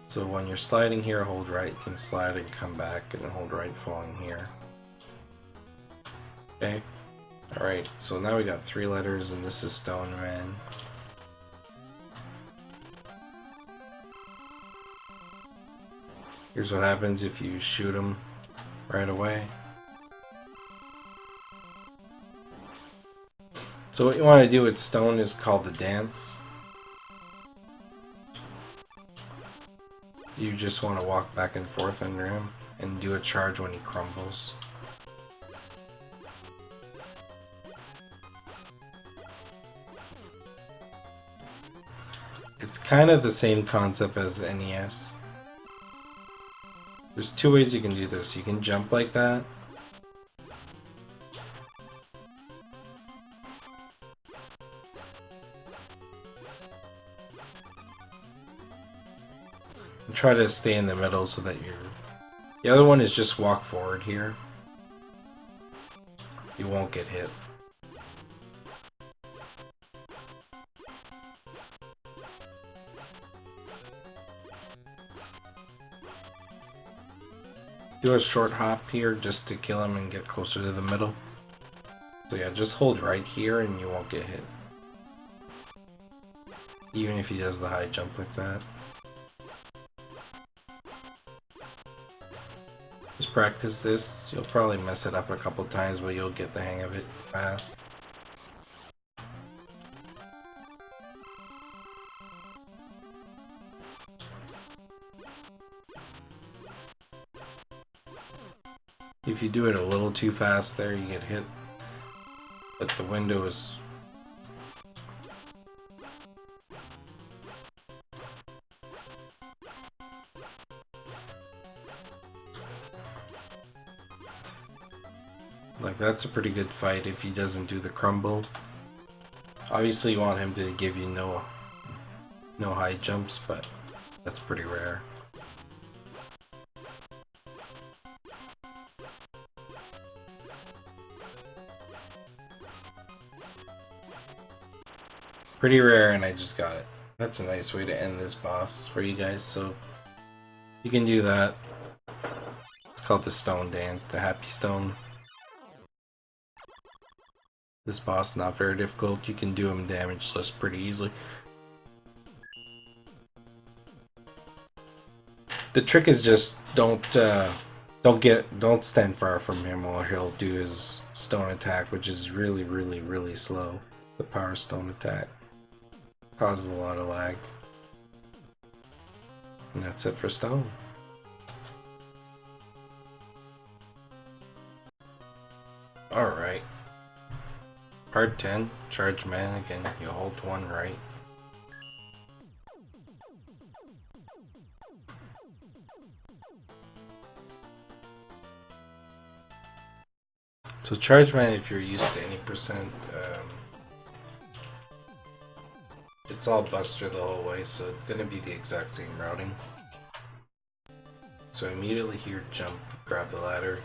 S1: So when you're sliding here, hold right and slide and come back and hold right falling here. Okay. Alright, so now we got 3 letters and this is Stone Man. Here's what happens if you shoot him right away. So what you want to do with Stone is called the dance. You just want to walk back and forth under him and do a charge when he crumbles. It's kind of the same concept as NES. There's 2 ways you can do this. You can jump like that. And try to stay in the middle so that you're... The other one is just walk forward here. You won't get hit. Do a short hop here just to kill him and get closer to the middle. So yeah, just hold right here and you won't get hit. Even if he does the high jump like that. Just practice this. You'll probably mess it up a couple times, but you'll get the hang of it fast. If you do it a little too fast there, you get hit. But the window is... Like, that's a pretty good fight if he doesn't do the crumble. Obviously you want him to give you no high jumps, but that's pretty rare. Pretty rare, and I just got it. That's a nice way to end this boss for you guys, so you can do that. It's called the Stone Dance, the Happy Stone. This boss is not very difficult. You can do him damageless pretty easily. The trick is just don't stand far from him, or he'll do his stone attack, which is really slow. The power stone attack causes a lot of lag. And that's it for stone. Alright. Part 10, Charge Man. Again, you hold one right. So Charge Man, if you're used to any percent, it's all Buster the whole way, so it's going to be the exact same routing. So immediately here, jump, grab the ladder.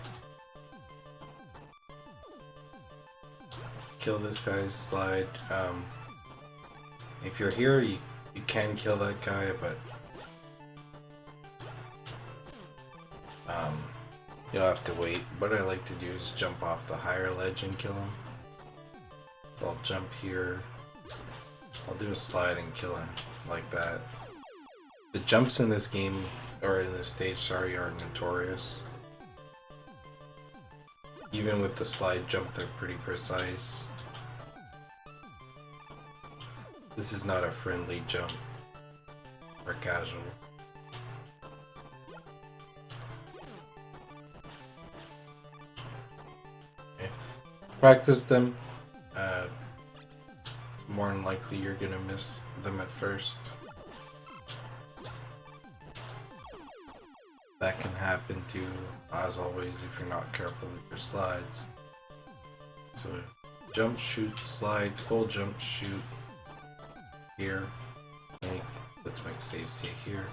S1: Kill this guy, slide. If you're here, you can kill that guy, but you'll have to wait. What I like to do is jump off the higher ledge and kill him. So I'll jump here. I'll do a slide and kill him like that. The jumps in this game, or in this stage, sorry, are notorious. Even with the slide jump, they're pretty precise. This is not a friendly jump or casual. Okay. Practice them. It's more than likely you're gonna miss them at first. That can happen too, as always, if you're not careful with your slides. So jump, shoot, slide, full jump, shoot. Here. Let's make save state here.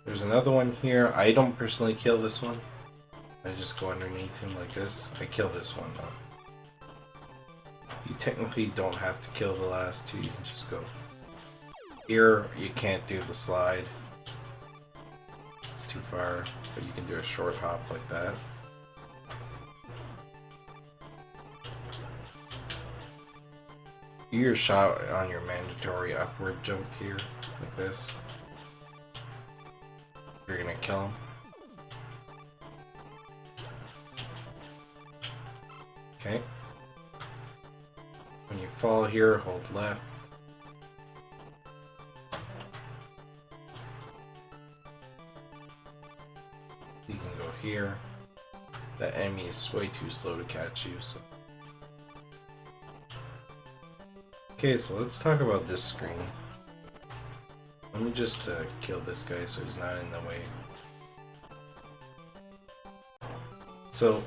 S1: There's another one here. I don't personally kill this one. I just go underneath him like this. I kill this one though. You technically don't have to kill the last two. You can just go. Here you can't do the slide. It's too far. But you can do a short hop like that. Do your shot on your mandatory upward jump here, like this. You're gonna kill him. Okay. When you fall here, hold left. You can go here. The enemy is way too slow to catch you, so. Okay, so let's talk about this screen. Let me just kill this guy so he's not in the way. So,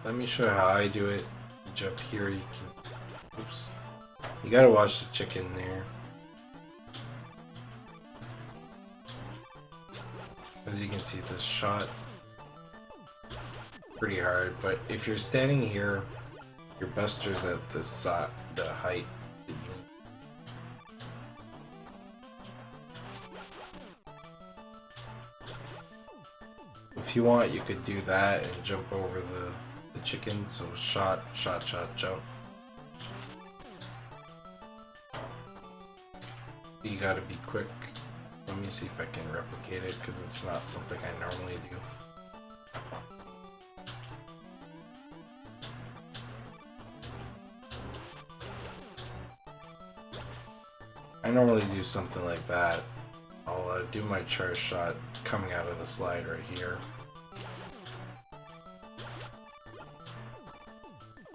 S1: let me show you how I do it. You jump here, you can... Oops. You gotta watch the chicken there. As you can see, this shot pretty hard, but if you're standing here, your Buster's at the height. If you want, you could do that and jump over the chicken. So shot, shot, shot, jump. You gotta be quick. Let me see if I can replicate it, because it's not something I normally do. I normally do something like that. I'll do my charge shot coming out of the slide right here.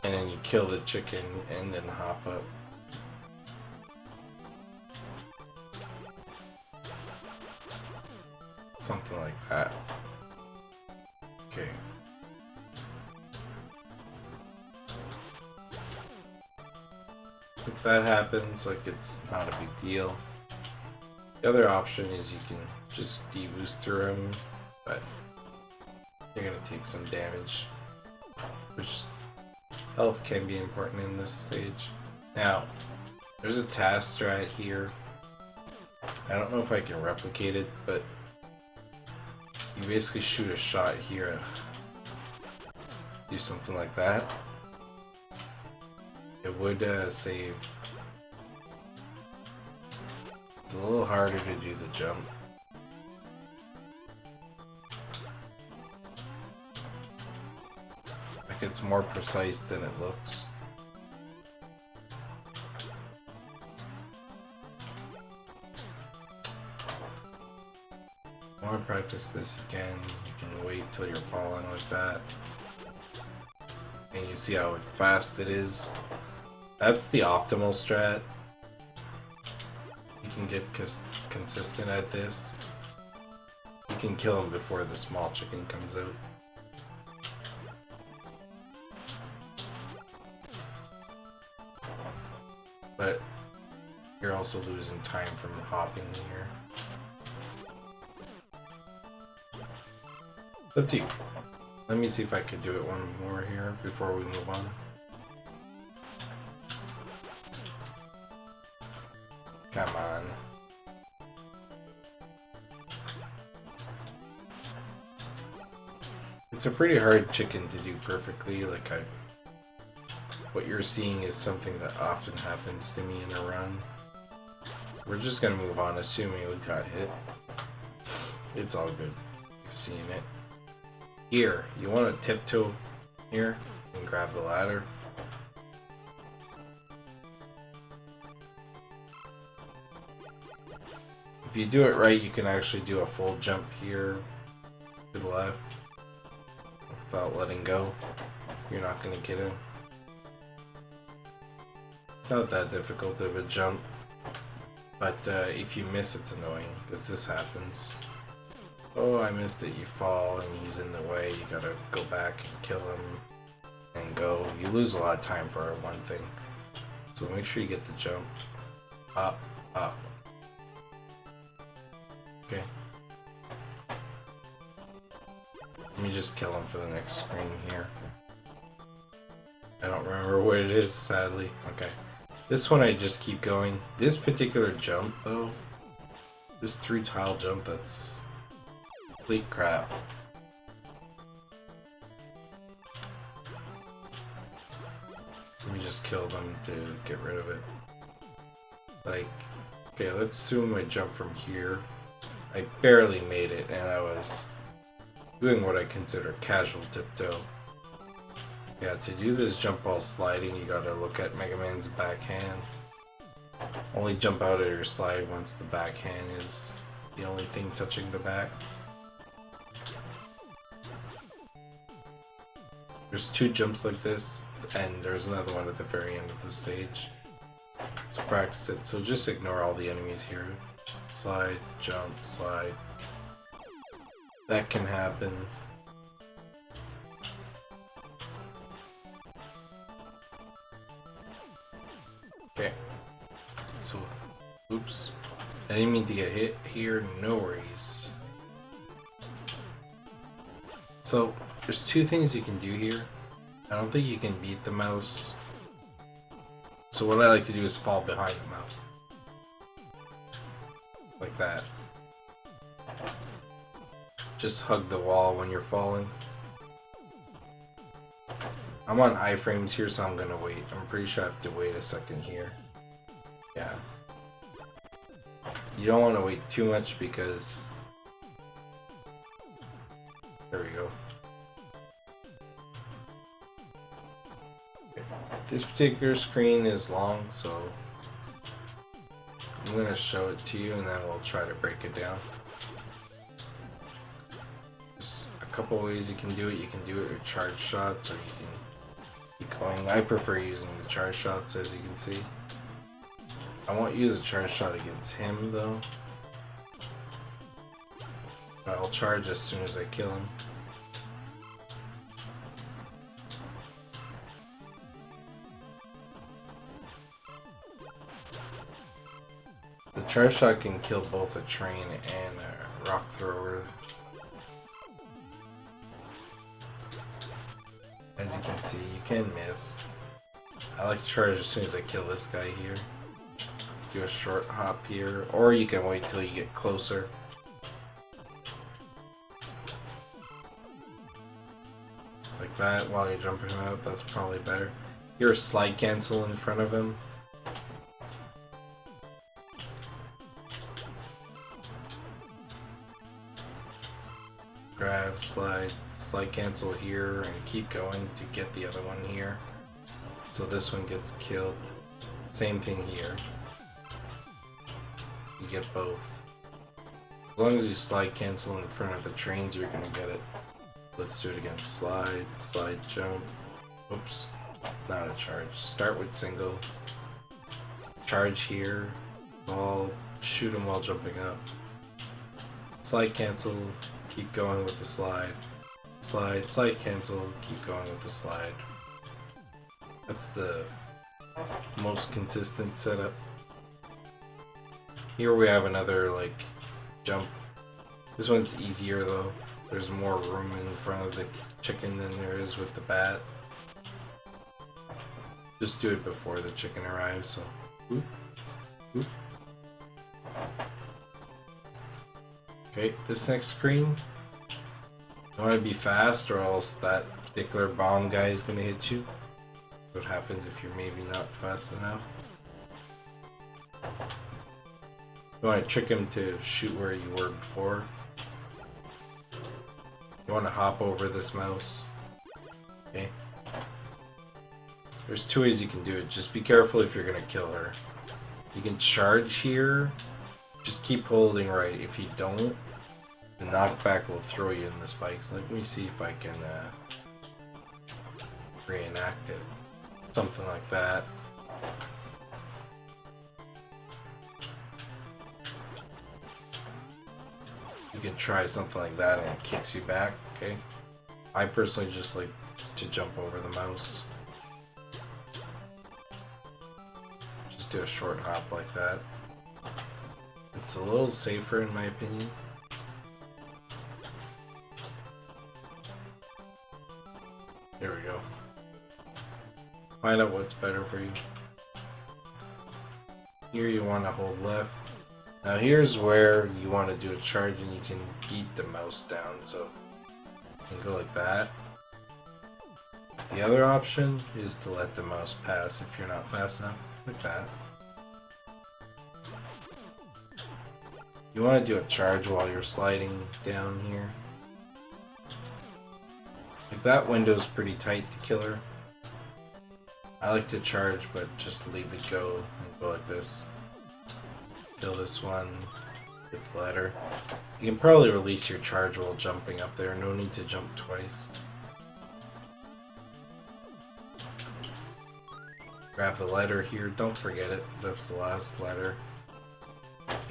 S1: And then you kill the chicken and then hop up. Something like that. Okay. If that happens, like, it's not a big deal. The other option is you can just deboost through him, but you're gonna take some damage, which health can be important in this stage. Now, there's a task strat here. I don't know if I can replicate it, but you basically shoot a shot here. Do something like that. It would save. It's a little harder to do the jump. Like, it's more precise than it looks. want to practice this again, you can wait till you're falling like that. And you see how fast it is. That's the optimal strat. You can get consistent at this. You can kill him before the small chicken comes out. But you're also losing time from hopping here. It's up to you. Let me see if I could do it one more here before we move on. Come on. It's a pretty hard chicken to do perfectly. Like what you're seeing is something that often happens to me in a run. We're just gonna move on, assuming we got hit. It's all good. You've seen it. Here, you want to tiptoe here and grab the ladder. If you do it right, you can actually do a full jump here to the left without letting go. You're not going to get in. It's not that difficult of a jump, but if you miss, it's annoying because this happens. Oh, I missed it. You fall and he's in the way. You gotta go back and kill him and go. You lose a lot of time for one thing. So make sure you get the jump. Up, up. Okay. Let me just kill him for the next screen here. I don't remember what it is, sadly. Okay. This one I just keep going. This particular jump, though, this 3-tile jump, that's complete crap. Let me just kill them to get rid of it. Like, okay, let's assume I jump from here. I barely made it, and I was doing what I consider casual tiptoe. Yeah, to do this jump while sliding, you gotta look at Mega Man's backhand. Only jump out of your slide once the backhand is the only thing touching the back. There's 2 jumps like this, and there's another one at the very end of the stage. So practice it. So just ignore all the enemies here. Slide, jump, slide. That can happen. Okay. So, oops. I didn't mean to get hit here. No worries. So, there's 2 things you can do here. I don't think you can beat the mouse. So what I like to do is fall behind the mouse. Like that. Just hug the wall when you're falling. I'm on iframes here, so I'm gonna wait. I'm pretty sure I have to wait a second here. Yeah. You don't want to wait too much because... There we go. This particular screen is long, so I'm going to show it to you and then we'll try to break it down. There's a couple ways you can do it. You can do it with charge shots, or you can keep going. I prefer using the charge shots, as you can see. I won't use a charge shot against him though. I'll charge as soon as I kill him. The charge shot can kill both a train and a rock thrower. As you can see, you can miss. I like to charge as soon as I kill this guy here. Do a short hop here, or you can wait till you get closer. Like that while you're jumping him out, that's probably better. You're a slide cancel in front of him. Grab, slide cancel here, and keep going to get the other one here. So this one gets killed. Same thing here. You get both. As long as you slide cancel in front of the trains, you're gonna get it. Let's do it again. Slide, slide, jump. Oops, not a charge. Start with single. Charge here. Ball. Shoot him while jumping up. Slide cancel. Keep going with the slide. Slide, slide cancel. Keep going with the slide. That's the most consistent setup. Here we have another like jump. This one's easier though. There's more room in front of the chicken than there is with the bat. Just do it before the chicken arrives, so. Oop. Oop. Okay, this next screen. You want to be fast or else that particular bomb guy is going to hit you. What happens if you're maybe not fast enough. You want to trick him to shoot where you were before. You want to hop over this mouse. Okay. There's two ways you can do it. Just be careful if you're going to kill her. You can charge here. Just keep holding right. If you don't, the knockback will throw you in the spikes. Let me see if I can reenact it. Something like that. You can try something like that and it kicks you back, okay? I personally just like to jump over the mouse. Just do a short hop like that. It's a little safer in my opinion. There we go. Find out what's better for you. Here you want to hold left. Now here's where you want to do a charge and you can beat the mouse down. So you can go like that. The other option is to let the mouse pass if you're not fast enough. Like that. You want to do a charge while you're sliding down here. Like that window's pretty tight to kill her. I like to charge, but just leave it go and go like this. Kill this one with the ladder. You can probably release your charge while jumping up there. No need to jump twice. Grab the ladder here. Don't forget it. That's the last ladder.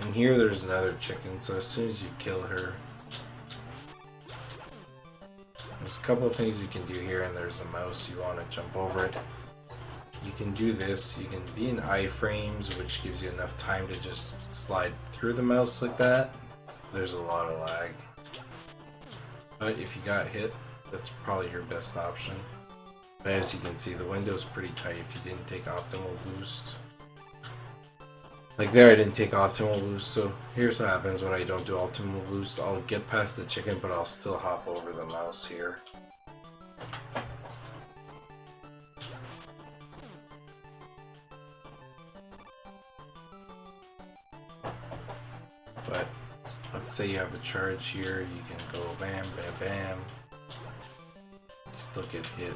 S1: And here there's another chicken, so as soon as you kill her, there's a couple of things you can do here, and there's a mouse. You want to jump over it. You can do this. You can be in iframes, which gives you enough time to just slide through the mouse like that. There's a lot of lag. But if you got hit, that's probably your best option. But as you can see, the window's pretty tight if you didn't take optimal boost. Like there, I didn't take optimal boost, so here's what happens when I don't do optimal boost. I'll get past the chicken, but I'll still hop over the mouse here. But let's say you have a charge here, you can go bam, bam, bam. You still get hit,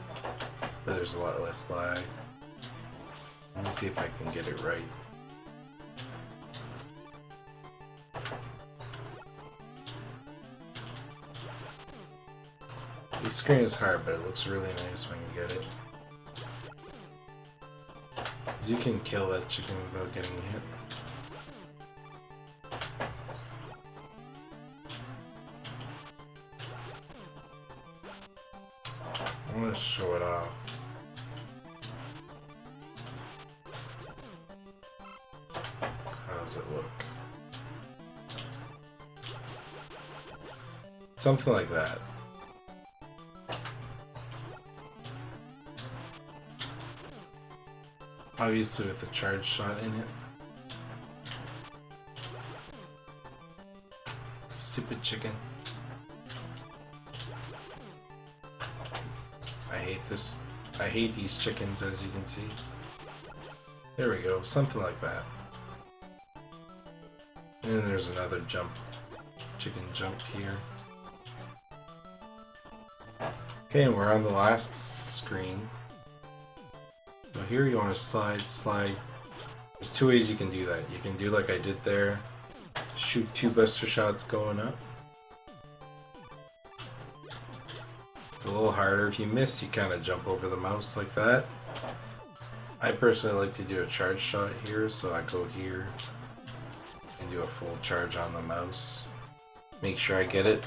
S1: but there's a lot less lag. Let me see if I can get it right. The screen is hard, but it looks really nice when you get it. You can kill that chicken without getting hit. I want to show it off. How does it look? Something like that. Obviously with the charge shot in it. Stupid chicken. I hate this. I hate these chickens, as you can see. There we go, something like that. And then there's another jump. Chicken jump here. Okay, and we're on the last screen. So here you want to slide. There's two ways you can do that. You can do like I did there, Shoot 2 buster shots going up. It's a little harder. If you miss, you kind of jump over the mouse like that. I personally like to do a charge shot here, so I go here and do a full charge on the mouse. Make sure I get it.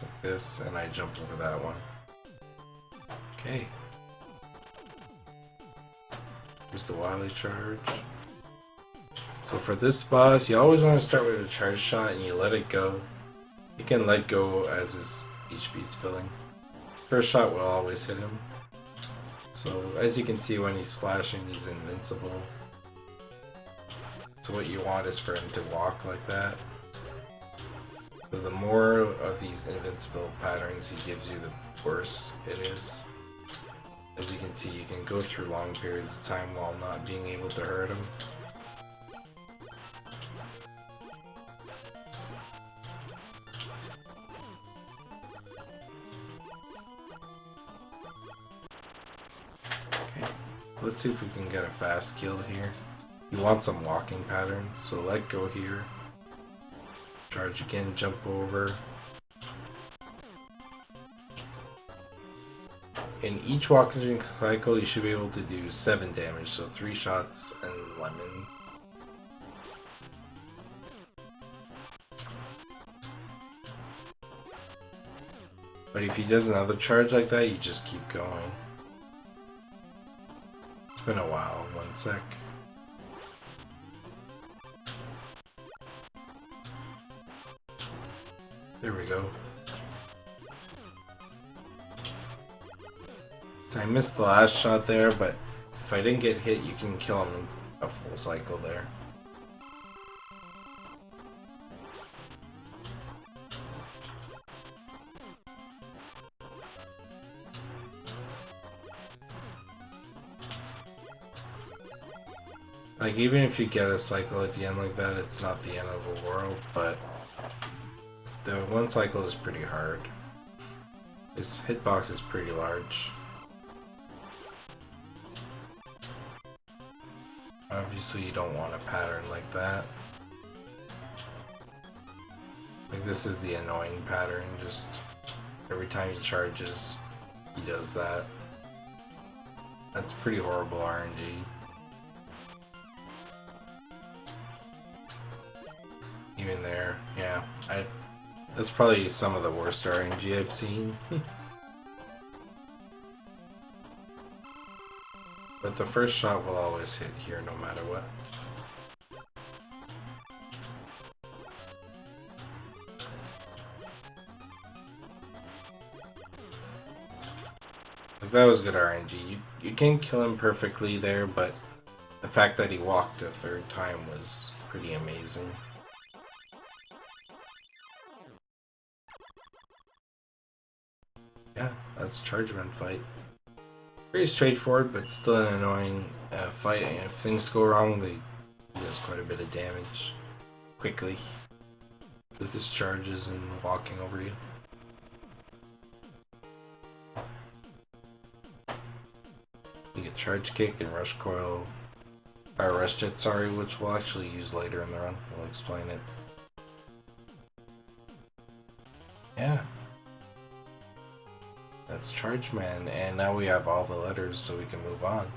S1: Like this, and I jump over that one. Okay. Here's the Wily charge. So for this boss, you always want to start with a charge shot and you let it go. You can let go as his HP is filling. First shot will always hit him. So as you can see, when he's flashing, he's invincible. So what you want is for him to walk like that. So the more of these invincible patterns he gives you, the worse it is. As you can see, you can go through long periods of time while not being able to hurt him. Okay, let's see if we can get a fast kill here. You want some walking patterns, so let go here. Charge again, jump over. In each walking cycle, you should be able to do 7 damage, so 3 shots and lemon. But if he does another charge like that, you just keep going. It's been a while, 1 sec. There we go. So I missed the last shot there, but if I didn't get hit, you can kill him in a full cycle there. Like, even if you get a cycle at the end like that, it's not the end of the world, but the 1 cycle is pretty hard. His hitbox is pretty large. Obviously you don't want a pattern like that. Like, this is the annoying pattern, just every time he charges, he does that. That's pretty horrible RNG. Even there, yeah, that's probably some of the worst RNG I've seen. But the first shot will always hit here no matter what. Like, that was good RNG. You can kill him perfectly there, but the fact that he walked a 3rd time was pretty amazing. Yeah, that's Charge Run fight. Pretty straightforward, but still an annoying fight. And if things go wrong, he does quite a bit of damage quickly with his charges and walking over you. You get Charge Kick and Rush Coil, or Rush Jet, sorry, which we'll actually use later in the run. We'll explain it. Yeah. That's Charge Man, and now we have all the letters, so we can move on.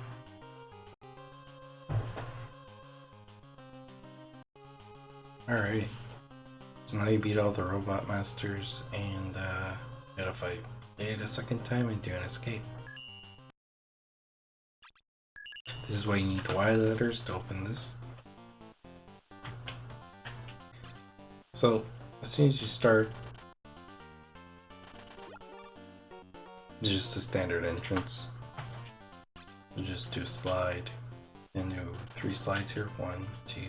S1: Alright. So now you beat all the Robot Masters, and gotta fight it a 2nd time and do an escape. This is why you need the Y letters to open this. So, as soon as you start, it's just a standard entrance. You just do a slide and do 3 slides here. 1, 2.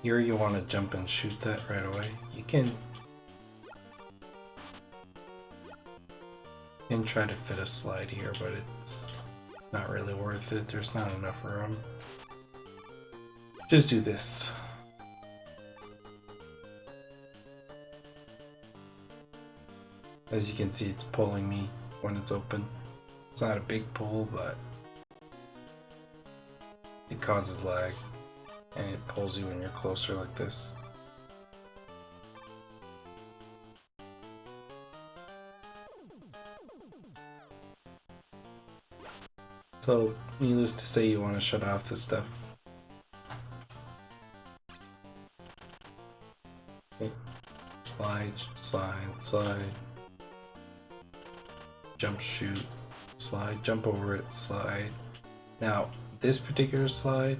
S1: Here you want to jump and shoot that right away. You can try to fit a slide here, but it's not really worth it. There's not enough room. Just do this. As you can see, it's pulling me when it's open. It's not a big pull, but it causes lag, and it pulls you when you're closer like this. So, needless to say, you want to shut off this stuff. Okay. Slide, slide, slide. Jump, shoot, slide, jump over it, slide. Now, this particular slide,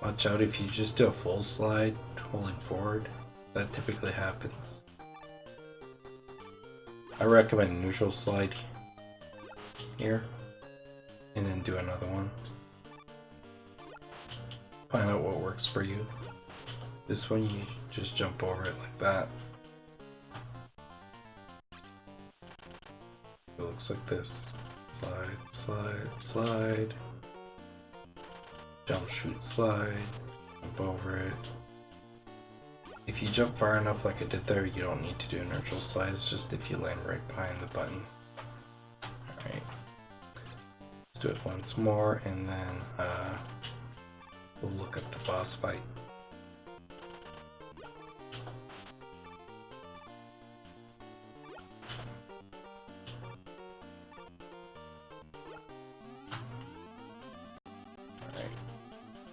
S1: watch out if you just do a full slide, holding forward. That typically happens. I recommend a neutral slide here, and then do another one. Find out what works for you. This one, you just jump over it like that. It looks like this. Slide, slide, slide. Jump, shoot, slide. Jump over it. If you jump far enough like I did there, you don't need to do a neutral slide. It's just if you land right behind the button. Alright. Let's do it once more, and then we'll look at the boss fight.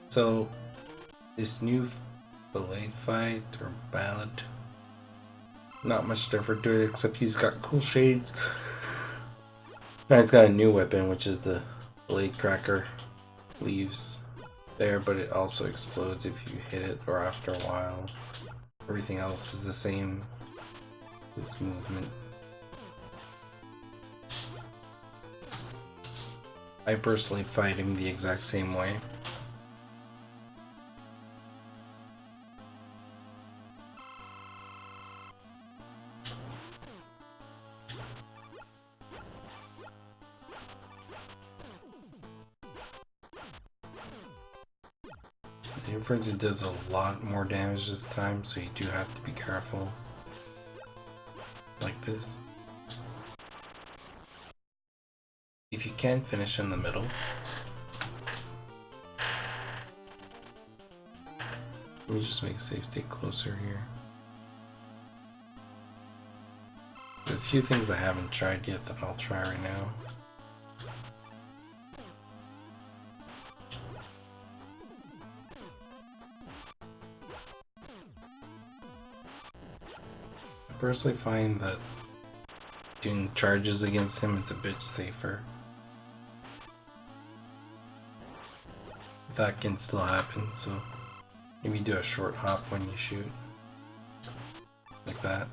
S1: So, this new Blade fight, or ballad, not much different to it, except he's got cool shades. Now he's got a new weapon, which is the Blade Cracker. Leaves there, but it also explodes if you hit it or after a while. Everything else is the same. This movement. I personally fight him the exact same way. The difference, it does a lot more damage this time, so you do have to be careful. Like this. If you can finish in the middle, let me just make a save state closer here. There's a few things I haven't tried yet that I'll try right now. I personally find that doing charges against him, it's a bit safer. That can still happen, so maybe do a short hop when you shoot. Like that.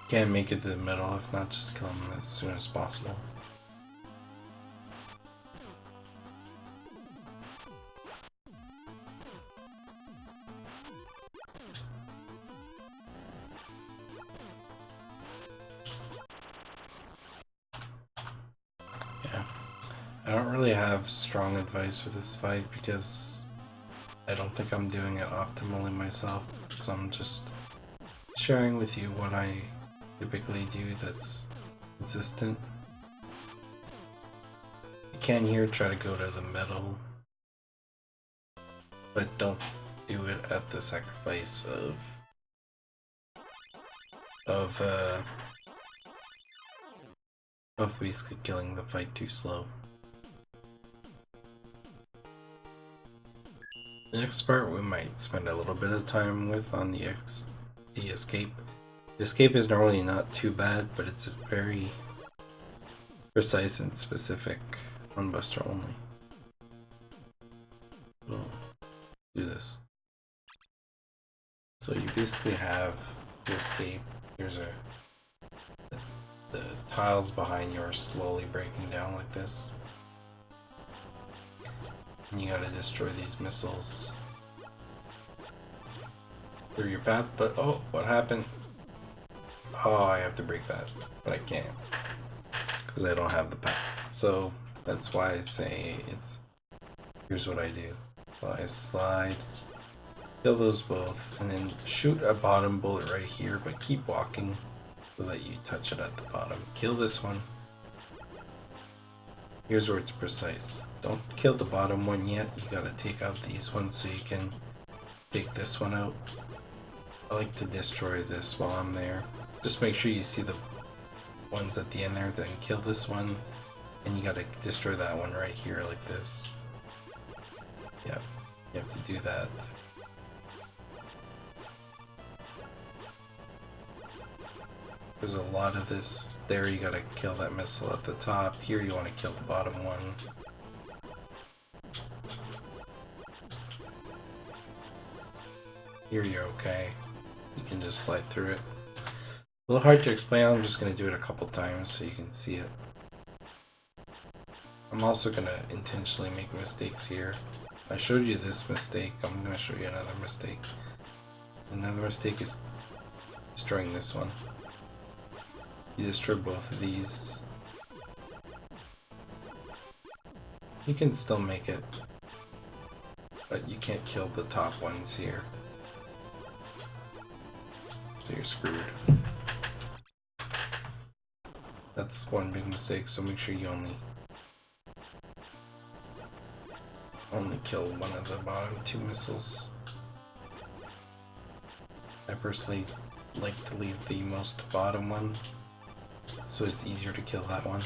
S1: Can't make it to the middle, if not just kill him as soon as possible. Yeah, I don't really have strong advice for this fight because I don't think I'm doing it optimally myself, so I'm just sharing with you what I typically do that's consistent. You can here try to go to the middle, but don't do it at the sacrifice of basically killing the fight too slow. The next part we might spend a little bit of time with on the escape. The escape is normally not too bad, but it's very precise and specific on Buster only. So, do this. So you basically have to escape. Here's the tiles behind you are slowly breaking down like this. And you gotta destroy these missiles through your path, but oh, what happened? Oh, I have to break that, but I can't because I don't have the path. So That's why I say it's... Here's what I do. So I slide, kill those both, and then shoot a bottom bullet right here, but keep walking so that you touch it at the bottom. Kill this one. Here's where it's precise. Don't kill the bottom one yet. You gotta take out these ones so you can take this one out. I like to destroy this while I'm there. Just make sure you see the ones at the end there, then kill this one, and you gotta destroy that one right here like this. Yep, you have to do that. There's a lot of this. There you gotta kill that missile at the top. Here you want to kill the bottom one. Here you're okay. You can just slide through it. A little hard to explain. I'm just gonna do it a couple times so you can see it. I'm also gonna intentionally make mistakes here. I showed you this mistake. I'm gonna show you another mistake. Another mistake is destroying this one. You destroy both of these. You can still make it, but you can't kill the top ones here. So you're screwed. That's one big mistake, so make sure you only kill one of the bottom two missiles. I personally like to leave the most bottom one, so it's easier to kill that one.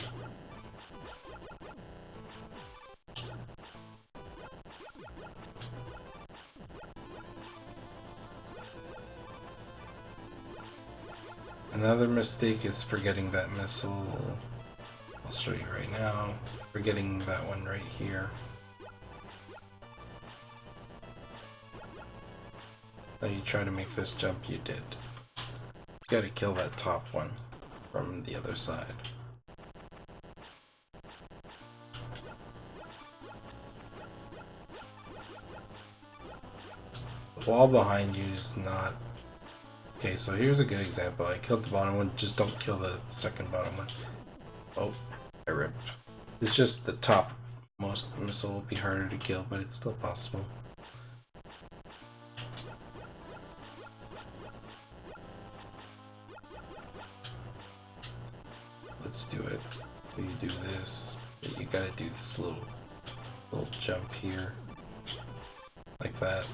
S1: Another mistake is forgetting that missile. I'll show you right now. Forgetting that one right here. Now you try to make this jump, you did. You gotta kill that top one from the other side. The wall behind you is not... Okay, so here's a good example. I killed the bottom one, just don't kill the second bottom one. Oh, I ripped. It's just the top most missile will be harder to kill, but it's still possible. Let's do it. So you do this, but you gotta do this little jump here. Like that.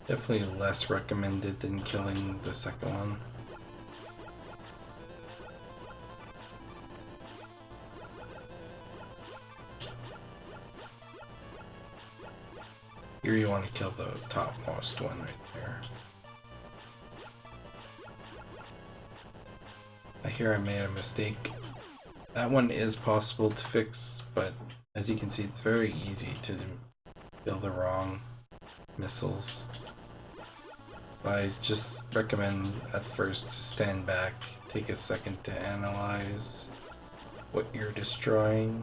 S1: Definitely less recommended than killing the second one. Here you want to kill the topmost one right there. Here I made a mistake. That one is possible to fix, but as you can see, it's very easy to kill the wrong missiles. I just recommend at first to stand back, take a second to analyze what you're destroying.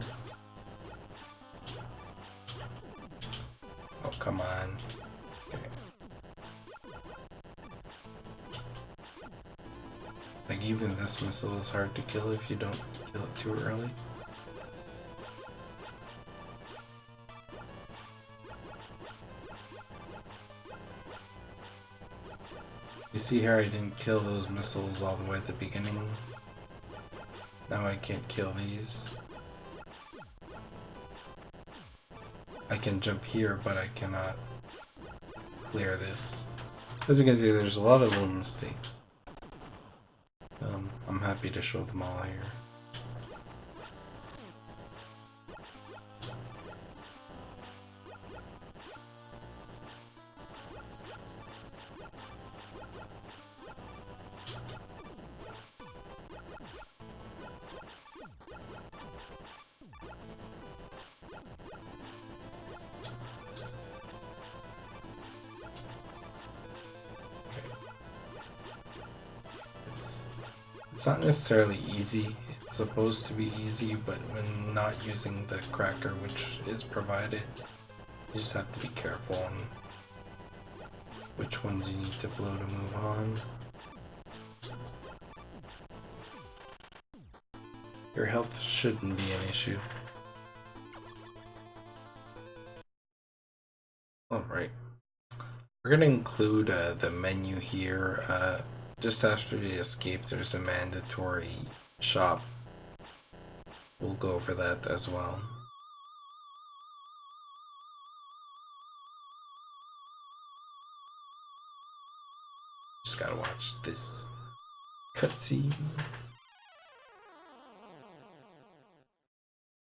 S1: Oh, come on. Okay. Like, even this missile is hard to kill if you don't kill it too early. You see here I didn't kill those missiles all the way at the beginning. Now I can't kill these. I can jump here, but I cannot clear this. As you can see, there's a lot of little mistakes. I'm happy to show them all here. It's not necessarily easy. It's supposed to be easy, but when not using the cracker which is provided, you just have to be careful on which ones you need to blow to move on. Your health shouldn't be an issue. We're gonna include the menu here. Just after the escape, there's a mandatory shop. We'll go over that as well. Just gotta watch this cutscene.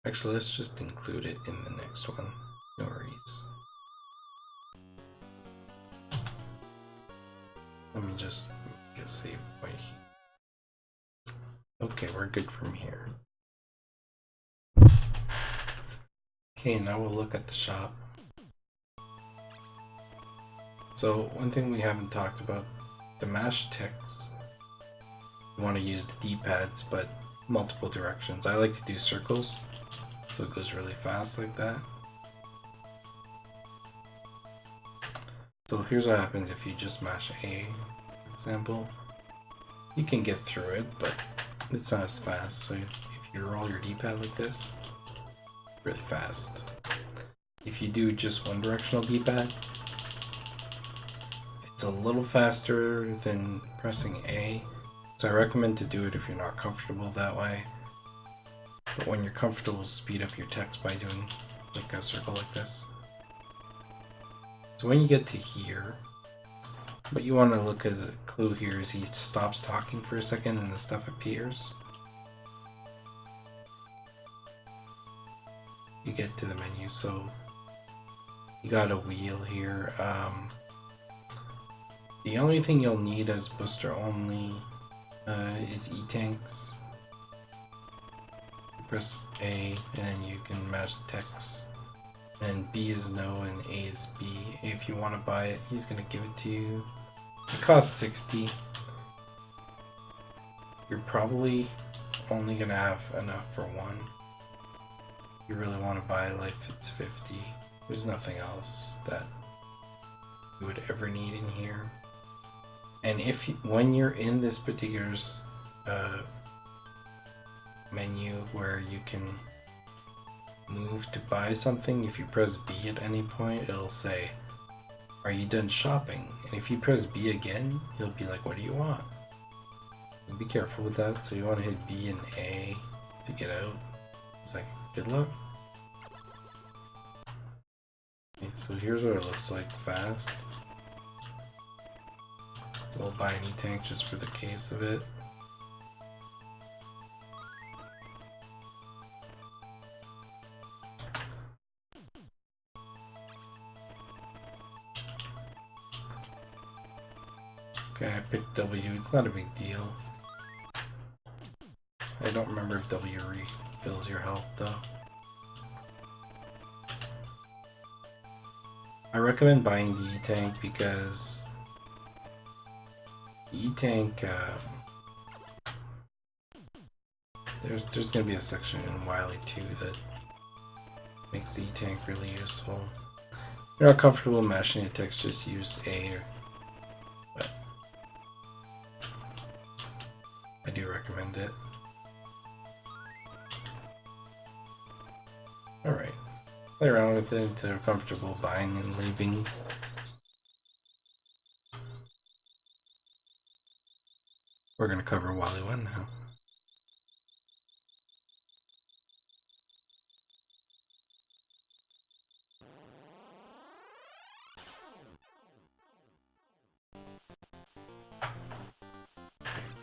S1: Actually, let's just include it in the next one. No worries. Let me just get a save point here. Okay, we're good from here. Okay, now we'll look at the shop. So, one thing we haven't talked about, the mash text. You want to use the D-pads, but multiple directions. I like to do circles, so it goes really fast like that. So here's what happens if you just mash A, for example. You can get through it, but it's not as fast. So if you roll your D-pad like this, really fast. If you do just one directional D-pad, it's a little faster than pressing A. So I recommend to do it if you're not comfortable that way. But when you're comfortable, speed up your text by doing like a circle like this. So when you get to here, what you want to look as a clue here is he stops talking for a second and the stuff appears. You get to the menu, so you got a wheel here. The only thing you'll need as booster only is E-tanks. Press A and then you can match the text. And B is no and A is B. If you want to buy it, he's going to give it to you. It costs 60. You're probably only going to have enough for one. If you really want to buy life, it's 50. There's nothing else that you would ever need in here. And if when you're in this particular menu where you can move to buy something, if you press B at any point, it'll say, "Are you done shopping?" And if you press B again, he'll be like, "What do you want?" So be careful with that. So you want to hit B and A to get out. It's like, good luck. Okay, so here's what it looks like fast. We'll buy an E-tank just for the case of it. Okay, I picked W. It's not a big deal. I don't remember if W refills your health though. I recommend buying the E-tank because the E-tank, there's going to be a section in Wily 2 that makes the E-tank really useful. If you're not comfortable mashing the text, just use A. But I do recommend it. Alright, play around with it until you're comfortable buying and leaving. We're going to cover Wally 1 now.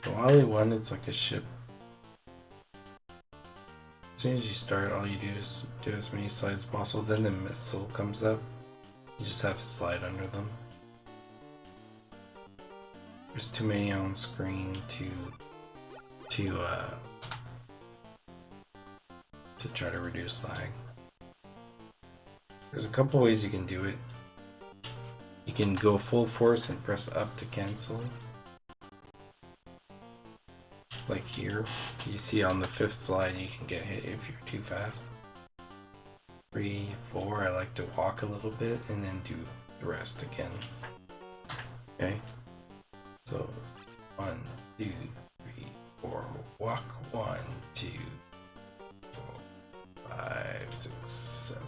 S1: So Wally 1, it's like a ship. As soon as you start, all you do is do as many slides as possible, then the missile comes up. You just have to slide under them. There's too many on screen to try to reduce lag. There's a couple ways you can do it. You can go full force and press up to cancel. Like here, you see on the 5th slide you can get hit if you're too fast. 3, 4, I like to walk a little bit and then do the rest again. Okay? So 1, 2, 3, 4, walk 1, 2, 4, 5, 6, 7.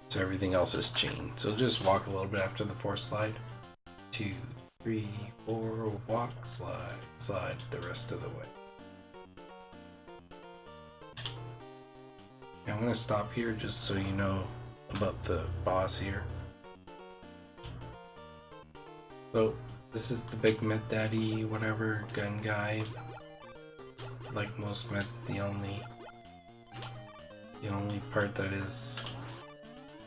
S1: So everything else is chained. So just walk a little bit after the 4th slide. 2, 3, 4, walk, slide, slide the rest of the way. I'm gonna stop here just so you know about the boss here. So this is the big meth daddy, whatever, gun guy. Like most meths, the only part that is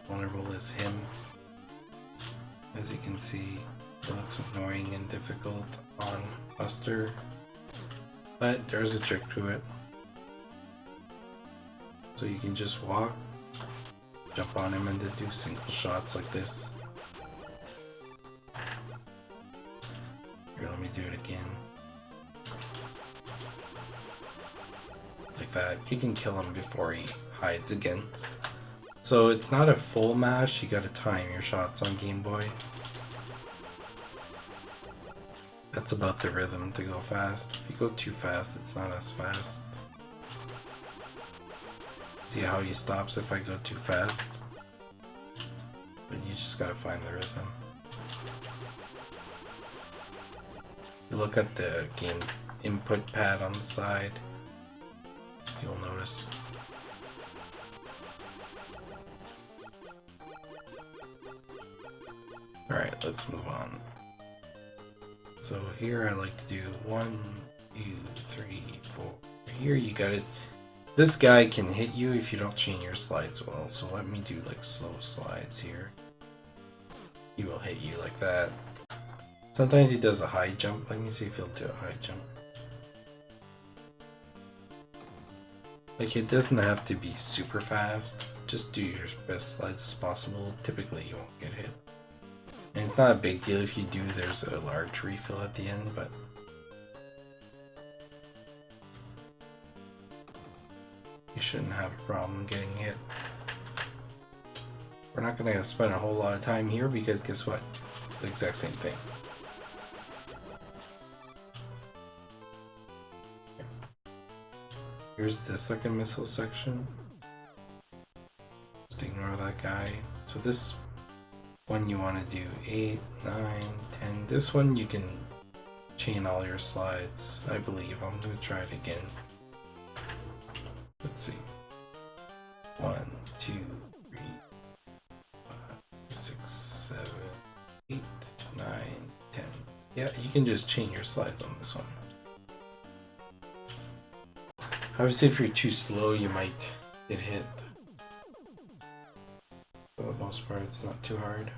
S1: vulnerable is him. As you can see, it looks annoying and difficult on Buster, but there's a trick to it. So you can just walk, jump on him, and then do single shots like this. Here, let me do it again. Like that. You can kill him before he hides again. So it's not a full mash, you gotta time your shots on Game Boy. That's about the rhythm to go fast. If you go too fast, it's not as fast. See how he stops if I go too fast? But you just gotta find the rhythm. You look at the game input pad on the side, you'll notice. Alright, let's move on. So here I like to do 1, 2, 3, 4. Here you got it. This guy can hit you if you don't chain your slides well, so let me do like slow slides here. He will hit you like that. Sometimes he does a high jump. Let me see if he'll do a high jump. Like, it doesn't have to be super fast. Just do your best slides as possible. Typically you won't get hit. And it's not a big deal if you do. There's a large refill at the end, but you shouldn't have a problem getting hit. We're not going to spend a whole lot of time here because guess what? It's the exact same thing. Here's the second missile section. Just ignore that guy. So this one you want to do 8, 9, 10. This one you can chain all your slides, I believe. I'm going to try it again. Let's see. 1, 2, 3, 5, 6, 7, 8, 9, 10. Yeah, you can just chain your slides on this one. Obviously, if you're too slow, you might get hit. But for the most part, it's not too hard.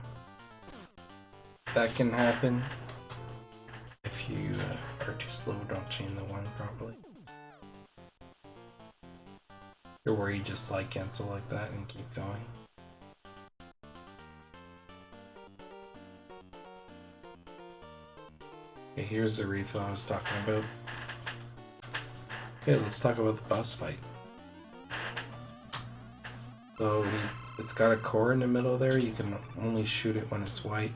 S1: That can happen if you are too slow, don't chain the one properly. Or where you just slide cancel like that and keep going. Okay, here's the refill I was talking about. Okay, let's talk about the boss fight. So it's got a core in the middle there. You can only shoot it when it's white.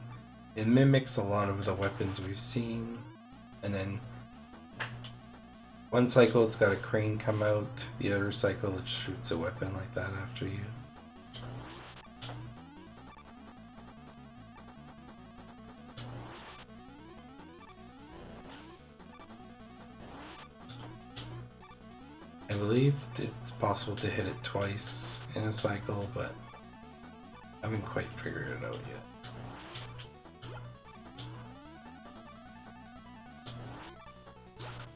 S1: It mimics a lot of the weapons we've seen. And then one cycle it's got a crane come out. The other cycle it shoots a weapon like that after you. I believe it's possible to hit it twice in a cycle, but I haven't quite figured it out yet.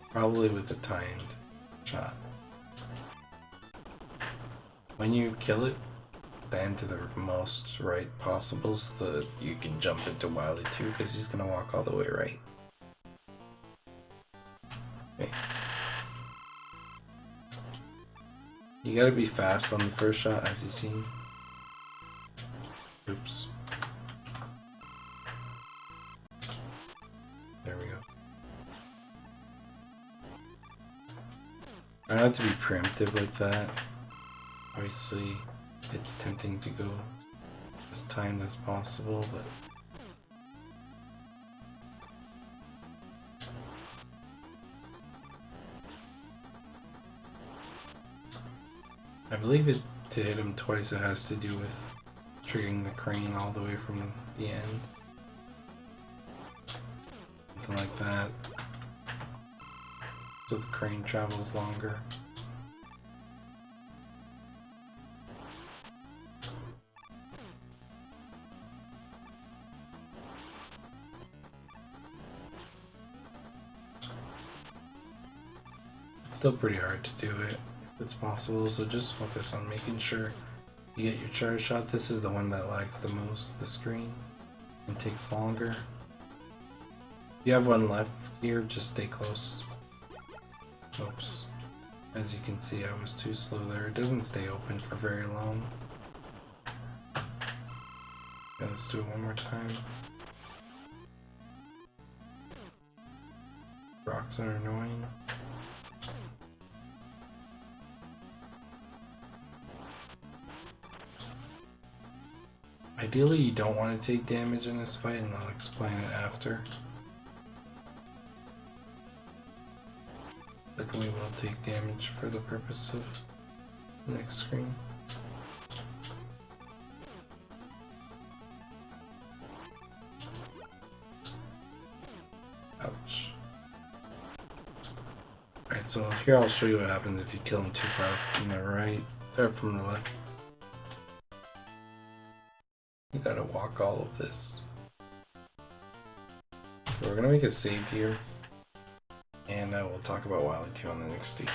S1: Probably with the timed shot. When you kill it, stand to the most right possible so that you can jump into Wily too, because he's going to walk all the way right. Okay. You gotta be fast on the first shot, as you've seen. Oops. There we go. I don't have to be preemptive like that. Obviously, it's tempting to go as timed as possible, but I believe to hit him twice it has to do with triggering the crane all the way from the end. something like that. So the crane travels longer. It's still pretty hard to do it if it's possible, so just focus on making sure you get your charge shot. This is the one that lags the most, the screen, and takes longer. If you have one left here, just stay close. Oops. As you can see, I was too slow there. It doesn't stay open for very long. Okay, let's do it one more time. Rocks are annoying. Ideally, you don't want to take damage in this fight, and I'll explain it after. But we will take damage for the purpose of the next screen. Ouch. Alright, so here I'll show you what happens if you kill him too far from the right, or from the left. You gotta walk all of this. So we're gonna make a save here. And we'll talk about Wily 2 on the next stage.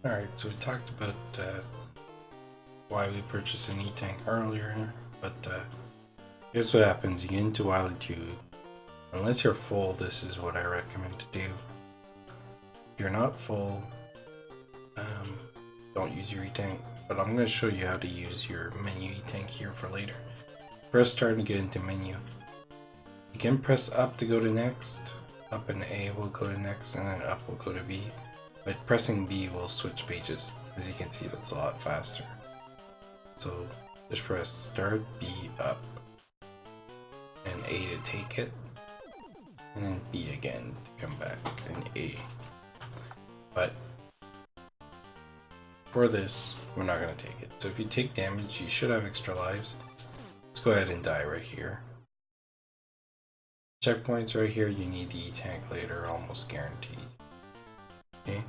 S1: Alright, so we talked about why we purchased an E-Tank earlier, but here's what happens. You get into Wily 2. Unless you're full, this is what I recommend to do. If you're not full, don't use your E-Tank, but I'm going to show you how to use your menu E-Tank here for later. Press start and get into menu. You can press up to go to next, up and A will go to next, and then up will go to B. But pressing B will switch pages. As you can see, that's a lot faster. So just press start, B up, and A to take it, and then B again to come back, and A. But for this, we're not going to take it. So if you take damage, you should have extra lives. Let's go ahead and die right here. Checkpoints right here, you need the E-Tank later, almost guaranteed. Okay.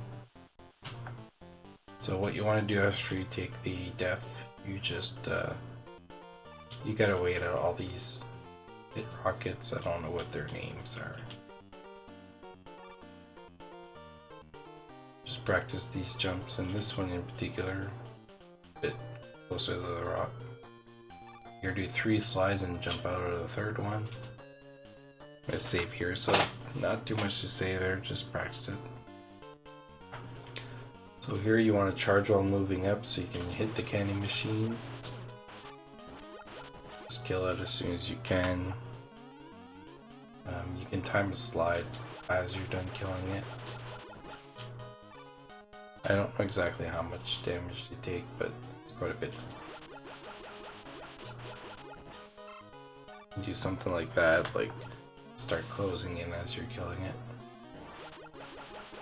S1: So what you want to do after you take the death, you just you gotta wait out all these hit rockets. I don't know what their names are. Just practice these jumps, and this one in particular, a bit closer to the rock. You're gonna do 3 slides and jump out of the third one. I'm gonna save here, so not too much to say there, just practice it. So here you want to charge while moving up so you can hit the candy machine. Just kill it as soon as you can. You can time a slide as you're done killing it. I don't know exactly how much damage you take, but it's quite a bit. You do something like that, like start closing in as you're killing it.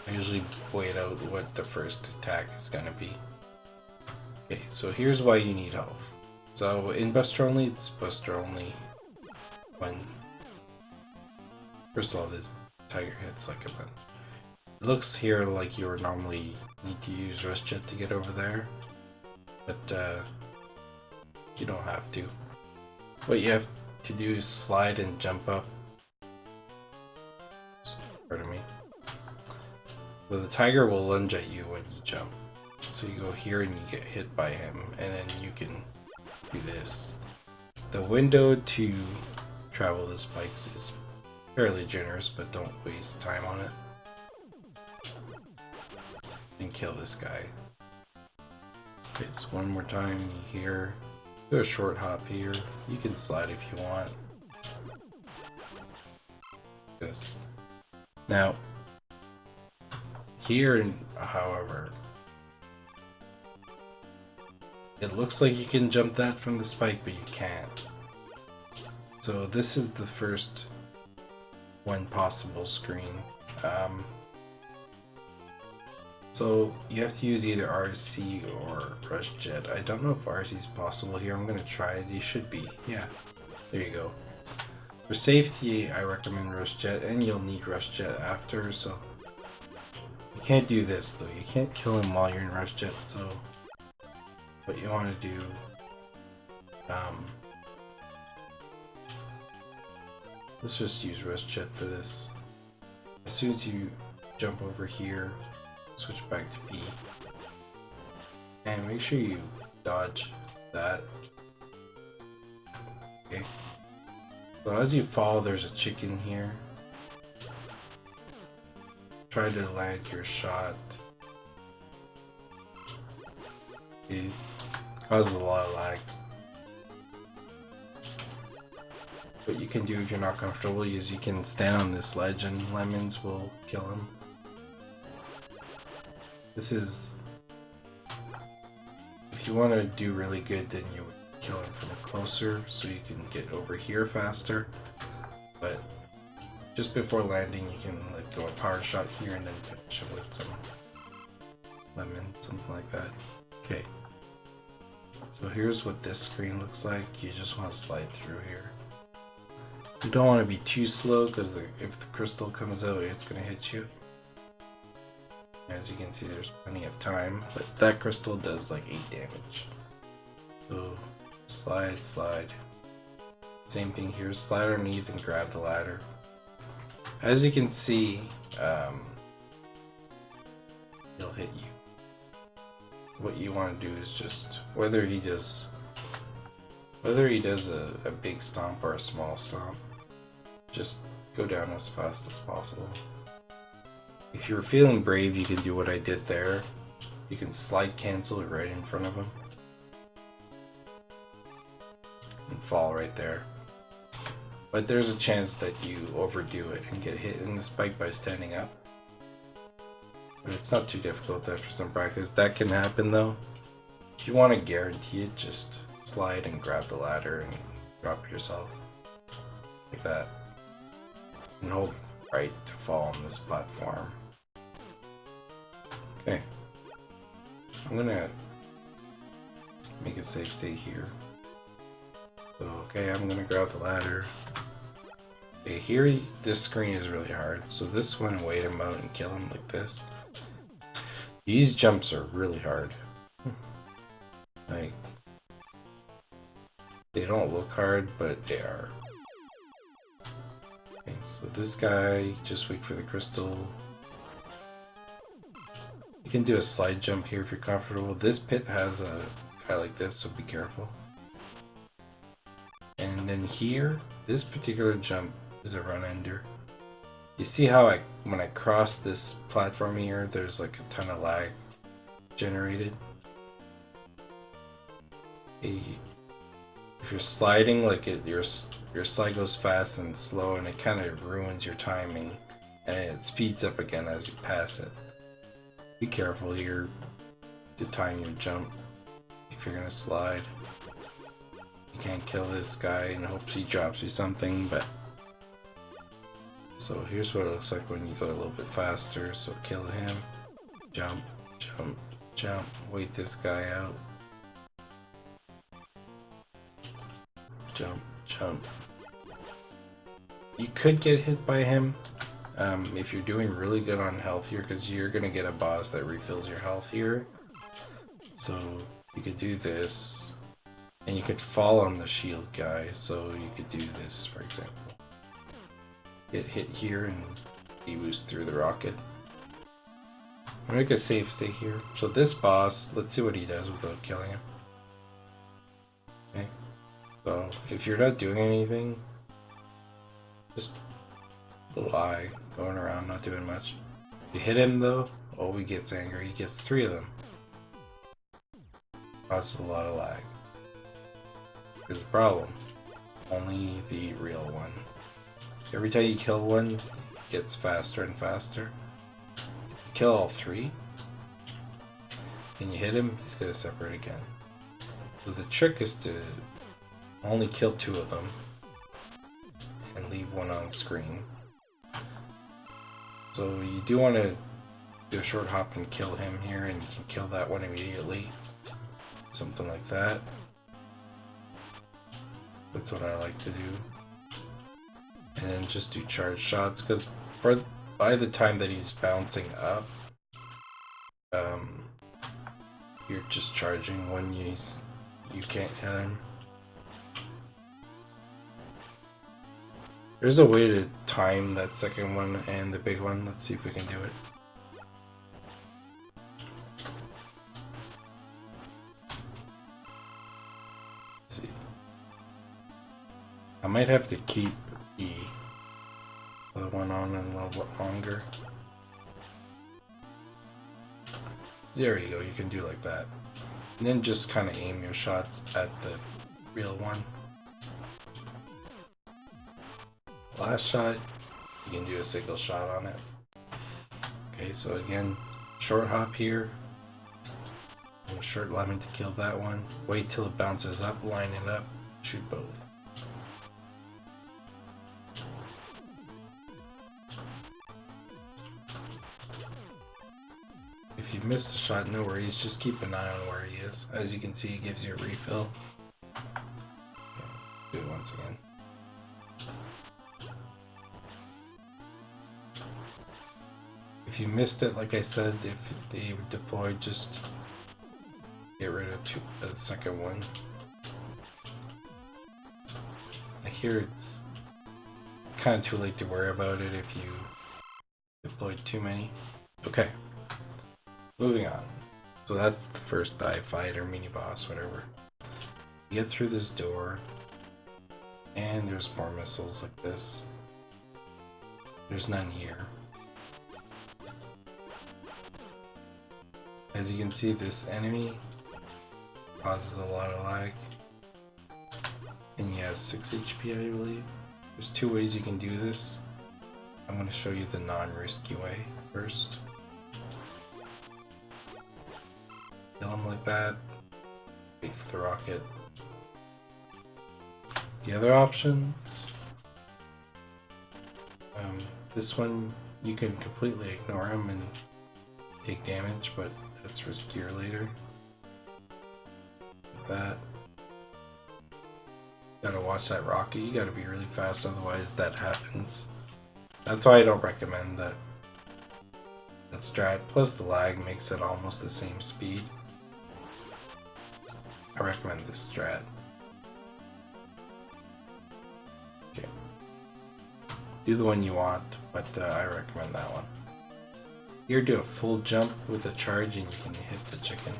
S1: I usually wait out what the first attack is gonna be. Okay, so here's why you need health. So in Buster Only, it's Buster Only when... First of all, this tiger hits like a bunch. It looks here like you would normally need to use Rush Jet to get over there, but you don't have to. What you have to do is slide and jump up. Pardon me. So the tiger will lunge at you when you jump. So you go here and you get hit by him, and then you can do this. The window to travel the spikes is fairly generous, but don't waste time on it. And kill this guy. Okay, so one more time here. Do a short hop here. You can slide if you want. This. Now, here, however, it looks like you can jump that from the spike, but you can't. So this is the first one possible screen. So you have to use either RC or Rush Jet. I don't know if RC is possible here. I'm gonna try it. You should be. Yeah, there you go. For safety, I recommend Rush Jet, and you'll need Rush Jet after. So you can't do this though. You can't kill him while you're in Rush Jet. So what you want to do, let's just use Rush Jet for this. As soon as you jump over here, switch back to B, and make sure you dodge that. Okay. So as you fall, there's a chicken here. Try to land your shot. It causes a lot of lag. What you can do if you're not comfortable is you can stand on this ledge and lemons will kill him. This is... if you want to do really good, then you would kill him from closer so you can get over here faster. But just before landing, you can like go a power shot here and then finish him with some lemon, something like that. Okay. So here's what this screen looks like. You just want to slide through here. You don't want to be too slow because if the crystal comes out, it's going to hit you. As you can see, there's plenty of time, but that crystal does like 8 damage. So slide, slide. Same thing here, slide underneath and grab the ladder. As you can see, he'll hit you. What you want to do is just, whether he does a big stomp or a small stomp, just go down as fast as possible. If you're feeling brave, you can do what I did there. You can slide cancel it right in front of him. And fall right there. But there's a chance that you overdo it and get hit in the spike by standing up. But it's not too difficult after some practice. That can happen though. If you want to guarantee it, just slide and grab the ladder and drop yourself. Like that. And hold right to fall on this platform. Okay. I'm gonna make a safe state here. So, okay, I'm gonna grab the ladder. Okay, here, this screen is really hard. So this one, wait him out and kill him like this. These jumps are really hard. Like, they don't look hard, but they are. Okay, so this guy, just wait for the crystal. You can do a slide jump here if you're comfortable. This pit has a guy like this, so be careful. And then here, this particular jump is a run ender. You see how when I cross this platform here, there's like a ton of lag generated. If you're sliding, like your slide goes fast and slow, and it kind of ruins your timing, and it speeds up again as you pass it. Be careful here to time your jump if you're gonna slide. You can't kill this guy and hope he drops you something, but so here's what it looks like when you go a little bit faster. So kill him, jump, jump, jump, wait this guy out, jump, jump. You could get hit by him if you're doing really good on health here, because you're gonna get a boss that refills your health here. So you could do this, and you could fall on the shield guy. So you could do this, for example. Get hit here and he moves through the rocket. I'll make a safe stay here. So this boss, let's see what he does without killing him. Okay. So if you're not doing anything, just lie, going around, not doing much. You hit him though, oh, he gets angry. He gets 3 of them. Causes a lot of lag. There's a problem. Only the real one. Every time you kill one, it gets faster and faster. Kill all three, and you hit him, he's gonna separate again. So the trick is to only kill two of them and leave one on screen. So you do want to do a short hop and kill him here, and you can kill that one immediately. Something like that. That's what I like to do. And then just do charge shots, because by the time that he's bouncing up, you're just charging when you can't hit him. There's a way to time that second one and the big one. Let's see if we can do it. Let's see. I might have to keep E. The one on a little bit longer. There you go, you can do like that. And then just kind of aim your shots at the real one. Last shot, you can do a single shot on it. Okay, so again, short hop here. And short lemon to kill that one. Wait till it bounces up, line it up, shoot both. If you miss the shot, no worries, just keep an eye on where he is. As you can see, it gives you a refill. Do it once again. If you missed it, like I said, if they were deployed, just get rid of the second one. I hear it's kind of too late to worry about it if you deployed too many. Okay. Moving on. So that's the first dive fight or mini boss, whatever. You get through this door, and there's more missiles like this. There's none here. As you can see, this enemy causes a lot of lag. And he has 6 HP, I believe. There's two ways you can do this. I'm going to show you the non-risky way first. Kill him like that. Wait for the rocket. The other options, this one you can completely ignore him and take damage, but that's riskier later. Like that. Gotta watch that rocket. You gotta be really fast, otherwise that happens. That's why I don't recommend that strat. Plus the lag makes it almost the same speed. I recommend this strat. Okay. Do the one you want, but I recommend that one. Here, do a full jump with a charge and you can hit the chicken.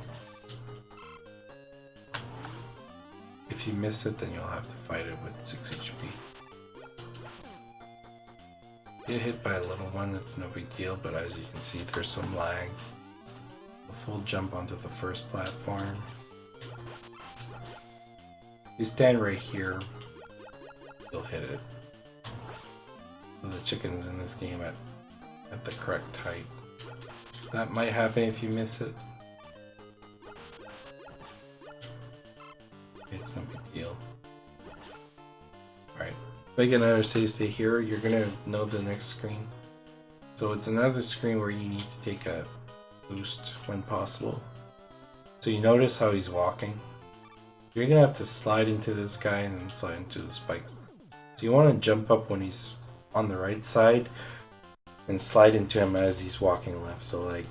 S1: If you miss it, then you'll have to fight it with 6 HP. Get hit by a little one, it's no big deal, but as you can see, there's some lag. A full jump onto the first platform. You stand right here, you'll hit it. So the chicken's in this game at the correct height. That might happen if you miss it. It's no big deal. Alright, make another save state here. You're gonna know the next screen. So it's another screen where you need to take a boost when possible. So you notice how he's walking. You're gonna have to slide into this guy and then slide into the spikes. So you want to jump up when he's on the right side and slide into him as he's walking left. So like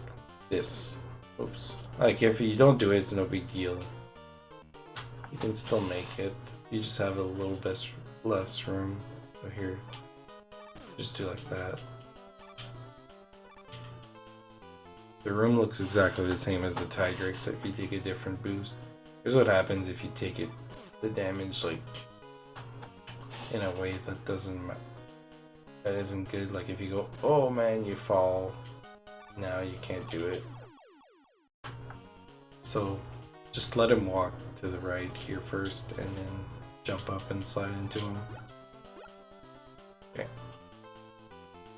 S1: this. Oops. Like if you don't do it, it's no big deal. You can still make it. You just have a little bit less room. So here, just do like that. The room looks exactly the same as the Tiger, except you take a different boost. Here's what happens if you take it, the damage like in a way that isn't good. Like if you go, oh man, you fall. Now you can't do it. So just let him walk to the right here first, and then jump up and slide into him. Okay.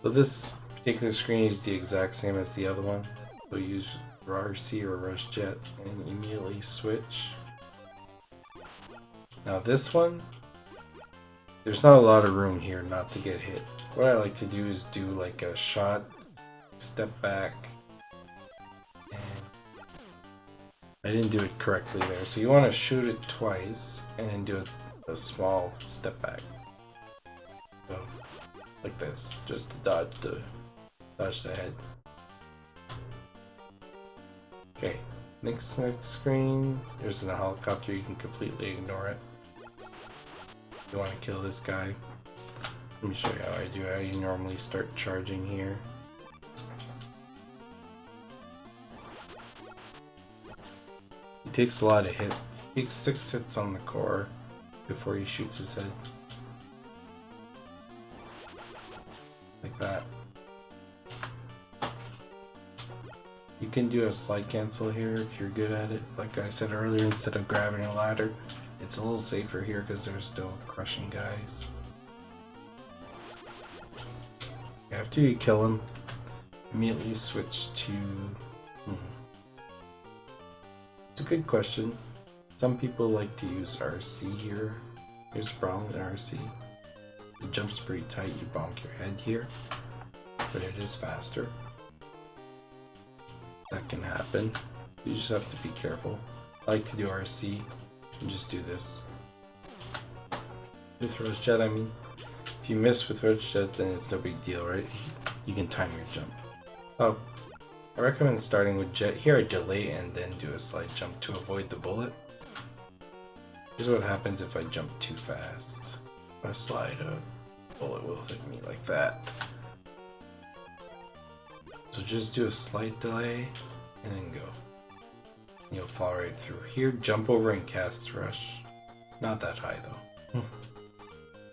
S1: So this particular screen is the exact same as the other one. So use RC or Rush Jet and immediately switch. Now this one, there's not a lot of room here not to get hit. What I like to do is do like a shot, step back, and I didn't do it correctly there. So you want to shoot it twice and then do a small step back. So like this, just to dodge the head. Okay, next screen, there's a helicopter, you can completely ignore it. You want to kill this guy. Let me show you how I do it. I normally start charging here. He takes a lot of hits. He takes 6 hits on the core before he shoots his head. Like that. You can do a slide cancel here if you're good at it. Like I said earlier, instead of grabbing a ladder, it's a little safer here because there's still crushing guys. After you kill him, immediately switch to... It's a good question. Some people like to use RC here. Here's the problem with RC. The jump's pretty tight, you bonk your head here, but it is faster. That can happen. You just have to be careful. I like to do RC and just do this. With Rush Jet, I mean. If you miss with Rush Jet, then it's no big deal, right? You can time your jump. Oh, I recommend starting with Jet. Here I delay and then do a slide jump to avoid the bullet. Here's what happens if I jump too fast. If I slide, a bullet will hit me like that. So just do a slight delay and then go. You'll fall right through. Here, jump over and cast Rush. Not that high though.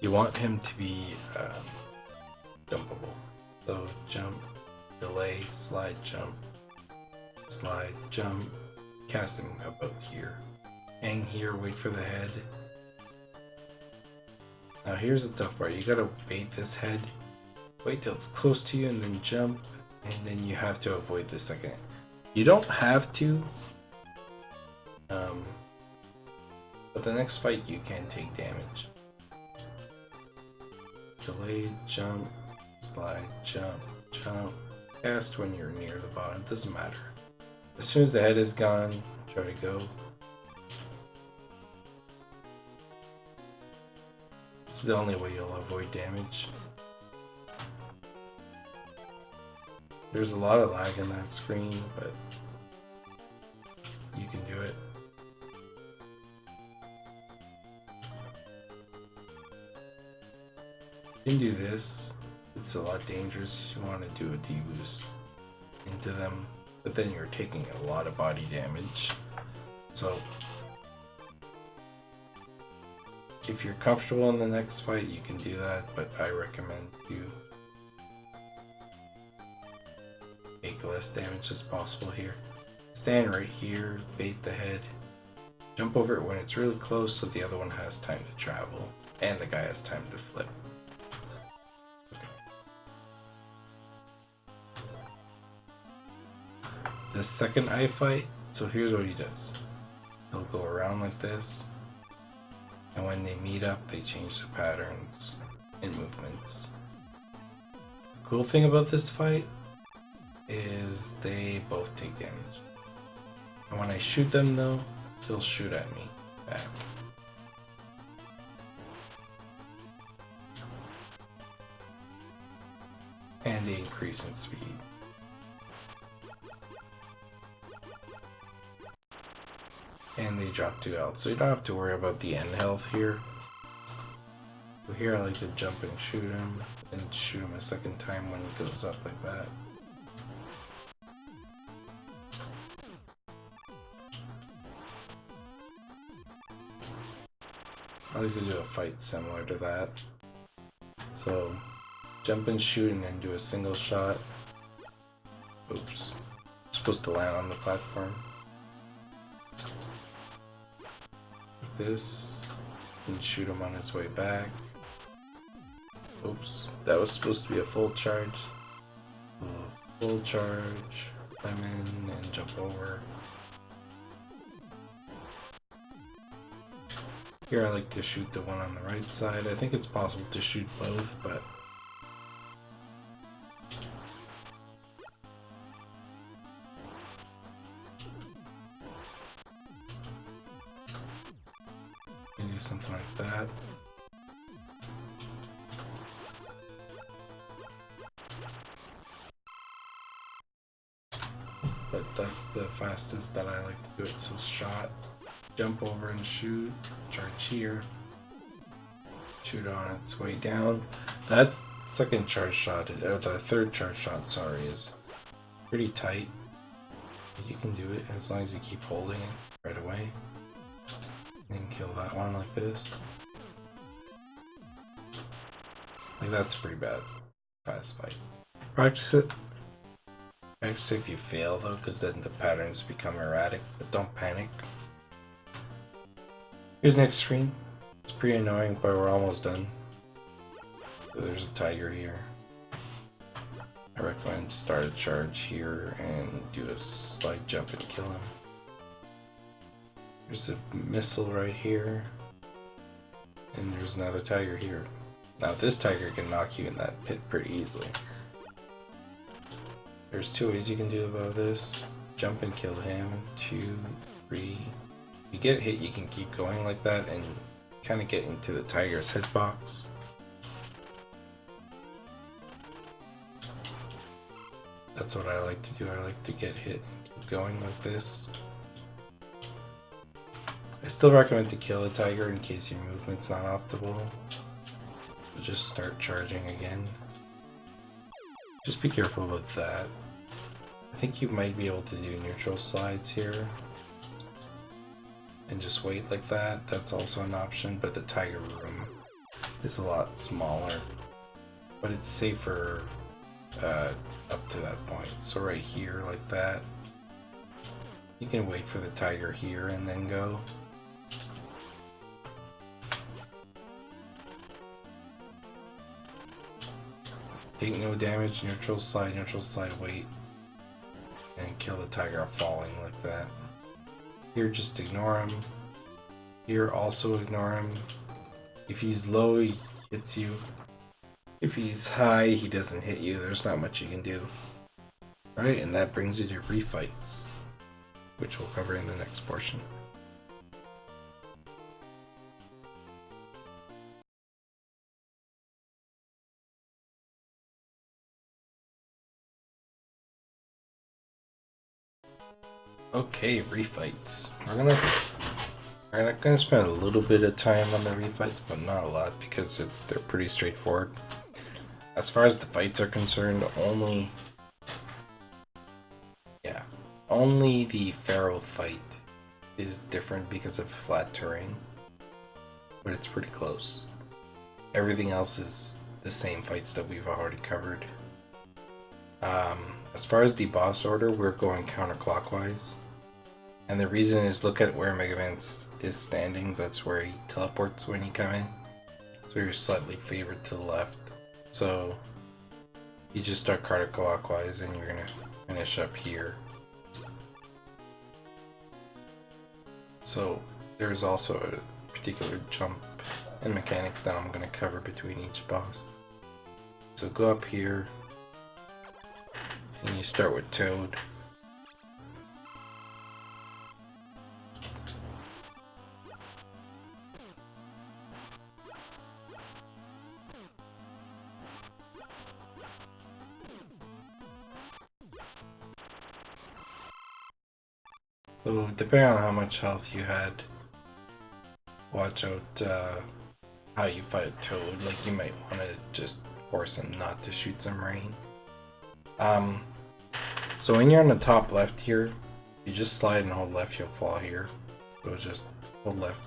S1: You want him to be jumpable. So jump, delay, slide, jump, cast him about here. Hang here, wait for the head. Now here's the tough part. You gotta bait this head. Wait till it's close to you and then jump. And then you have to avoid the second. You don't have to. But the next fight you can take damage. Delay, jump, slide, jump, jump. Cast when you're near the bottom. It doesn't matter. As soon as the head is gone, try to go. This is the only way you'll avoid damage. There's a lot of lag in that screen, but you can do it. You can do this. It's a lot dangerous. You want to do a D-boost into them, but then you're taking a lot of body damage. So if you're comfortable in the next fight, you can do that, but I recommend you take less damage as possible here. Stand right here, bait the head, jump over it when it's really close so the other one has time to travel, and the guy has time to flip. The second eye fight, so here's what he does. He'll go around like this, and when they meet up, they change their patterns and movements. The cool thing about this fight is they both take damage. And when I shoot them though, they'll shoot at me back. And they increase in speed. And they drop 2 health, so you don't have to worry about the end health here. So here I like to jump and shoot him, and shoot him a second time when he goes up like that. I like to do a fight similar to that. So jump and shoot and then do a single shot. Oops. I'm supposed to land on the platform. This, and shoot him on his way back. Oops, that was supposed to be a full charge. Full charge, lemon, and jump over. Here I like to shoot the one on the right side. I think it's possible to shoot both, but do something like that. But that's the fastest that I like to do it. So shot, jump over and shoot, charge here, shoot on its way down. That second charge shot, or the third charge shot, sorry, is pretty tight. You can do it as long as you keep holding it right away. And kill that one like this. Like that's pretty bad. Fast fight. Practice it. Practice if you fail though, because then the patterns become erratic, but don't panic. Here's the next screen. It's pretty annoying, but we're almost done. So there's a tiger here. I recommend start a charge here and do a slide jump and kill him. There's a missile right here. And there's another tiger here. Now this tiger can knock you in that pit pretty easily. There's two ways you can do about this. Jump and kill him. 2, 3. If you get hit, you can keep going like that and kind of get into the tiger's hitbox. That's what I like to do. I like to get hit and keep going like this. I still recommend to kill a tiger in case your movement's not optimal. So just start charging again. Just be careful with that. I think you might be able to do neutral slides here. And just wait like that. That's also an option, but the tiger room is a lot smaller. But it's safer up to that point. So right here like that. You can wait for the tiger here and then go. Take no damage, neutral slide, wait. And kill the tiger falling like that. Here just ignore him. Here also ignore him. If he's low, he hits you. If he's high, he doesn't hit you. There's not much you can do. Alright, and that brings you to refights, which we'll cover in the next portion. Okay, refights. We're gonna spend a little bit of time on the refights, but not a lot because they're pretty straightforward. As far as the fights are concerned, only the Pharaoh fight is different because of flat terrain, but it's pretty close. Everything else is the same fights that we've already covered. As far as the boss order, we're going counterclockwise. And the reason is, look at where Mega Man is standing. That's where he teleports when you come in. So you're slightly favored to the left. So you just start counterclockwise and you're gonna finish up here. So there's also a particular jump and mechanics that I'm gonna cover between each boss. So go up here and you start with Toad. So depending on how much health you had, watch out how you fight Toad. Like you might want to just force him not to shoot some rain. So when you're on the top left here, you just slide and hold left, you'll fall here. So just hold left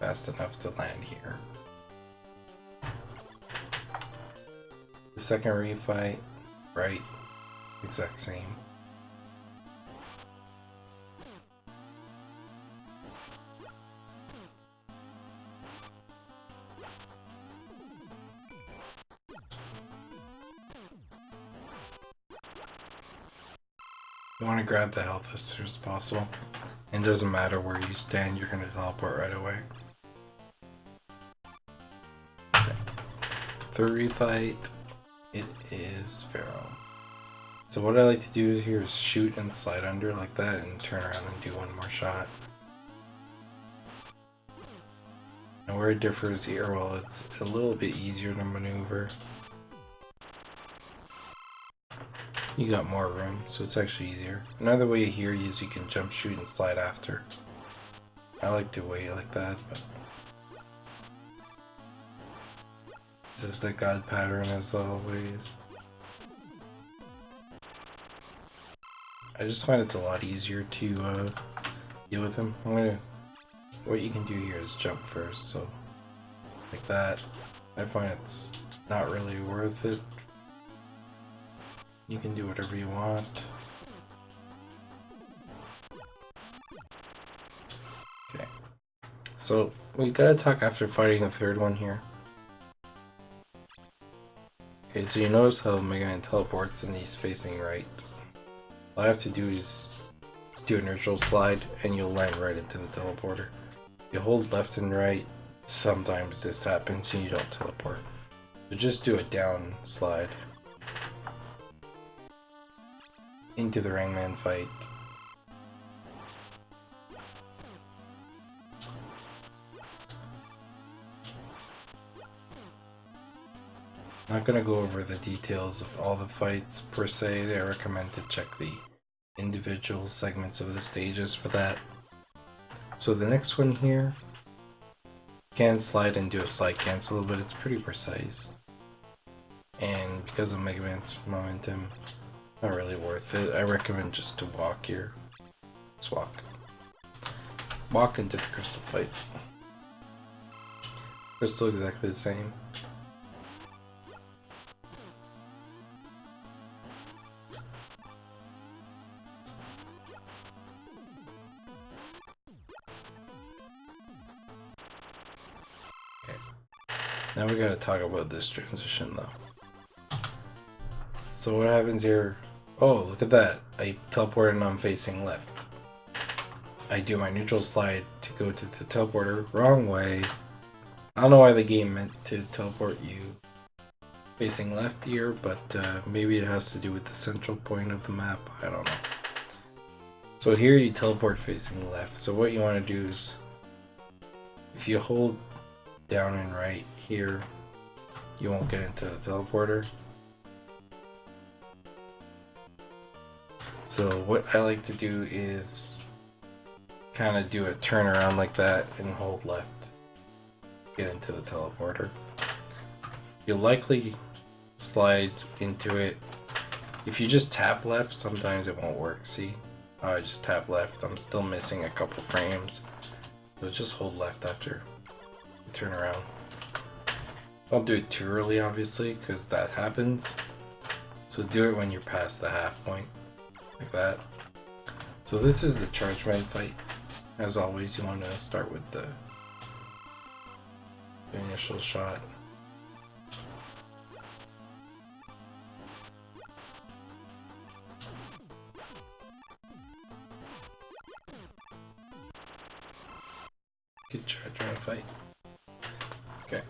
S1: fast enough to land here. The second refight, right, exact same. You want to grab the health as soon as possible. And it doesn't matter where you stand, you're going to teleport right away. Okay. Third fight, it is Pharaoh. So what I like to do here is shoot and slide under like that and turn around and do one more shot. And where it differs here, well, it's a little bit easier to maneuver. You got more room, so it's actually easier. Another way here is you can jump, shoot, and slide after. I like to wait like that, but this is the god pattern as always. I just find it's a lot easier to deal with him. What you can do here is jump first, so like that. I find it's not really worth it. You can do whatever you want. Okay, so we gotta talk after fighting the third one here. Okay, so you notice how Mega Man teleports and he's facing right. All I have to do is do a neutral slide and you'll land right into the teleporter. You hold left and right, sometimes this happens and you don't teleport. So just do a down slide into the Rangman fight. I'm not going to go over the details of all the fights per se. I recommend to check the individual segments of the stages for that. So the next one here, you can slide and do a slide cancel, but it's pretty precise. And because of Mega Man's momentum, not really worth it. I recommend just to walk here. Just walk. Walk into the crystal fight. Crystal exactly the same. Now we gotta talk about this transition though. So what happens here? Oh, look at that. I teleported and I'm facing left. I do my neutral slide to go to the teleporter. Wrong way. I don't know why the game meant to teleport you facing left here, but maybe it has to do with the central point of the map. I don't know. So here you teleport facing left. So what you want to do is, if you hold down and right here, you won't get into the teleporter. So what I like to do is kind of do a turnaround like that and hold left, get into the teleporter. You'll likely slide into it. If you just tap left, sometimes it won't work. See, I just tap left, I'm still missing a couple frames, so just hold left after you turn around. Don't do it too early, obviously, because that happens. So do it when you're past the half point, like that. So this is the Charge Man fight. As always, you want to start with the initial shot. Good Charge Man fight. Okay.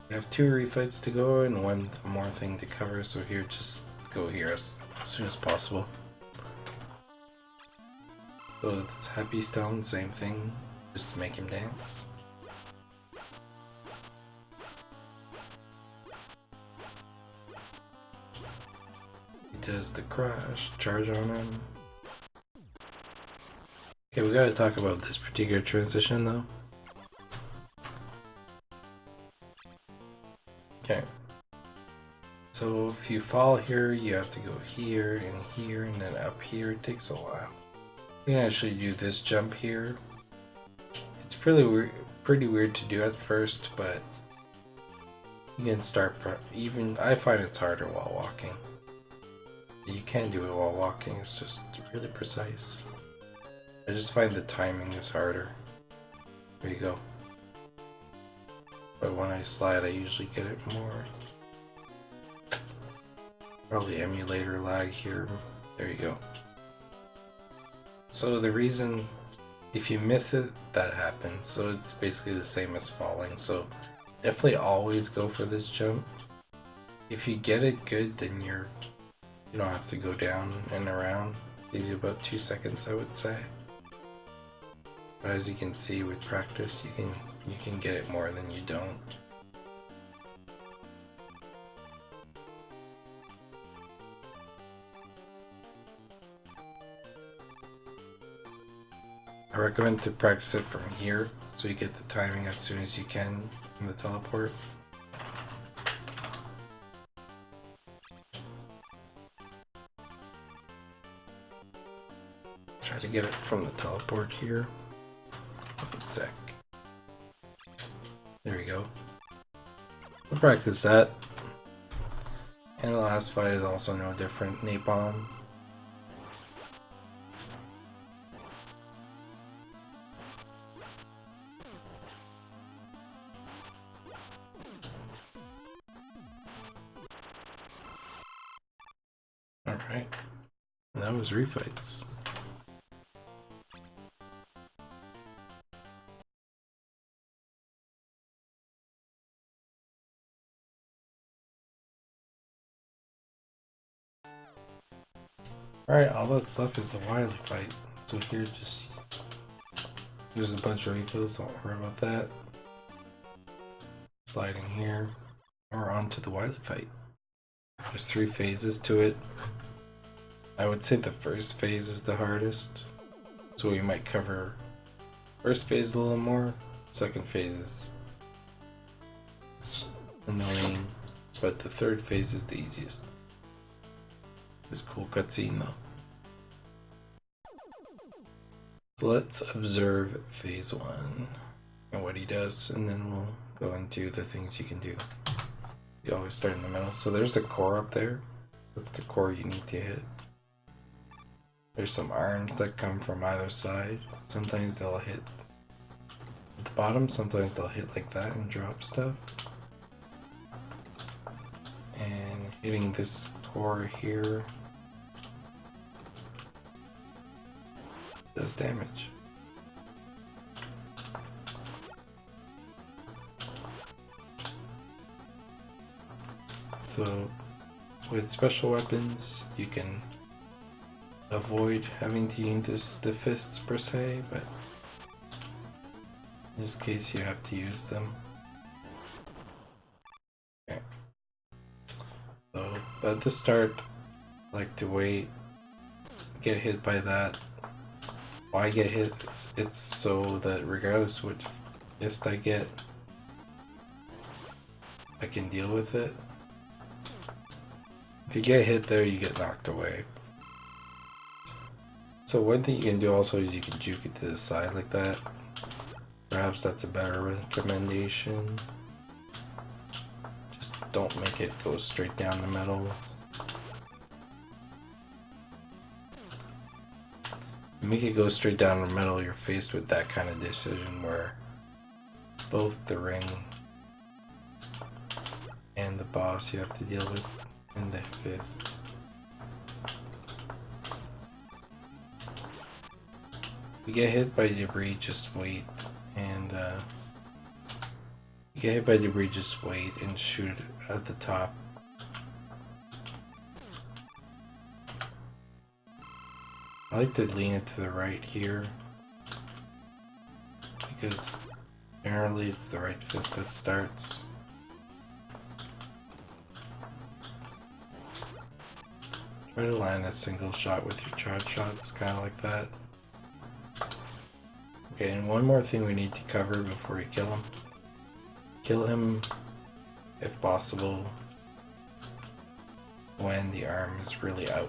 S1: We have 2 refights to go and 1 more thing to cover, so here, just go here as soon as possible. So it's Happy Stone, same thing, just to make him dance. He does the crash, charge on him. Okay, we gotta talk about this particular transition though. Okay. So if you fall here, you have to go here and then up here. It takes a while. We can actually do this jump here. It's pretty weird to do at first, but you can start. Even I find it's harder while walking. You can do it while walking. It's just really precise. I just find the timing is harder. There you go. But when I slide, I usually get it more. Probably emulator lag here. There you go. So the reason, if you miss it, that happens. So it's basically the same as falling. So definitely always go for this jump. If you get it good, then you don't have to go down and around. You do about 2 seconds, I would say. But as you can see with practice, you can get it more than you don't. I recommend to practice it from here so you get the timing as soon as you can from the teleport. Try to get it from the teleport here. 1 sec. There we go. We'll practice that. And the last fight is also no different. Napalm. Alright. That was refights. Alright, all that's left is the wily fight. So here there's a bunch of refills, don't worry about that. Sliding here, or onto the wily fight. There's 3 phases to it. I would say the first phase is the hardest. So we might cover first phase a little more, second phase is annoying, but the third phase is the easiest. This cool cutscene though. So let's observe phase 1 and what he does, and then we'll go into the things you can do. You always start in the middle. So there's the core up there. That's the core you need to hit. There's some arms that come from either side. Sometimes they'll hit at the bottom, sometimes they'll hit like that and drop stuff. And hitting this core here does damage. So with special weapons you can avoid having to use the fists per se, but in this case you have to use them. Okay. So at the start, I like to wait, get hit by that. Why get hit? It's so that regardless which fist I get, I can deal with it. If you get hit there, you get knocked away. So one thing you can do also is you can juke it to the side like that. Perhaps that's a better recommendation. Just don't make it go straight down the middle. Make it go straight down the middle, you're faced with that kind of decision where both the ring and the boss you have to deal with in the fist. If you get hit by debris, just wait, and you get hit by debris, just wait and shoot at the top. I like to lean it to the right here because apparently it's the right fist that starts. Try to land a single shot with your charge shots, kind of like that. Okay, and one more thing we need to cover before we kill him. Kill him, if possible, when the arm is really out.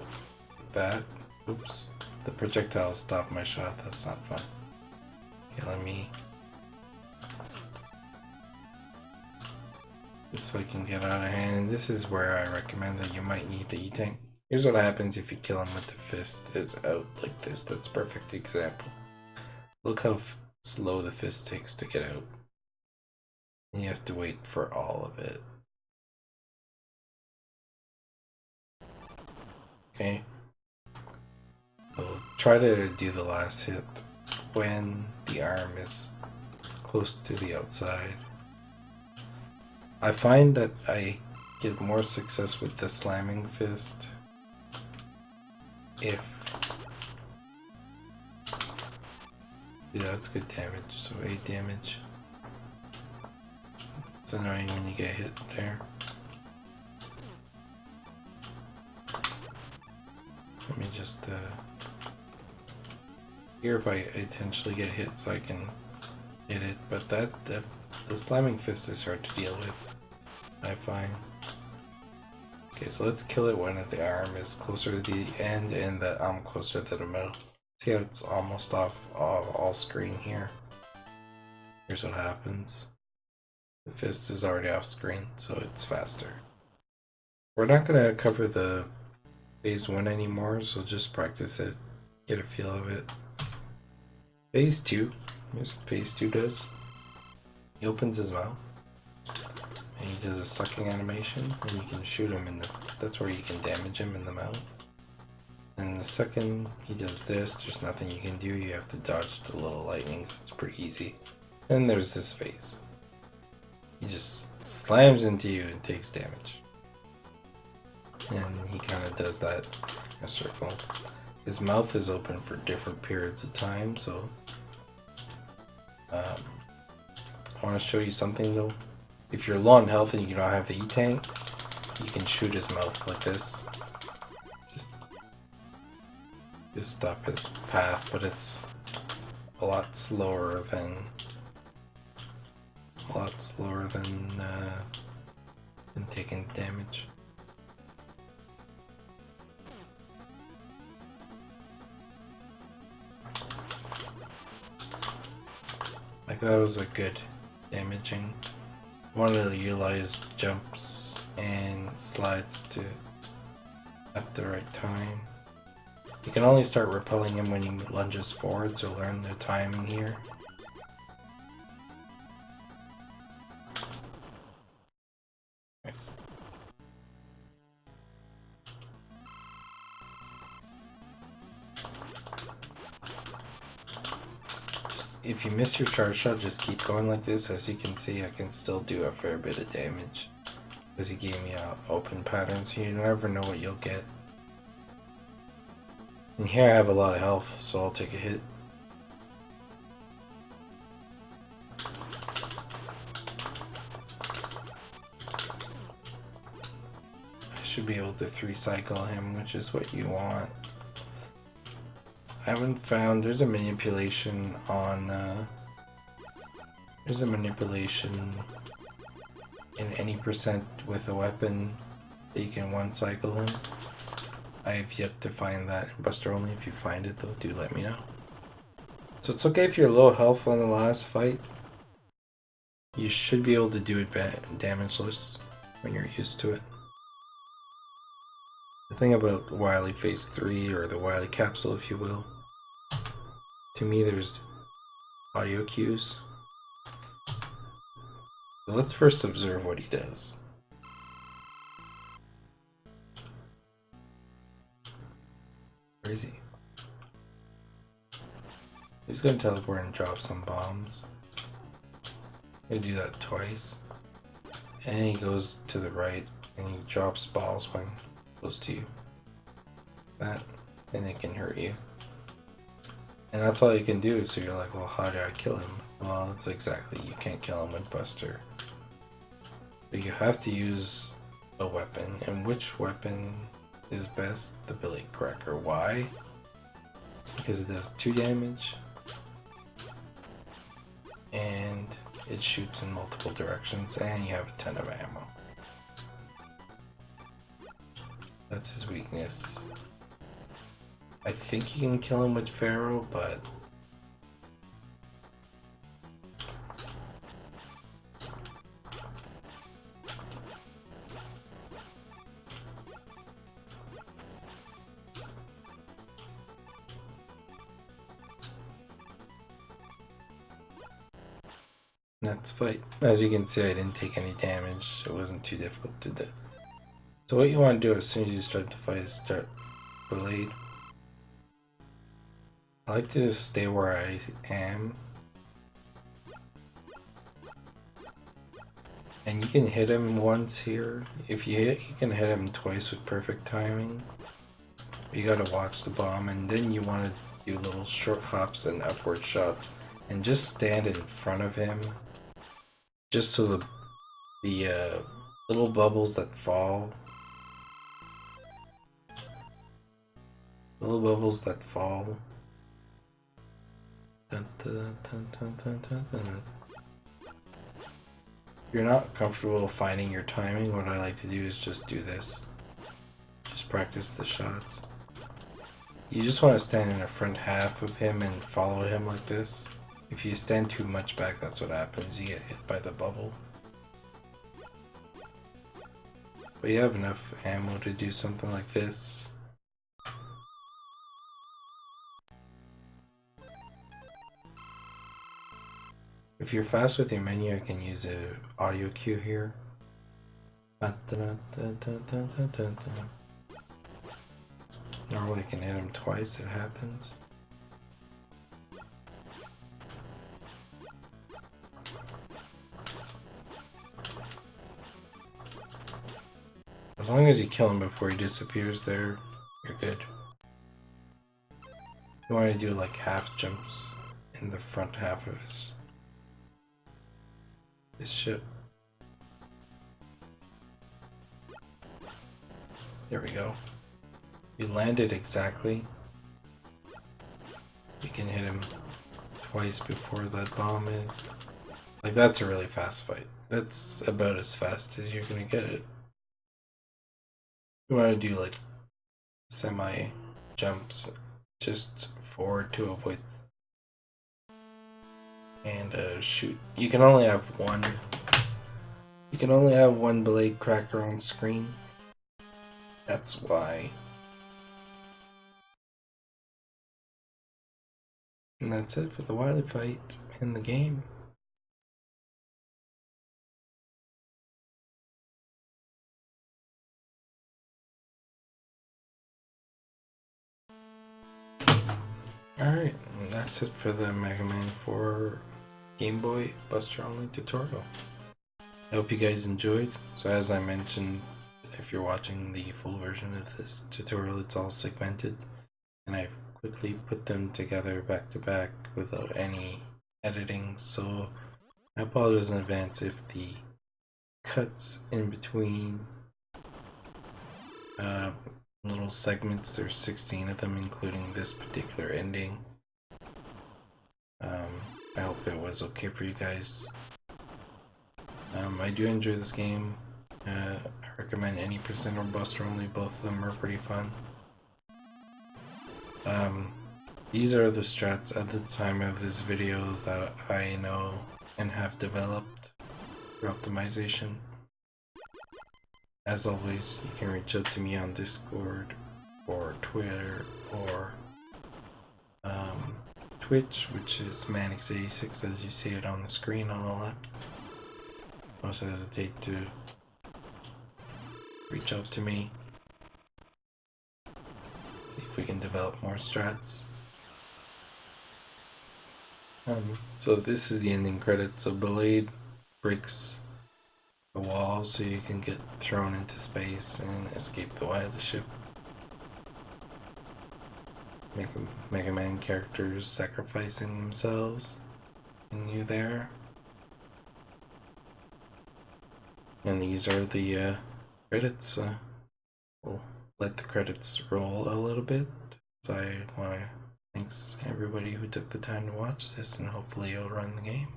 S1: Like that. Oops. The projectile stopped my shot, that's not fun. Killing me. This fight can get out of hand. This is where I recommend that you might need the E-Tank. Here's what happens if you kill him with the fist is out like this. That's a perfect example. Look how slow the fist takes to get out. And you have to wait for all of it. Okay. So try to do the last hit when the arm is close to the outside. I find that I get more success with the slamming fist if... Yeah, that's good damage, so 8 damage. It's annoying when you get hit there. Let me just here if I intentionally get hit so I can hit it, but the slamming fist is hard to deal with, I find. Okay, so let's kill it when the arm is closer to the end and the arm closer to the middle. See how it's almost off all screen here. Here's what happens. The fist is already off screen, so it's faster. We're not going to cover the phase 1 anymore, so just practice it, get a feel of it. Phase 2, here's what phase 2 does. He opens his mouth, and he does a sucking animation, and you can shoot him in the, that's where you can damage him in the mouth. And the second he does this, there's nothing you can do, you have to dodge the little lightnings, it's pretty easy. And there's this phase. He just slams into you and takes damage. And he kind of does that in a circle. His mouth is open for different periods of time, so I want to show you something though. If you're low on health and you don't have the E-tank, you can shoot his mouth like this. Just stop his path, but it's a lot slower than taking damage. Like that was a good damaging. I wanted to utilize jumps and slides to at the right time. You can only start repelling him when he lunges forward, so learn the timing here. If you miss your charge shot, just keep going like this. As you can see, I can still do a fair bit of damage because he gave me an open pattern, so you never know what you'll get. And here I have a lot of health, so I'll take a hit. I should be able to 3-cycle him, which is what you want. I haven't found, there's a manipulation on, in any percent with a weapon that you can 1-cycle him. I have yet to find that in Buster Only. If you find it though, do let me know. So it's okay if you're low health on the last fight. You should be able to do it damageless when you're used to it. The thing about Wily Phase 3, or the Wily Capsule if you will, to me there's audio cues. So let's first observe what he does. Where is he? He's gonna teleport and drop some bombs. Gonna do that twice. And he goes to the right and he drops balls when close to you. That, and it can hurt you. And that's all you can do, so you're like, well, how do I kill him? Well, it's exactly, you can't kill him with Buster. But you have to use a weapon, and which weapon is best? The Billy Cracker. Why? Because it does 2 damage, and it shoots in multiple directions, and you have a ton of ammo. That's his weakness. I think you can kill him with Pharaoh, but let's fight. As you can see, I didn't take any damage. It wasn't too difficult to do. So what you want to do as soon as you start to fight is start Blade. I like to just stay where I am. And you can hit him once here. If you can hit him twice with perfect timing. You gotta watch the bomb, and then you want to do little short hops and upward shots, and just stand in front of him, just so the little bubbles that fall, little bubbles that fall. Dun, dun, dun, dun, dun, dun, dun. If you're not comfortable finding your timing, what I like to do is just do this. Just practice the shots. You just want to stand in the front half of him and follow him like this. If you stand too much back, that's what happens. You get hit by the bubble. But you have enough ammo to do something like this. If you're fast with your menu, I can use a audio cue here. Normally I can hit him twice, it happens. As long as you kill him before he disappears there, you're good. You want to do like half jumps in the front half of his ship. There we go. You landed exactly. You can hit him twice before that bomb is. Like, that's a really fast fight. That's about as fast as you're gonna get it. You want to do like semi jumps just forward to avoid and shoot. You can only have one. You can only have one blade cracker on screen. That's why. And that's it for the Wily fight in the game. Alright, that's it for the Mega Man 4 Game Boy Buster Only tutorial. I hope you guys enjoyed. So as I mentioned, if you're watching the full version of this tutorial, it's all segmented. And I've quickly put them together back to back without any editing. So I apologize in advance if the cuts in between little segments, there's 16 of them, including this particular ending. I hope it was okay for you guys. I do enjoy this game. I recommend any percent or Buster Only. Both of them are pretty fun. These are the strats at the time of this video that I know and have developed for optimization. As always, you can reach out to me on Discord or Twitter or Twitch, which is Manix86 as you see it on the screen on the left. Don't hesitate to reach out to me. See if we can develop more strats. So this is the ending credit. So Blade breaks the wall so you can get thrown into space and escape the Wily ship. Mega Man characters sacrificing themselves and you there. And these are the credits. We'll let the credits roll a little bit. So I want to thanks everybody who took the time to watch this, and hopefully you'll run the game.